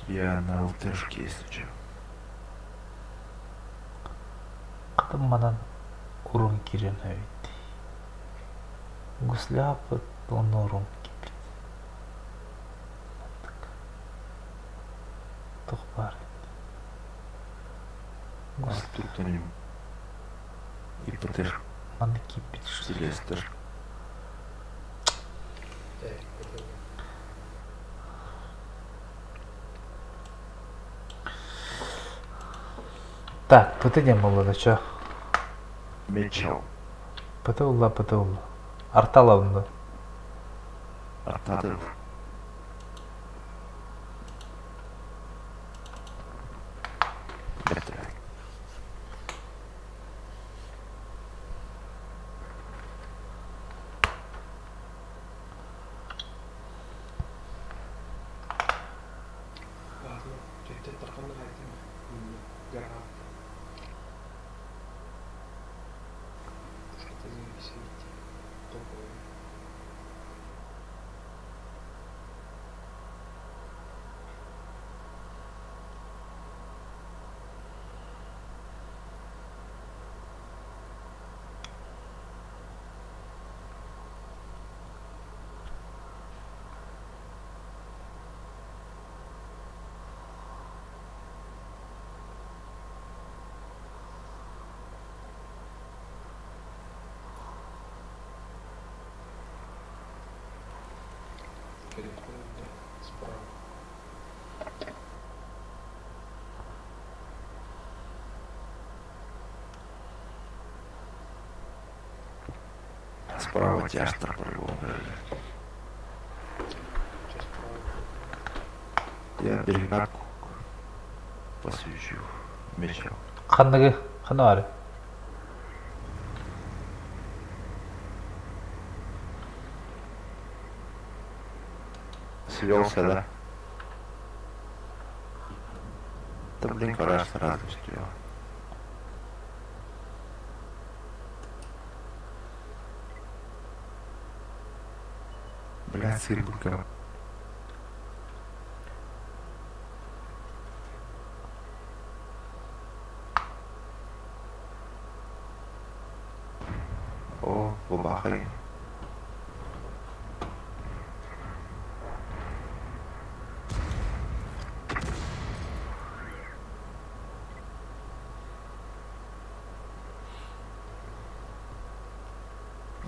Speaker 2: Я на ЛТшке стучу.
Speaker 1: Қадыммадан урын кирен әвейді. Гусляпыт он урын кипит. Тұқпар.
Speaker 2: Тут у него ИПТ
Speaker 1: Маны кипит.
Speaker 2: Селестер.
Speaker 1: Так, пытыне молода, чё?
Speaker 2: Мечел.
Speaker 1: Пытылла. Арталавында.
Speaker 2: Артадыр. Бетре.
Speaker 1: Справа.
Speaker 2: Справа тяжко по-любому.
Speaker 1: Сейчас справа.
Speaker 2: Я перекатку посвящу мечом.
Speaker 1: Қандығы, қаны бары?
Speaker 2: Свелся, да? Да блин, пора сразу сделать. Бля, циркулька. О, бабахай.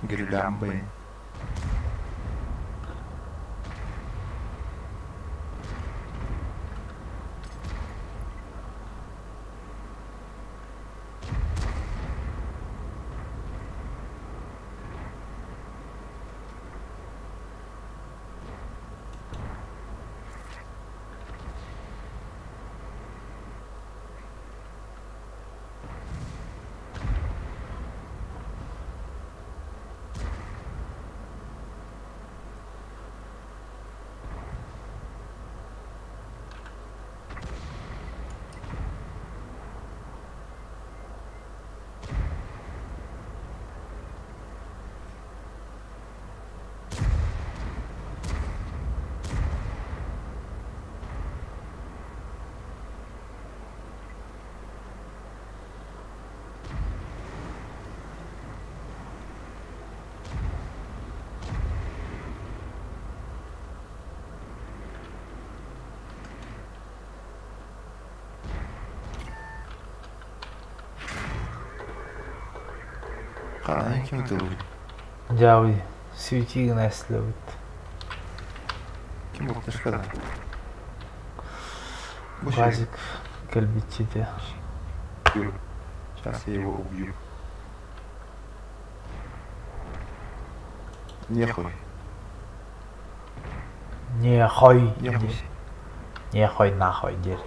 Speaker 2: Грилямбы. Қалай кім тұлды?
Speaker 1: Жауи, сүйтигі нәрсілі өтті.
Speaker 2: Кім болып ташқада?
Speaker 1: Базик кәлбетчеде.
Speaker 2: Сейчас я его убью. Нехуй.
Speaker 1: Нехой.
Speaker 2: Нехуй.
Speaker 1: Нехой нахуй дер.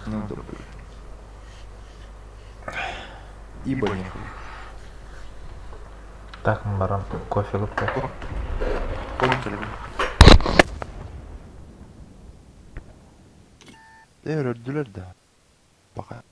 Speaker 2: Ну, добрый. Ибо нехуй.
Speaker 1: Так, мы барам кофе купты.
Speaker 2: Поняли? Öldüler de. Bak.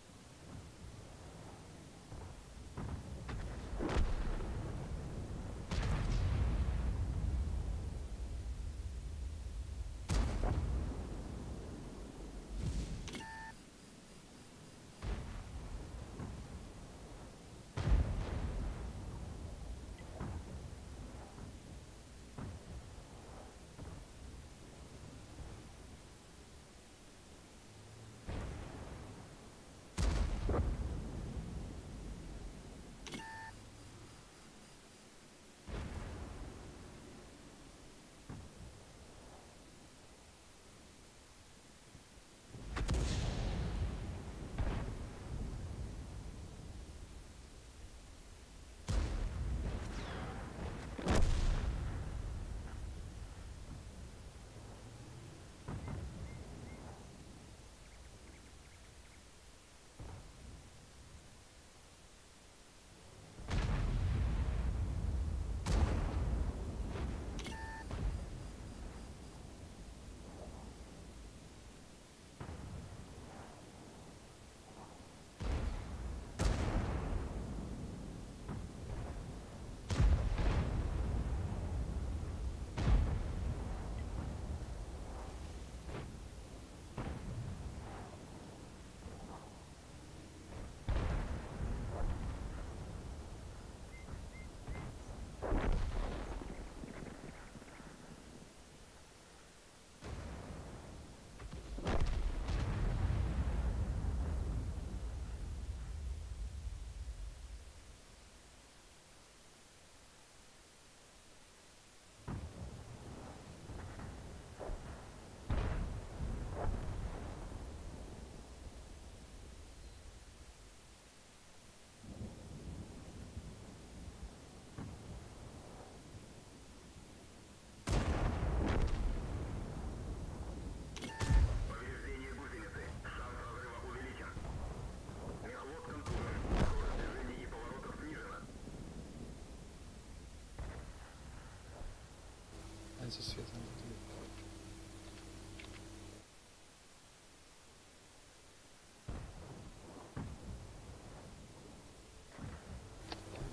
Speaker 4: со светом.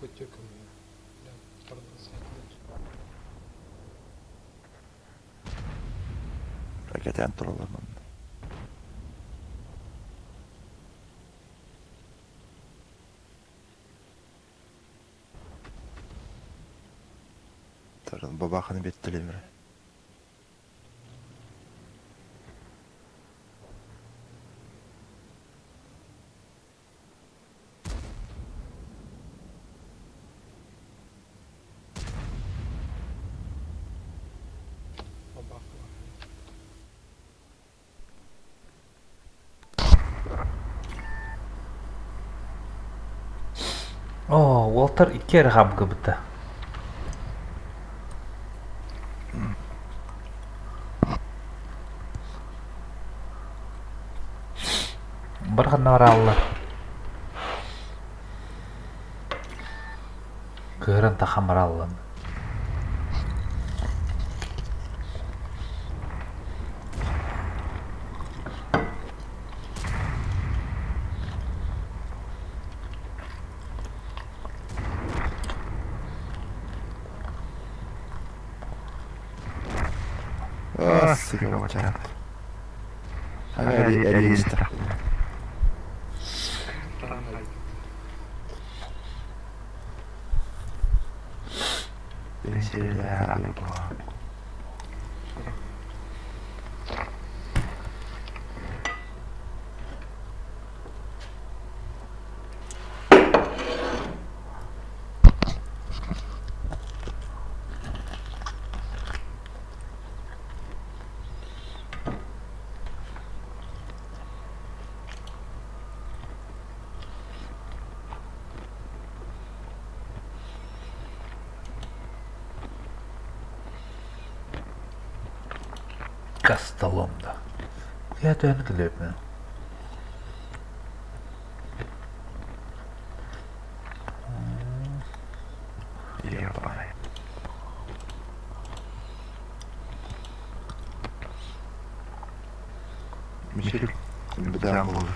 Speaker 4: Будь тёрком, бля, пардон, свет.
Speaker 2: Raketen turvallandı. Babakını bettiler mi?
Speaker 4: Бабахало.
Speaker 1: О, Уолтер 2 кere қамқы бітті. Бір ғана оралды. Көрін тақам оралды.
Speaker 2: Сука, вот так. Реестр.
Speaker 1: Касталомда. Я тön глебну.
Speaker 2: Ебаный. Мишель, бедам был.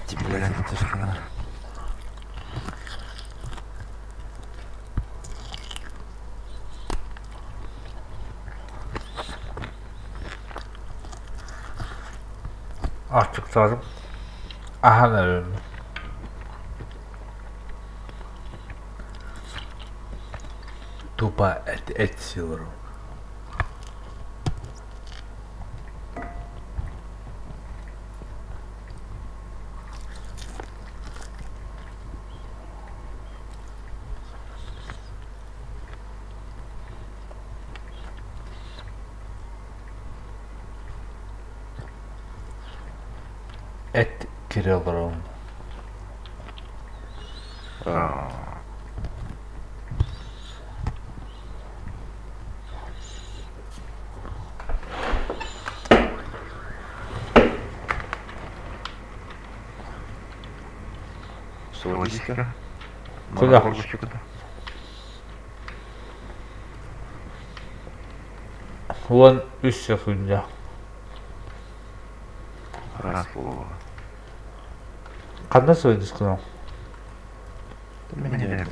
Speaker 2: Тебе не тяжело.
Speaker 1: Açık sarım. Aha ne öyle. Tupа et силру. Et kiralırım.
Speaker 2: Солодиська.
Speaker 1: Куда?
Speaker 2: Куда?
Speaker 1: Вон 3 секунда.
Speaker 2: Раз было.
Speaker 1: Қандай сөйдіз күнің?
Speaker 2: Меня не.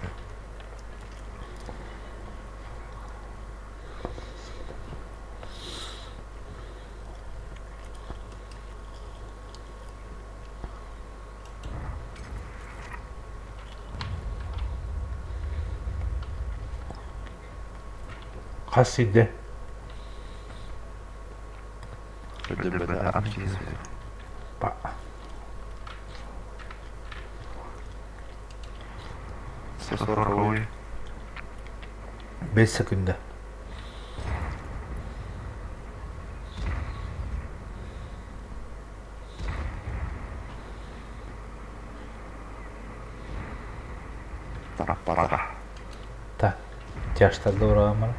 Speaker 1: Қасиде.
Speaker 2: Беда, амфизм.
Speaker 1: Ба.
Speaker 2: Сороковый.
Speaker 1: 5 секунда.
Speaker 2: Пара.
Speaker 1: Так. Тяжтарды ұрағым бар.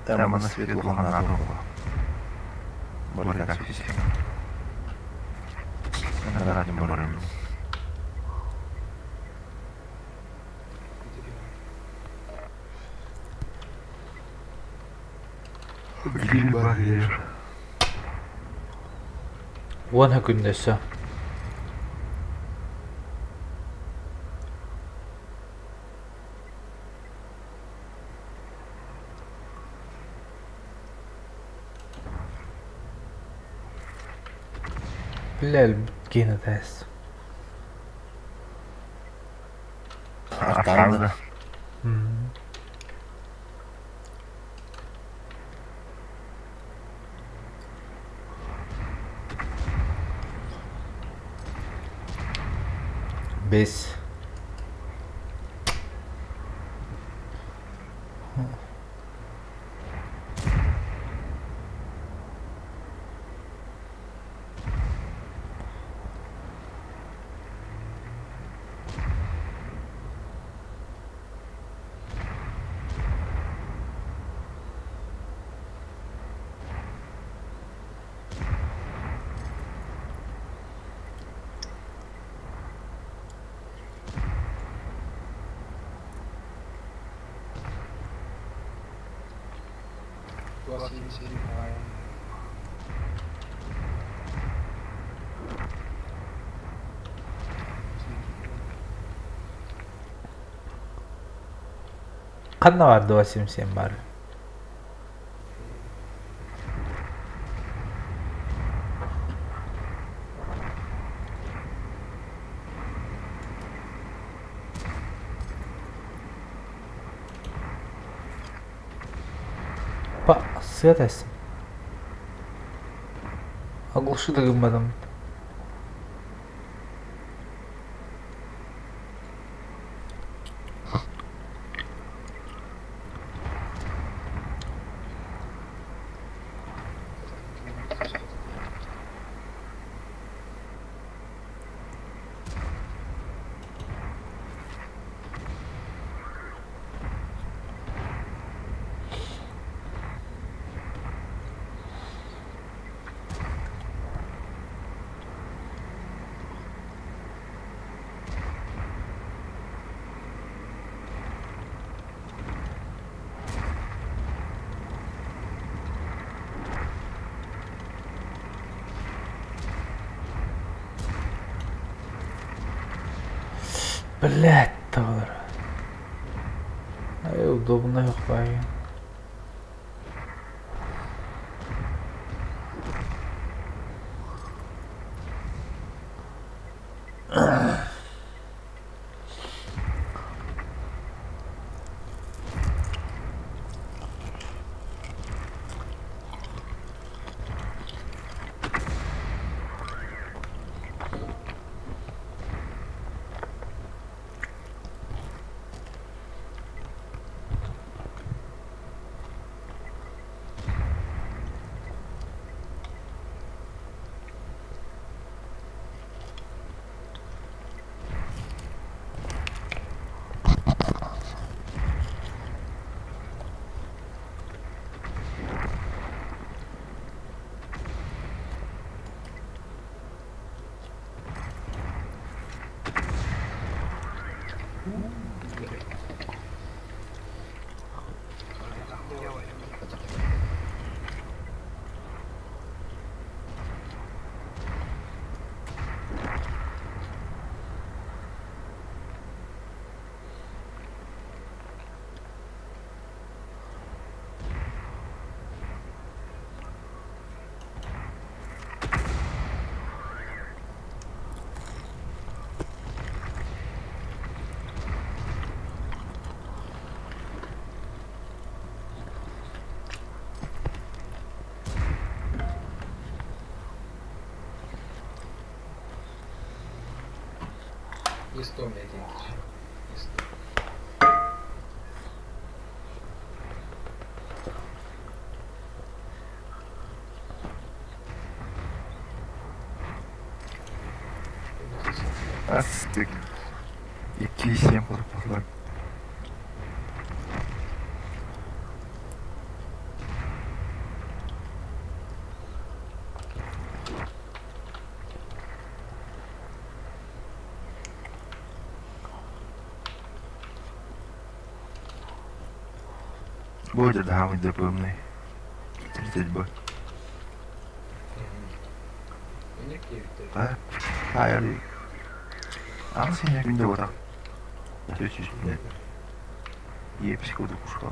Speaker 2: Прямо на светлого надолго. Более как система. Рад не борем. Гильбарьер.
Speaker 1: Vanha kynnessä. بالله بكينا تحس.
Speaker 2: Правда?
Speaker 1: Без. Kanna vardı o simsiyem bari. Па, святость. Оглуши да гымбадам. Блять, товар. Удобно их пай.
Speaker 4: Не 100 у меня деньги. Не 100.
Speaker 2: Астык. Який символ? Bốจะทำอินเตอร์เพิ่มเลยเสร็จบ่
Speaker 4: Меня кивит.
Speaker 2: Да? Hayır. Ama sen günde var. Söz üstüne. İyi psikodu kuşka.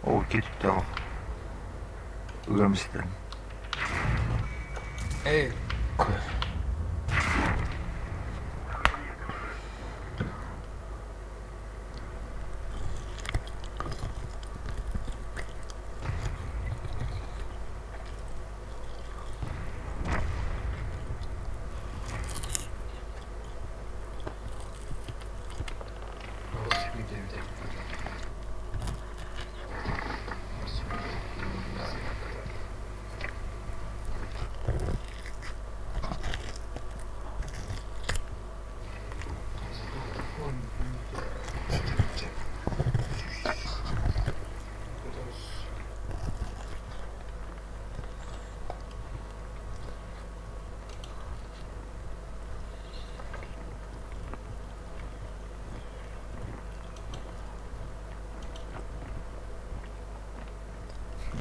Speaker 2: O ketip de o. Uğramıştın.
Speaker 1: Ey.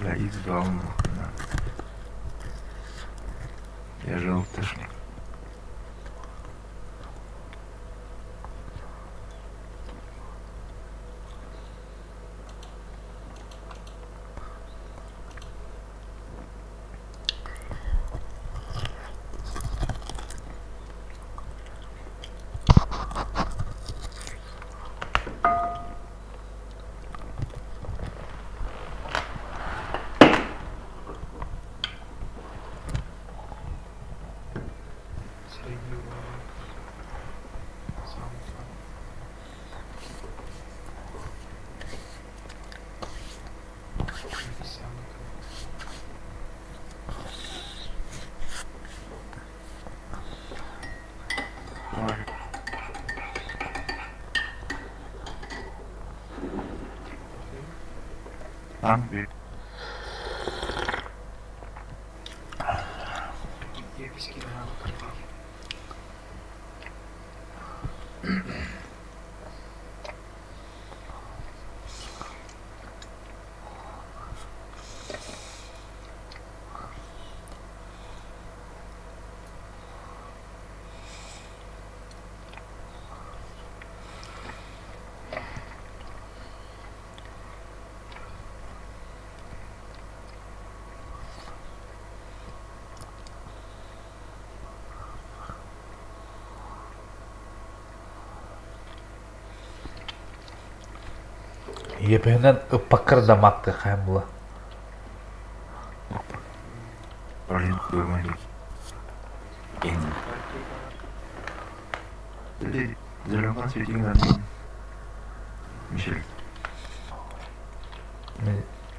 Speaker 2: Бля, издал нахуй. Я желтышник. Lan bir
Speaker 4: Еписки на
Speaker 1: Епенен ıppakır damaktı kayımlı.
Speaker 2: Блин, думали. Или зеленый светик на ним. Мишель.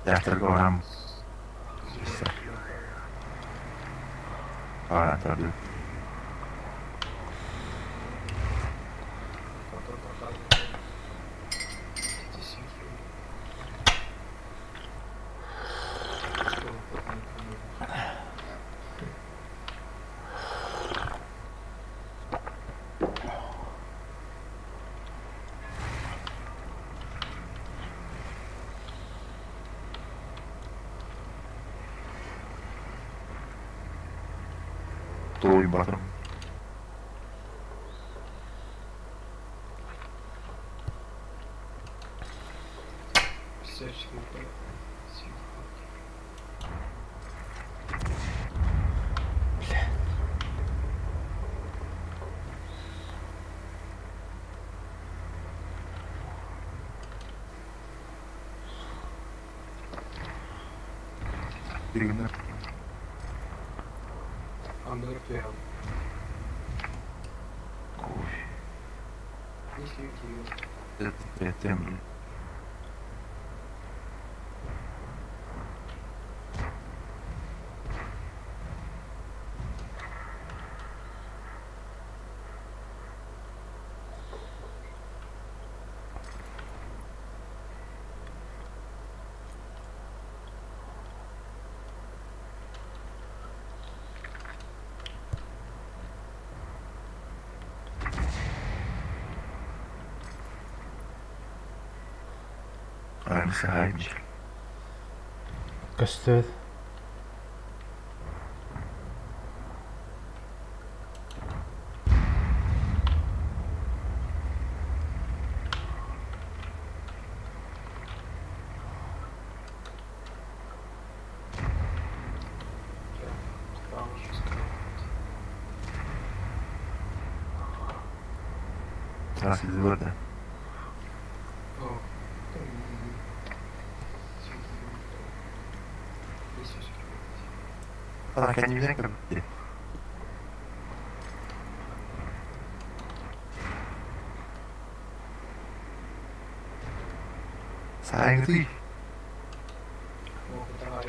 Speaker 2: Я торговал. А, тогда. Той батром.
Speaker 4: всячески
Speaker 2: Дигнер.
Speaker 4: Underground.
Speaker 2: Ой,
Speaker 4: Если
Speaker 2: это темно. Aynısı haymış.
Speaker 1: Göster.
Speaker 2: Nasıl burada?
Speaker 4: О, там есть все.
Speaker 2: Falan kendimizden kadar bitti. Saygı değil.
Speaker 4: О, давай.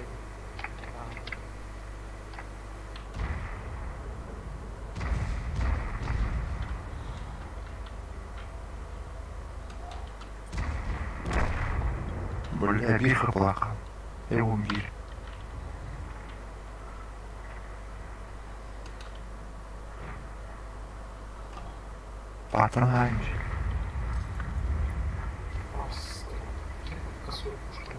Speaker 2: Бля, Биха плакал. Его убили. Патрон haymış.
Speaker 4: Просто косой пушкой.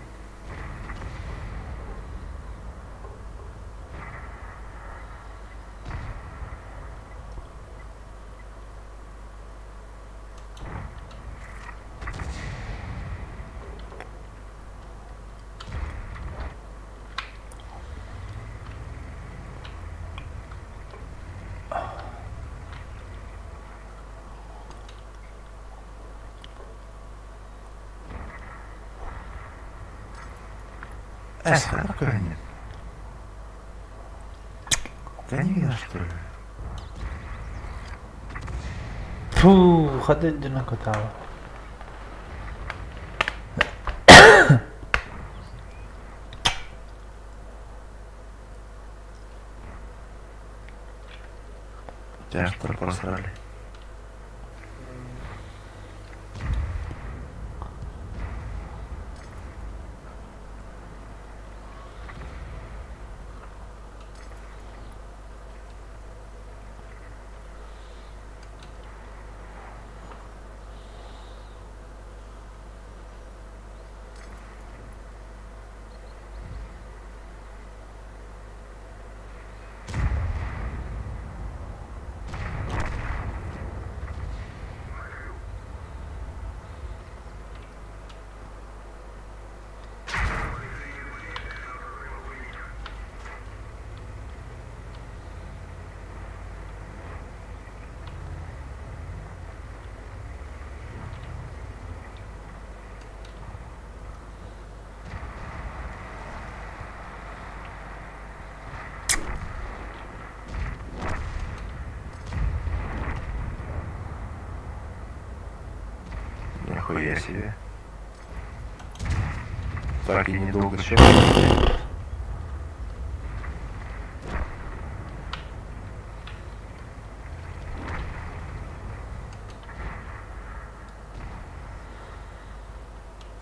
Speaker 2: Эска, какой нет? Я не видно, что ли?
Speaker 1: Фу, ходить до накотала.
Speaker 2: Тебя что ли просрали? Нихуя себе. Так и недолго еще.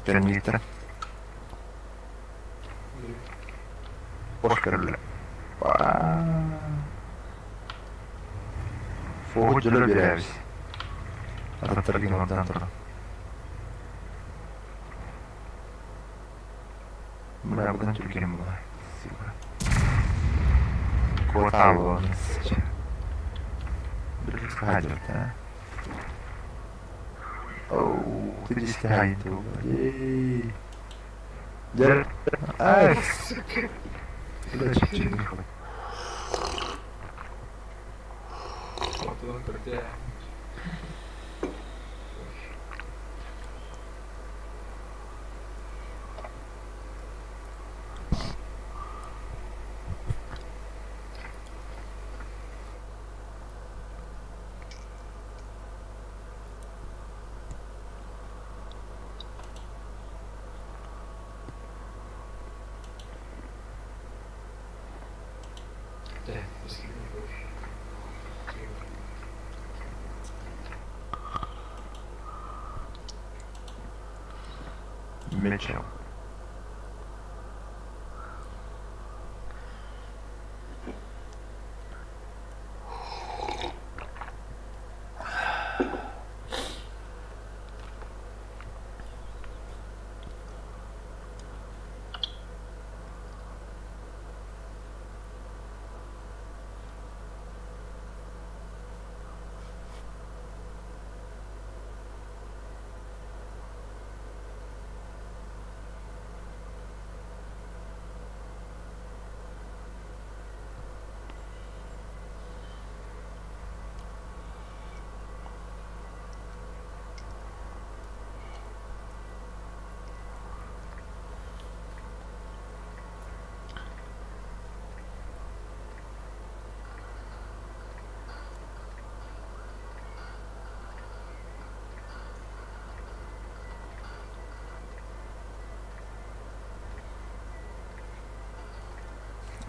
Speaker 2: Термитр. Оскар. Фугуджело беремся. Ататаргин Дантора. Бля, буду тюркем была. Квотало у нас сейчас. Блин, сходит, а? Оу, ты не стягивай его. Ей. Держи. Ай, сука. Бля, чуть-чуть не хватит.
Speaker 4: Вот он крутя. Да, если не больше.
Speaker 2: Мечем.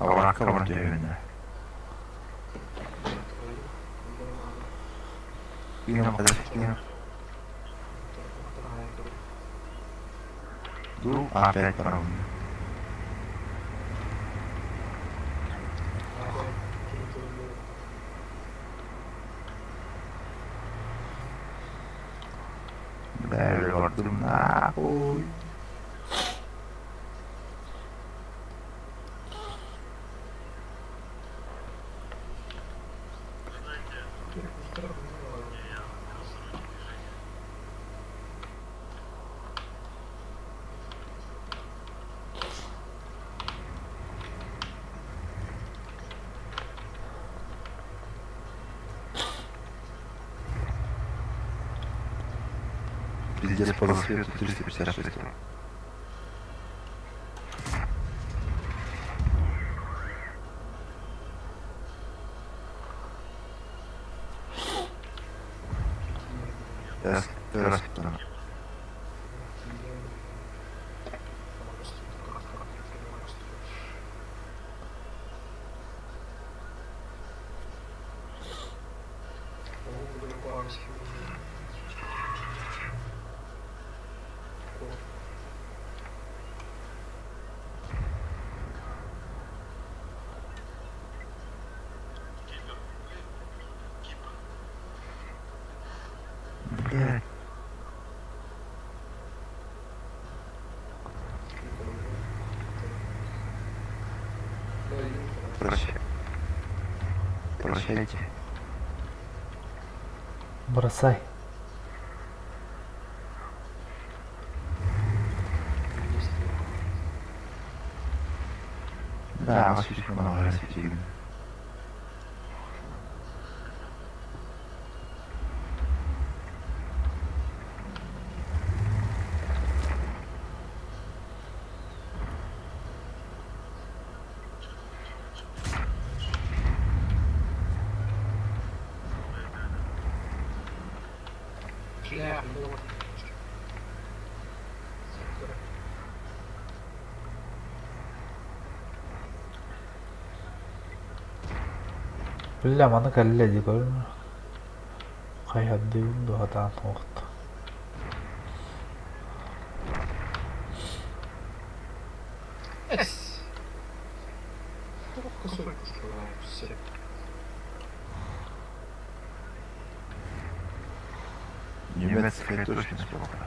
Speaker 2: Аврака бар дегенде. Кино подожди. Ну, опять правильно. Да, лордом нахуй. Пиздец по засвету 356. Раз. Блядь. Прощайте.
Speaker 1: Бросай.
Speaker 2: Да, вас очень много осветили.
Speaker 4: Шляпа, ну вот.
Speaker 1: Billa mana kalledi görmü. Kayhaddeyim bu hatan toqtu.
Speaker 4: Эс. Кусок все.
Speaker 2: Немецкая точно неплохо.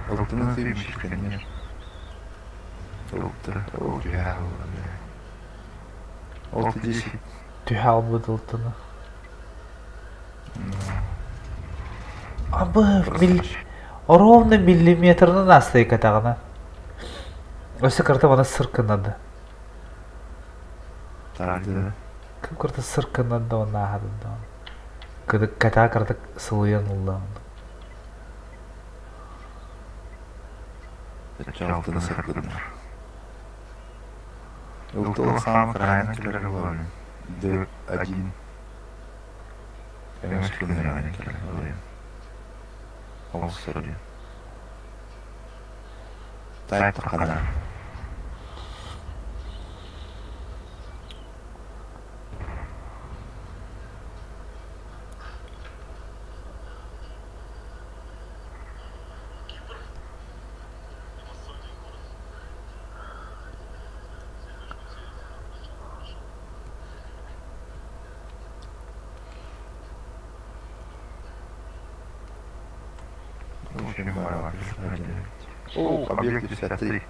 Speaker 2: Алтын фильмчик, конечно. Алты 10.
Speaker 1: Tühal bıdıltını. Абы, ровно миллиметрны настай катағына. Өсі кірті бана сыркынады.
Speaker 2: Тарады.
Speaker 1: Кім кірті сыркынады оны ағадында. Катаға кірті сылыян ұлды.
Speaker 2: Алтын сыркынды. Алтын сам крайна келер главный. D1. Конечно, крайна келер главный. Олсырды. Тайты қана. Очень мало. О, объект 53.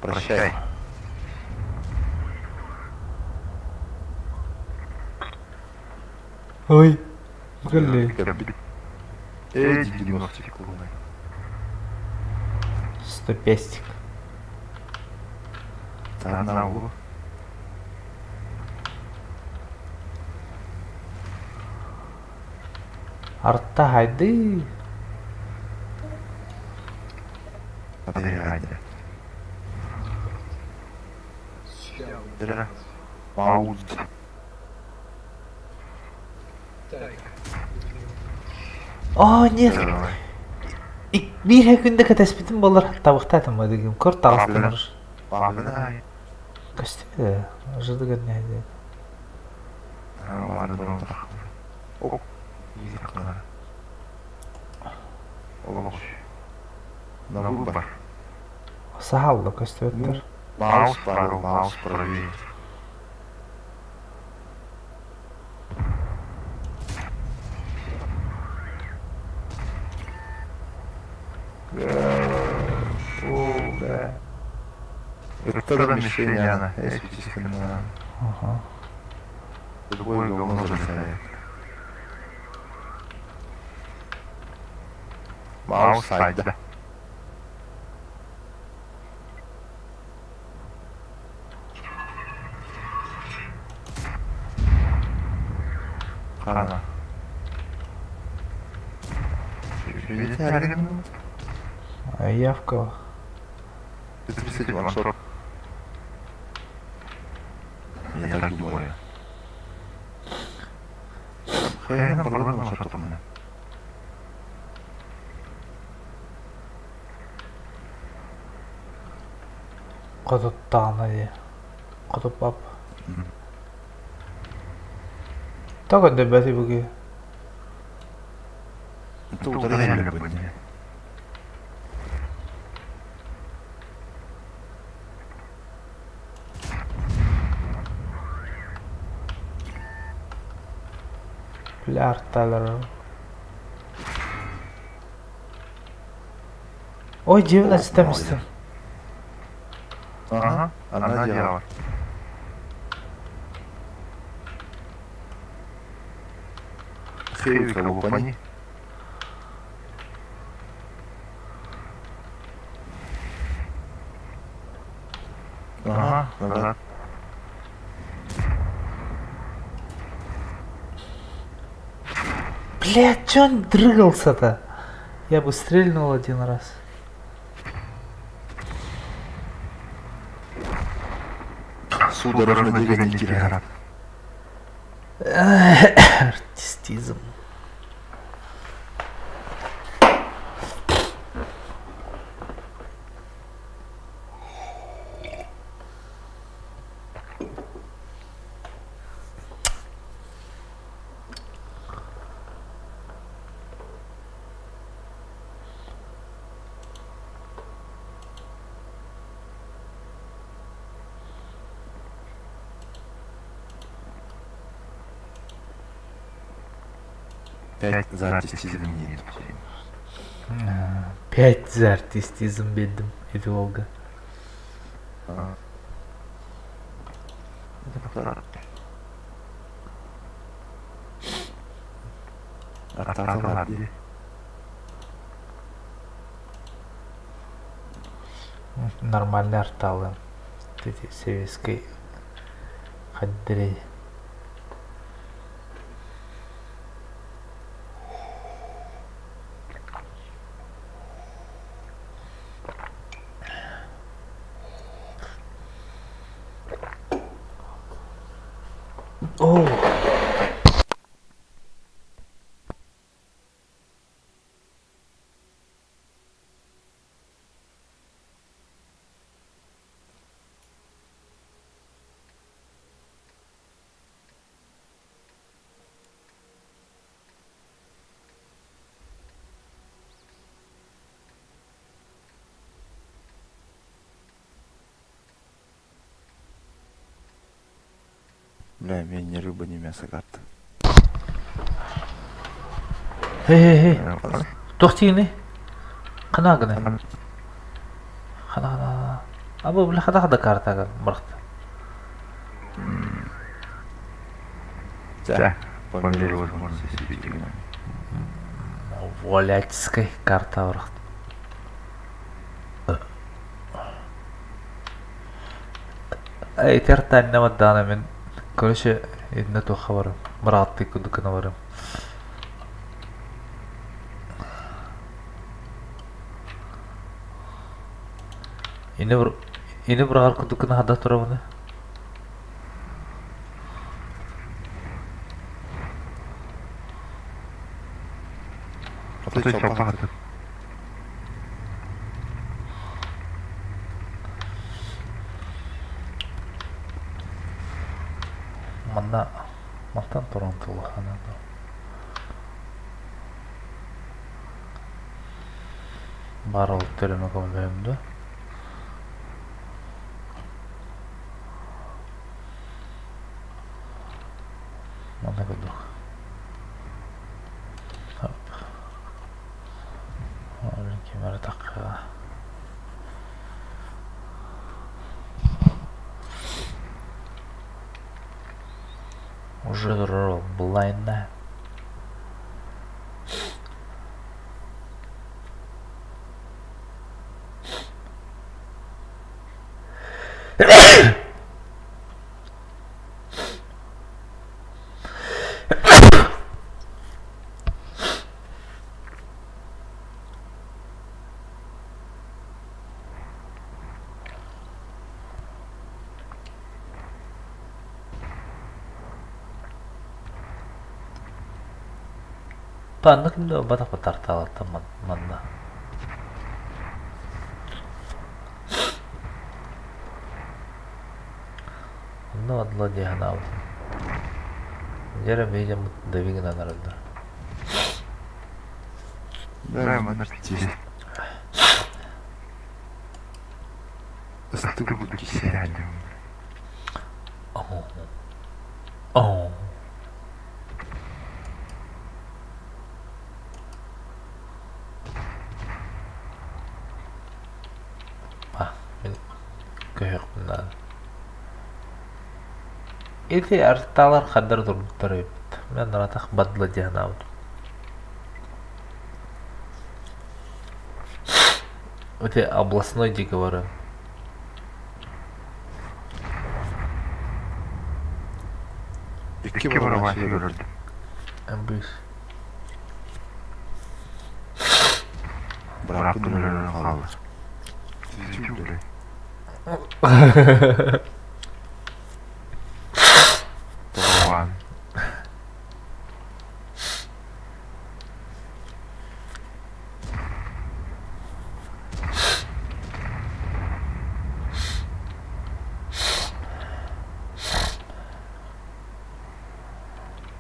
Speaker 2: Прощай.
Speaker 1: Ой, блин.
Speaker 2: Эти 90 клубы.
Speaker 1: 105.
Speaker 2: Одного.
Speaker 1: Артта хайды.
Speaker 2: Подъезжайте.
Speaker 4: Шляпа.
Speaker 2: Дыра. Маус.
Speaker 4: Так.
Speaker 1: Нет. Bir günde tespitim болар табықтатым деген көр тағыстым
Speaker 2: Павлина.
Speaker 1: костюмде жырды көрнейді.
Speaker 2: Ладно, дом так. О, ехала. Олош. На выбор.
Speaker 1: Сағалды костюмдер.
Speaker 2: Маус пару, маус правее. О, да. Это замещение она, естественно.
Speaker 1: Ага.
Speaker 2: Любое говно залетает. Маус сайда. Хана. Видите, Арина?
Speaker 1: Явка.
Speaker 2: Это писать ваншот. Я так думаю. Хрена проблема ваншот у меня.
Speaker 1: Құдып тағына де. Құдып бап. Тағын да бәті бүге.
Speaker 2: Это ударение любое.
Speaker 1: Плярталар. Ой, 19 место.
Speaker 2: Ага, одна делала. Хейвика лупани. Ага, назад.
Speaker 1: Блядь, чё он дрыгался-то? Я бы стрельнул один раз.
Speaker 2: Судорожно двигание Киргород.
Speaker 1: Артистизм.
Speaker 2: Пять за артистизм нет.
Speaker 1: 5 за артистизм бедім. Это Волга. Нормальный арталы. Эти советской ходили. О!
Speaker 2: Бля, мне ни рыба, ни мясо карта.
Speaker 1: Эй, тоқтиңне. Қана қана. Қана. Абы білі қада картаға бұрықты.
Speaker 2: Да, по мере возможности сидите.
Speaker 1: Воляцкой карта бұрықты. Әйтер тәнне мадданы мен көріші едіне тоққа барым. Мұратты күдікіні барым. Ini beragam kudu kena ada turun mana?
Speaker 2: Fotoğraf çok bakatı.
Speaker 1: Мына мақтан тұрған тұлғаны. Бар ұлт төлемі көмілімді. Мына көдік. Кемері таққыға. Уже рол блайнда. Пандық енді батақ тарталады мында. Мында адыла дейін ауды. Жәрі бейден мұтында бейген анарылды.
Speaker 2: Дай манар тез. Ыстық бұд кесерәді.
Speaker 1: Оу. Көйек бұндан. Еті әртталар қадар тұрбыттар өйбіт. Мен ұратақ бадылы дейін ауды. Өте областной дейгі бары.
Speaker 2: Екі бара басы көрілді.
Speaker 1: Әмбүйс.
Speaker 2: Бірақ күн өлі қалды. Сізді үлі. Doğan.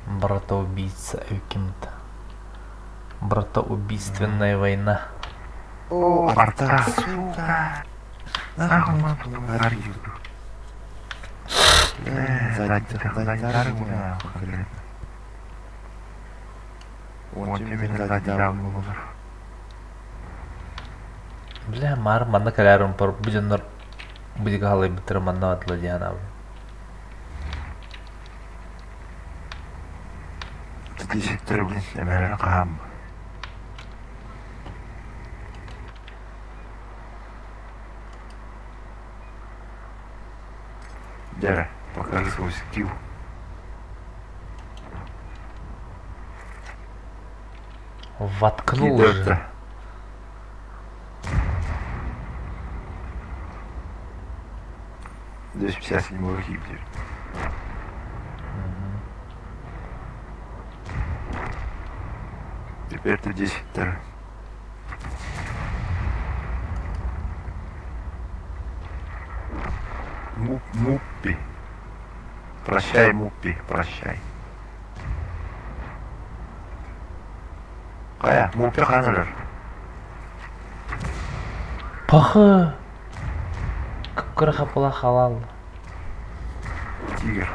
Speaker 1: Братоубийца каким-то. Братоубийственная война.
Speaker 2: О, арта, сука. Нахуй архив. Задары мына конкретно. Он тебе задавы болар.
Speaker 1: Бля, мар манда калярым пар бүжөннөр бүжүгө алай битер манда атла дияна.
Speaker 2: Десеттер блин, эмелер кам. Дяра, покажи свой скилл.
Speaker 1: Воткнул уже.
Speaker 2: Здесь 57 гибель. Теперь ты 10-тер. Муппи. Прощай, Муппи, прощай. Кая, Муппи ханылыр.
Speaker 1: Пахы. Күккір қапыла халал.
Speaker 2: Тигр.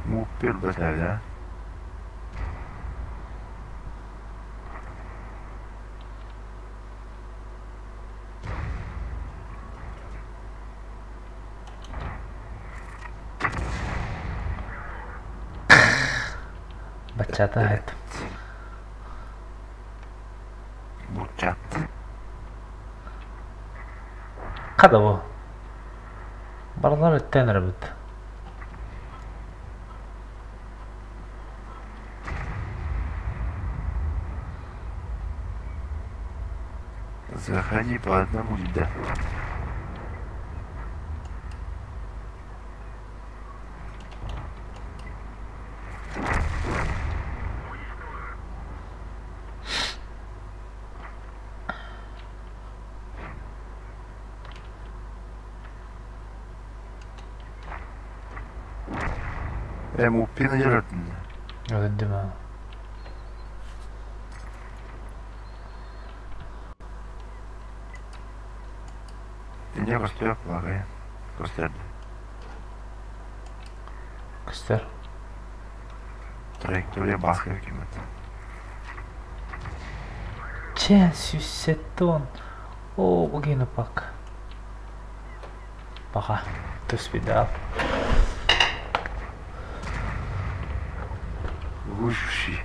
Speaker 2: Муппи бітер, да?
Speaker 1: Бачата айтып.
Speaker 2: Бучат.
Speaker 1: Қада бұл? Барлар өттен әрбіт.
Speaker 2: Заходи по одному, да. 못 피는 줄 알았는데.
Speaker 1: 어딘지만.
Speaker 2: Dünya gösteriyor bakayım. Gösterdi.
Speaker 1: Göster.
Speaker 2: Trajektoriye baskı hükümeti.
Speaker 1: Че, сюссетон. О, богина пак. Пока. До свидания.
Speaker 2: Выживший.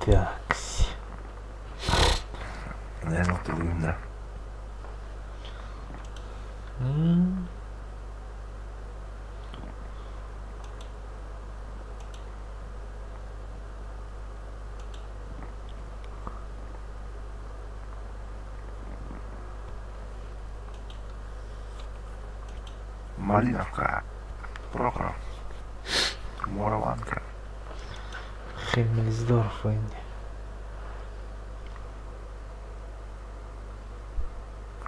Speaker 1: Такс.
Speaker 2: Наверное, ты будем, да. Малиновка. Прохоров. Мураванка.
Speaker 1: Хемельсдорф,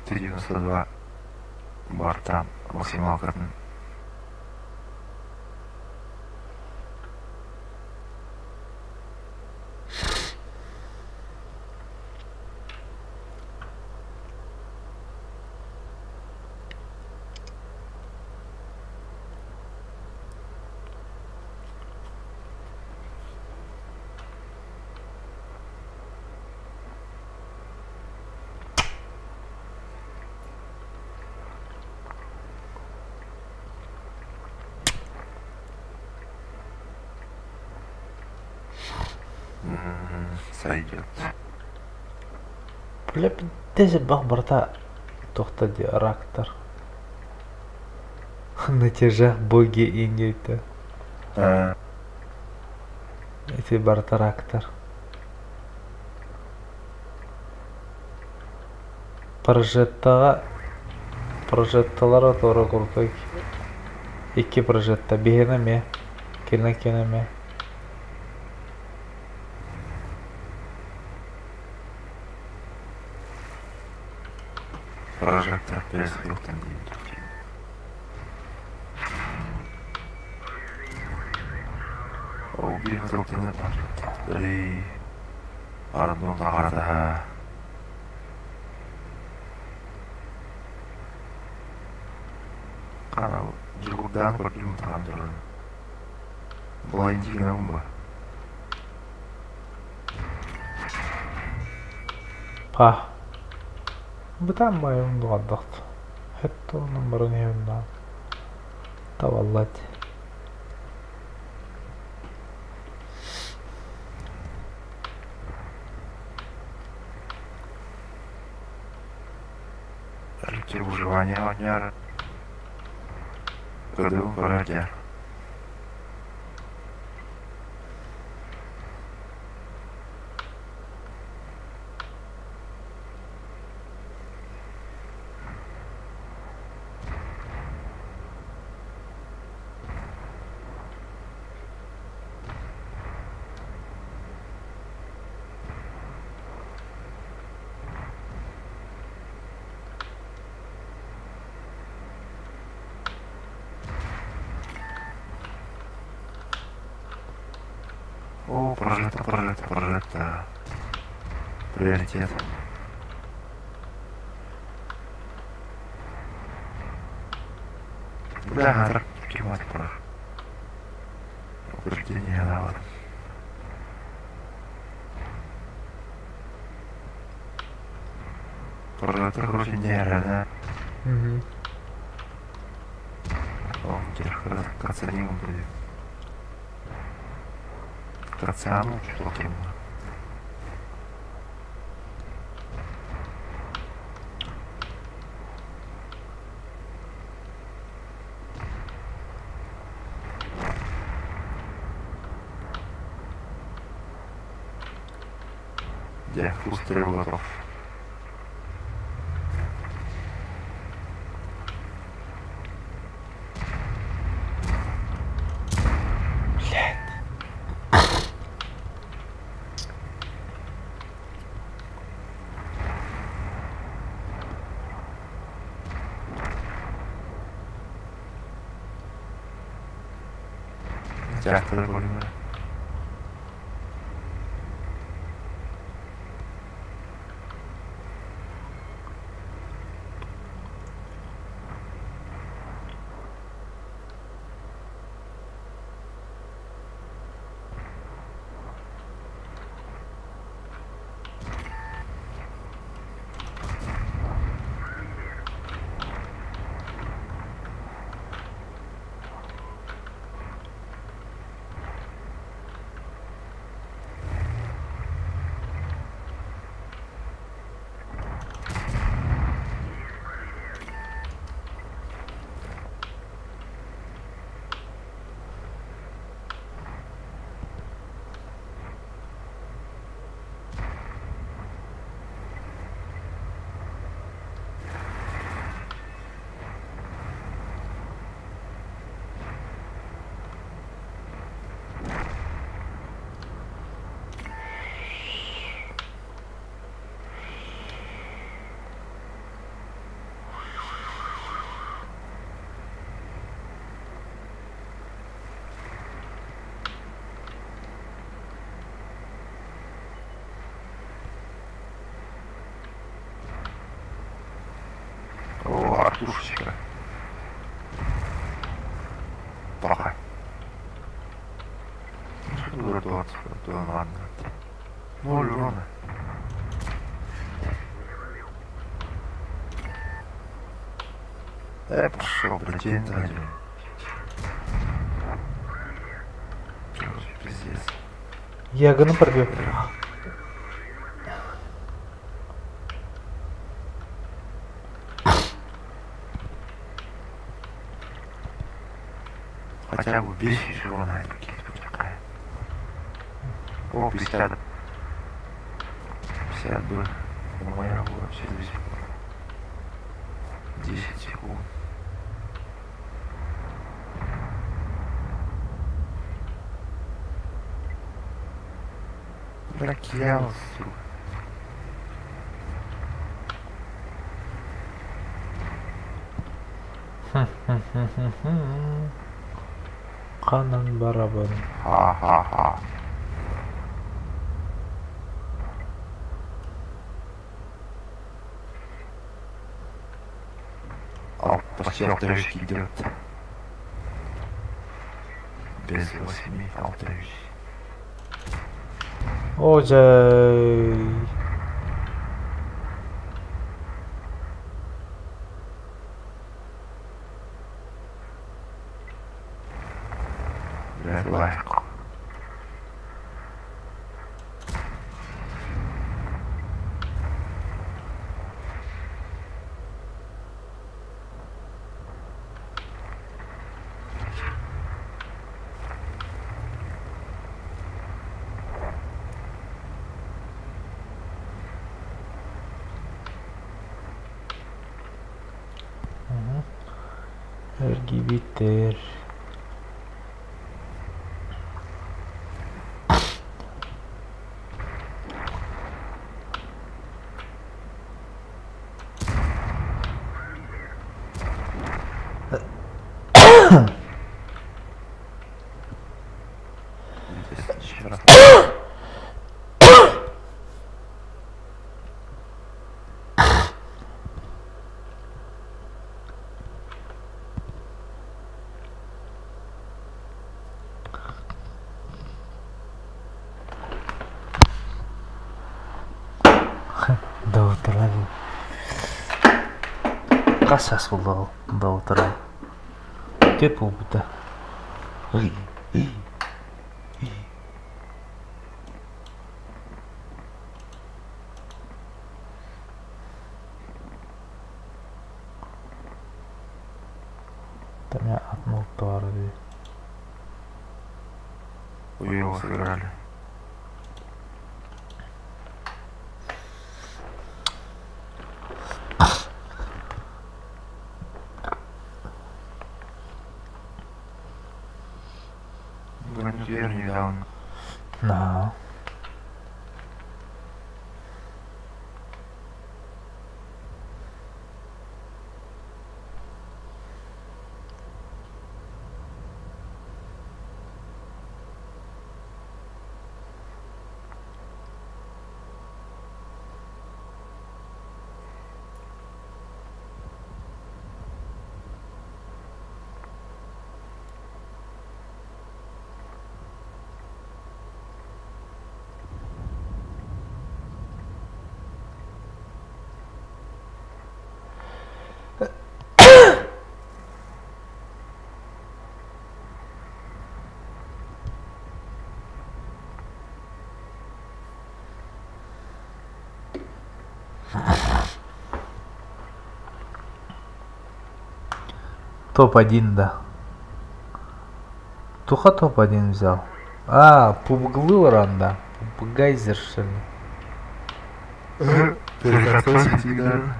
Speaker 2: Т-92 Бартан максималкадан сойдет.
Speaker 1: Бля, даже бахбарта тоқтады рактор. Натяжах боги инейті. Эти барта рактор. Прожетталарға тоғра құрқой. 2 прожетта. Бейіні ме? Кені ме?
Speaker 2: Прожектор пересылтан дейін. Убил сылтаны прожектор. Ардын тағарда. Қана жүгірдан көрдім таған тұрын. Бұлайын жегенім ба?
Speaker 1: Па. Бұдан байым дұғаддақты. Хетті оның бұрын еуіндан. Таваллади.
Speaker 2: Житие выживания огняра. ГДУ бродяр. О, прожито. Приоритет. Да, надо кивать пора. Упреждение надо. Прожито вроде нереально. О, теперь кацаним будет. Кацану что-то. Где? Пустые готов. Часто довольно. О, Артушечка. Плохо. Что тут то ладно. 0 урона. Пошел, блин, сзади. Пиздец.
Speaker 1: Ягону пробил.
Speaker 2: Хотя бы бесишь его на какие-то такая. О, 50. 50 бы. Моя вообще до сих пор. 10 секунд. Проклял, сука.
Speaker 1: Kanan barabar.
Speaker 2: Ха-ха-ха. Почти алтарющий идет. Без 8 алтарющий.
Speaker 1: Ojej.
Speaker 2: Легко.
Speaker 1: LGBT.
Speaker 2: Еще раз.
Speaker 1: Давутырай бул. Кас жаш болду ал. Давутырай. Кеп бул бута. Там я отмыл товары.
Speaker 2: Хуёво сыграли. Ганкер недавно.
Speaker 1: Да. Топ-1, да. Туха топ-1 взял. А, пубглы оранда. Пубгайзер, что ли?
Speaker 2: Перехотился всегда.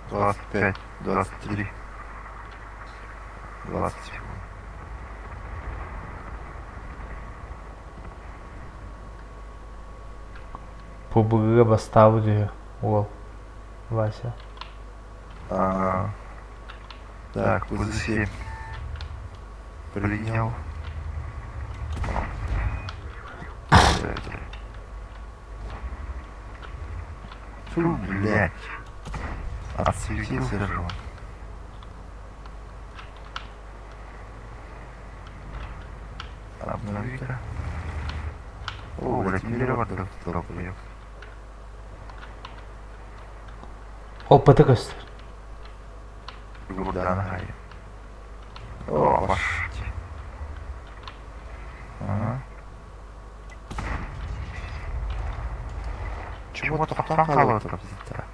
Speaker 2: 25, 23, 20 секунд.
Speaker 1: PUBG поставлю. О, Вася.
Speaker 2: Так, ПЗ-7. Принял. Фу, блядь. Отсветился же он. Обнови-ка. О, блядь, миллиардов туда приехал.
Speaker 1: О, ПТК.
Speaker 2: Куда нога? О, пошли. Ага. Чего-то там холодно, пиздец.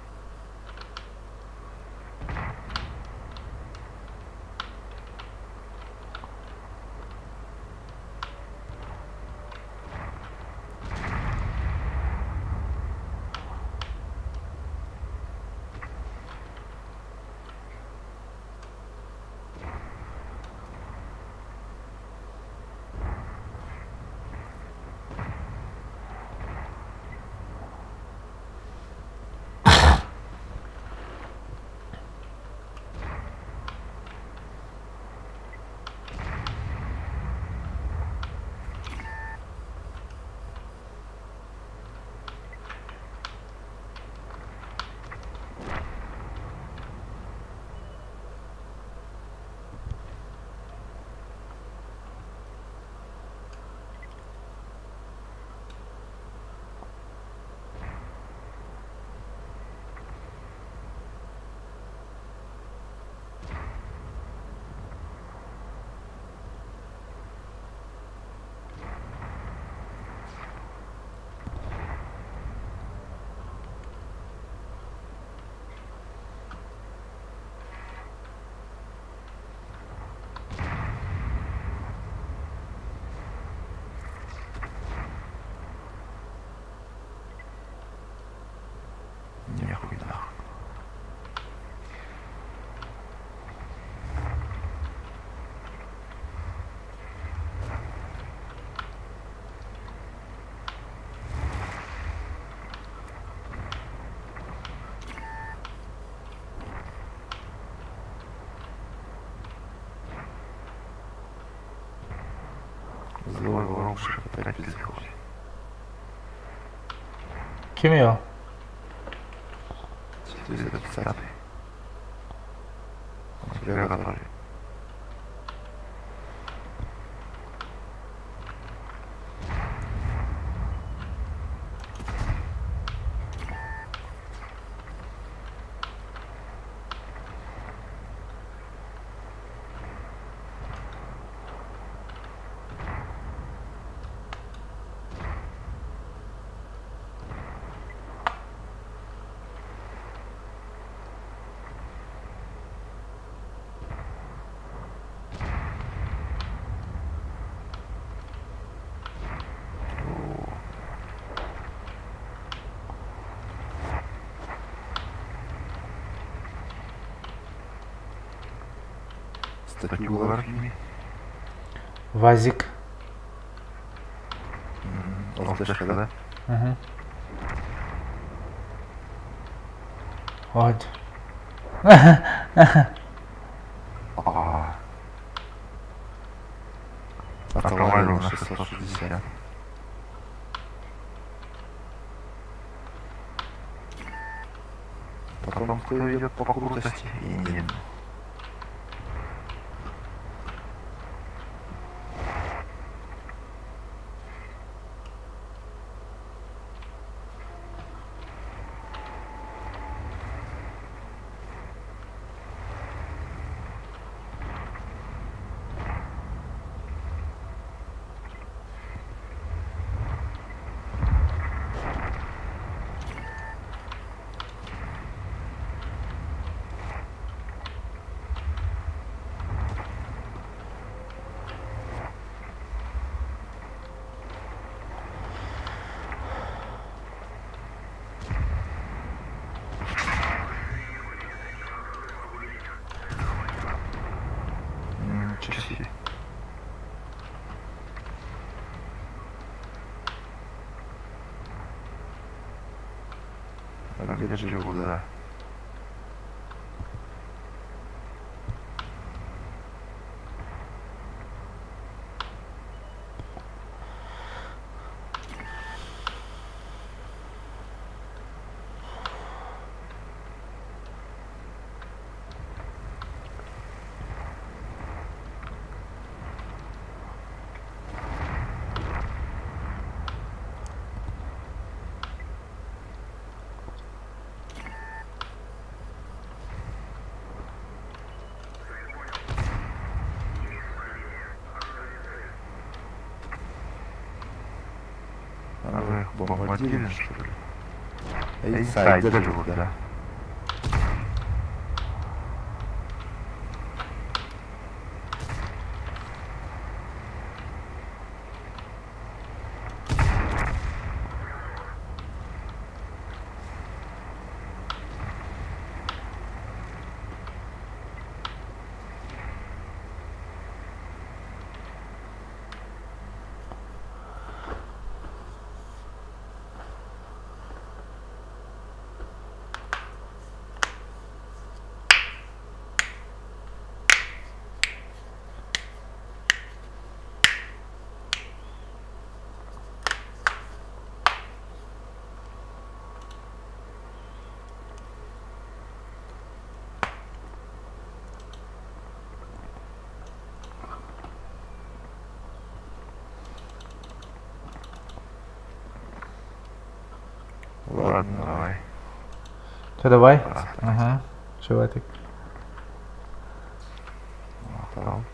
Speaker 2: Нехуй нахуй. Злой воровший опять пиздец.
Speaker 1: Kim ya?
Speaker 2: 450. Тебя который. статью ларфи.
Speaker 1: Вазик.
Speaker 2: ЛТшка, да?
Speaker 1: Угу. Вот.
Speaker 2: Отоварил на 660. Потом кто идет по крутости и не... Часи. А где же его, да? А вы их бомбардировали, что ли? Эйсайд живут, да. Ладно, давай.
Speaker 1: Что, давай?
Speaker 2: Да.
Speaker 1: Ага. Чего ты?
Speaker 2: Там.